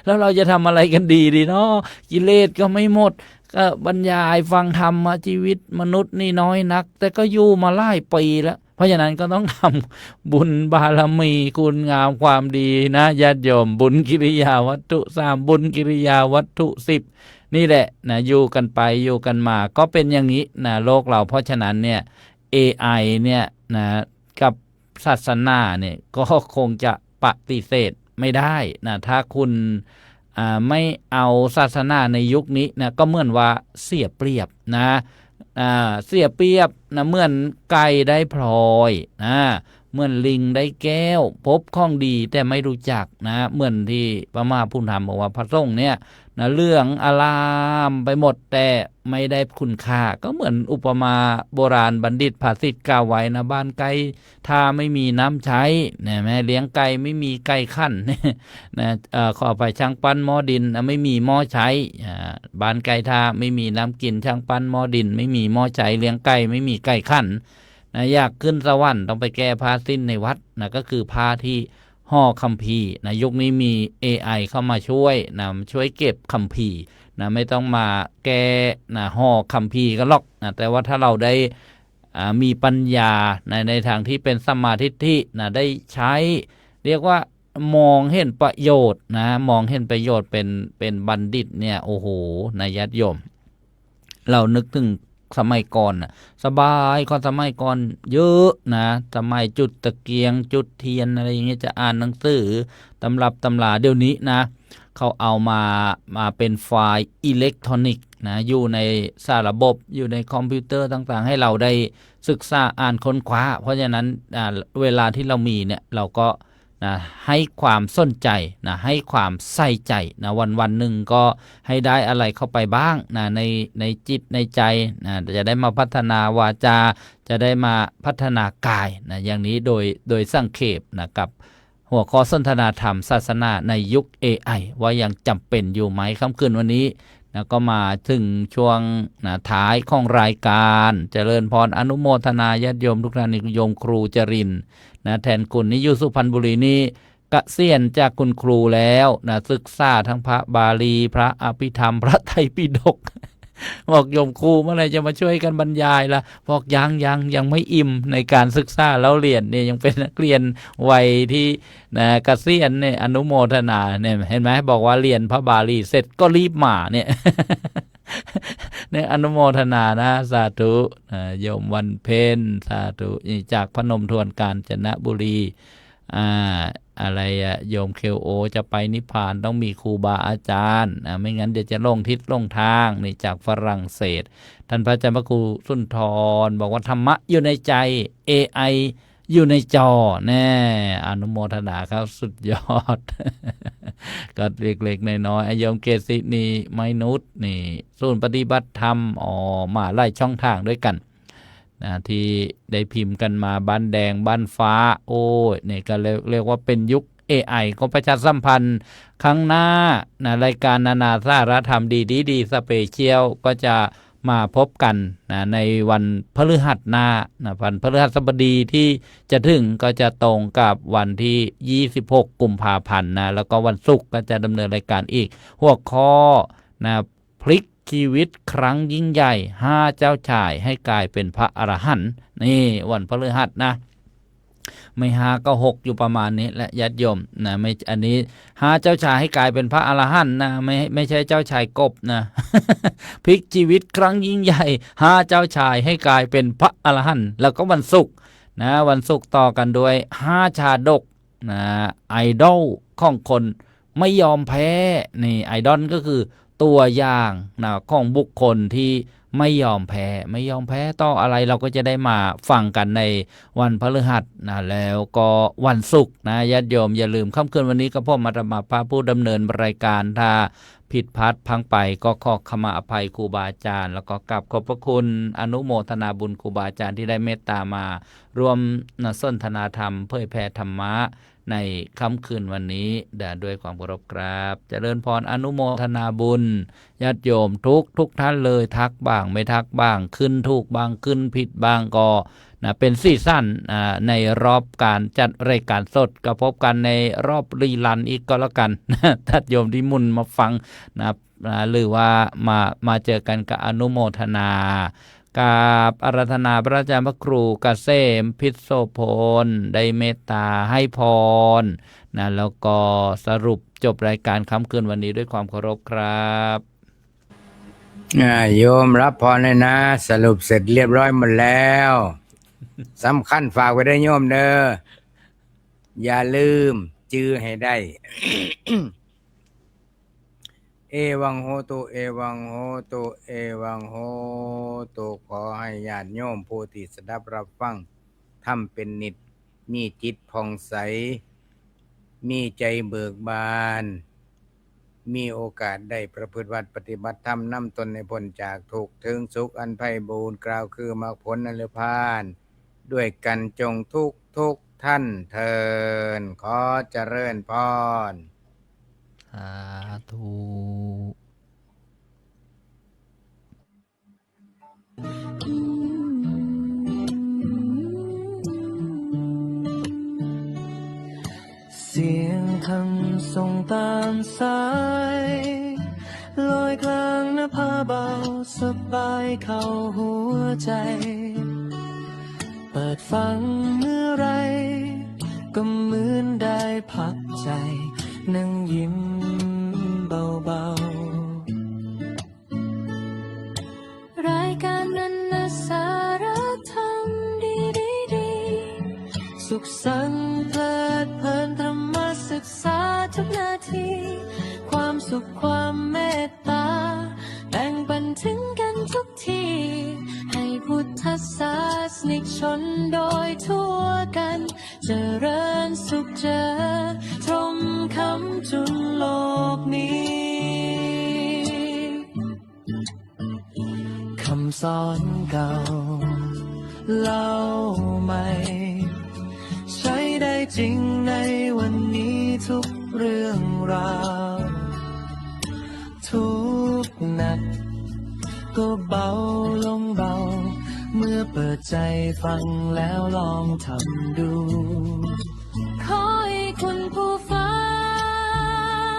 Speaker 2: แล้วเราจะทำอะไรกันดีเนาะกิเลสก็ไม่หมดก็บรรยายฟังธรรมมาชีวิตมนุษย์นี่น้อยนักแต่ก็อยู่มาหลายปีแล้วเพราะฉะนั้นก็ต้องทำบุญบารมีคุณงามความดีนะญาติโยมบุญกิริยาวัตถุ3บุญกิริยาวัตถุ10นี่แหละนะอยู่กันไปอยู่กันมาก็เป็นอย่างนี้นะโลกเราเพราะฉะนั้นเนี่ย AI เนี่ยนะกับศาสนาเนี่ยก็คงจะปฏิเสธไม่ได้นะถ้าคุณไม่เอาศาสนาในยุคนี้นะก็เหมือนว่าเสียเปรียบนะเสียเปรียบนะเหมือนไก่ได้พลอยนะเหมือนลิงได้แก้วพบของดีแต่ไม่รู้จักนะเหมือนที่พระมหาภูมิธรรมบอกว่าพระสงฆ์เนี่ยนะเรื่องอารามไปหมดแต่ไม่ได้คุณค่าก็เหมือนอุปมาโบราณบัณฑิตภาษิตกล่าวไว้นะบ้านไก่ถ้าไม่มีน้ำใช้เนี่ยแม่เลี้ยงไก่ไม่มีไก่ขั้นนะขอไปช่างปั้นหม้อดินไม่มีหม้อใช้บ้านไก่ถ้าไม่มีน้ำกินช่างปั้นหม้อดินไม่มีหม้อใช้เลี้ยงไก่ไม่มีไก่ขั้นนะอยากขึ้นสวรรค์ต้องไปแก้ผ้าสิ้นในวัดนะก็คือผ้าที่ห่อคัมภีร์นะยุคนี้มี AI เข้ามาช่วยนะช่วยเก็บคัมภีร์นะไม่ต้องมาแก้นะห่อคัมภีร์ก็หรอกนะแต่ว่าถ้าเราได้มีปัญญาในทางที่เป็นสัมมาทิฏฐินะได้ใช้เรียกว่ามองเห็นประโยชน์นะมองเห็นประโยชน์เป็นบัณฑิตเนี่ยโอ้โหนายญาติโยมเรานึกถึงสมัยก่อนสบายคนสมัยก่อนเยอะนะสมัยจุดตะเกียงจุดเทียนอะไรอย่างเงี้ยจะอ่านหนังสือตำรับตำราเดี๋ยวนี้นะเขาเอามาเป็นไฟล์อิเล็กทรอนิกส์นะอยู่ในสารระบบอยู่ในคอมพิวเตอร์ต่างๆให้เราได้ศึกษาอ่านค้นคว้าเพราะฉะนั้นเวลาที่เรามีเนี่ยเราก็นะให้ความสนใจนะให้ความใส่ใจนะวันหนึ่งก็ให้ได้อะไรเข้าไปบ้างนะในจิตในใจนะจะได้มาพัฒนาวาจาจะได้มาพัฒนากายนะอย่างนี้โดยสังเขปนะกับหัวข้อสนทนาธรรมศาสนาในยุค AI ว่ายังจำเป็นอยู่ไหมค่ำคืนวันนี้นะ นะก็มาถึงช่วงนะท้ายของรายการเจริญพรอนุโมทนาญาติโยมทุกท่านนิยมครูจรินนะแทนคุณนี่อยู่สุพรรณบุรีนี่เกษียณจากคุณครูแล้วนะศึกษาทั้งพระบาลีพระอภิธรรมพระไตรปิฎก บอกโยมครูเมื่อไหร่จะมาช่วยกันบรรยายล่ะบอกยังไม่อิ่มในการศึกษาแล้วเรียนเนี่ยยังเป็นนักเรียนวัยที่นะเกษียณเนี่ยอนุโมทนาเนี่ยเห็นไหมบอกว่าเรียนพระบาลีเสร็จก็รีบมาเนี่ย เนี่ยอนุโมทนานะสาธุโยมวันเพ็ญสาธุจากพนมทวนกาญจนบุรีอะไรโยมเคโอจะไปนิพพานต้องมีครูบาอาจารย์ไม่งั้นเดี๋ยวจะลงทิศลงทางนี่จากฝรั่งเศสท่านพระอาจารย์พระครูสุนทรบอกว่าธรรมะอยู่ในใจ AI อยู่ในจอแน่อนุโมทนาครับสุดยอด ก็เล็กๆน้อยๆโยมเกศินี่ไมนุษย์นี่ศูนย์ปฏิบัติธรรมมาไล่ช่องทางด้วยกันนะที่ได้พิมพ์กันมาบ้านแดงบ้านฟ้าโอ้ยนี่ก็เรียกว่าเป็นยุค AI ก็ประชาสัมพันธ์ครั้งหน้านะรายการนานาสาระธรรมดีสเปเชียลก็จะมาพบกันนะในวันพฤหัสหน้านะวันพฤหัสบดีที่จะถึงก็จะตรงกับวันที่26กุมภาพันธ์นะแล้วก็วันศุกร์ก็จะดำเนินรายการอีกหัวข้อนะพลิกชีวิตครั้งยิ่งใหญ่5เจ้าชายให้กลายเป็นพระอรหันต์นี่วันพฤหัสนะไม่5ก็6อยู่ประมาณนี้และญาติโยมนะไม่อันนี้5เจ้าชายให้กลายเป็นพระอรหันต์นะไม่ใช่เจ้าชายกบนะ พลิกชีวิตครั้งยิ่งใหญ่5เจ้าชายให้กลายเป็นพระอรหันต์แล้วก็วันศุกร์นะวันศุกร์ต่อกันด้วย5ชาดกนะไอดอลของคนไม่ยอมแพ้นี่ไอดอลก็คือตัวอย่างนะของบุคคลที่ไม่ยอมแพ้ต่ออะไรเราก็จะได้มาฟังกันในวันพฤหัสนะแล้วก็วันศุกร์นะญาติโยมอย่าลืมค่ำคืนวันนี้ก็พ่อมาธรรมพระผู้ดำเนินรายการถ้าผิดพลาดพังไปก็ขอขมาอภัยครูบาอาจารย์แล้วก็กราบขอบพระคุณอนุโมทนาบุญครูบาอาจารย์ที่ได้เมตตามารวมสนทนาธรรมเผยแผ่ธรรมะในค่ำคืนวันนี้ด้วยความเคารพครับเจริญพรอนุโมทนาบุญญาติโยมทุกท่านเลยทักบ้างไม่ทักบ้างขึ้นถูกบ้างขึ้นผิดบ้างก็นะเป็นซีซั่นในรอบการจัดรายการสดก็พบกันในรอบรีลันอีกก็แล้วกันญาติโยมที่มุ่นมาฟังนะหรือว่ามาเจอกันกับอนุโมทนากับอาราธนาพระอาจารย์พระครูเกษมพิษโสพลได้เมตตาให้พรนะแล้วก็สรุปจบรายการค่ำคืนวันนี้ด้วยความเคารพครับ
Speaker 3: โยมรับพรเลยนะสรุปเสร็จเรียบร้อยหมดแล้วสำคัญฝากไว้ได้โยมเด้ออย่าลืมจื้อให้ได้ เอวังโหตุเอวังโหตุเอวังโหตุขอให้ญาติโยมผู้ที่สดับรับฟังทำเป็นนิจมีจิตผ่องใสมีใจเบิกบานมีโอกาสได้ประพฤติวัดปฏิบัติธรรมนำตนในพ้นจากทุกข์ถึงสุขอันไพบูรย์กล่าวคือมรรคผลนิพพานด้วยกันจงทุกท่านเทินขอเจริญพร
Speaker 2: สาธุ
Speaker 1: เสียงคำส่งตามสายลอยกลางนภาเบาสบายเข้าหัวใจเปิดฟังเมื่อไรก็เหมือนได้พักใจนั่งยิ้มเบาๆรายการนั้นนะสาระธรรมดีสุขสันต์เพลิดเพลินธรรมศึกษาทุกนาทีความสุขความเมตตาแบ่งปันถึงกันทุกทีให้พุทธศาสนิกชนโดยทั่วกันเจริญสุขเจอตรงคำจุนโลกนี้คำสอนเก่าเล่าใหม่ใช้ได้จริงในวันนี้ทุกเรื่องราวทุกนา ก็เบาลงเบา เมื่อเปิดใจฟังแล้วลองทำดู ขอให้คุณผู้ฟั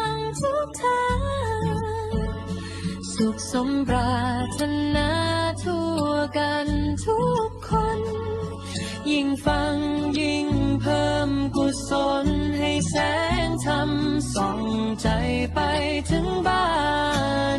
Speaker 1: งทุกท่านสุขสมปรารถนาทั่วกันทุกคน ยิ่งฟังยิ่งเพิ่มกุศลให้แสงธรรมส่องใจไปถึงบ้าน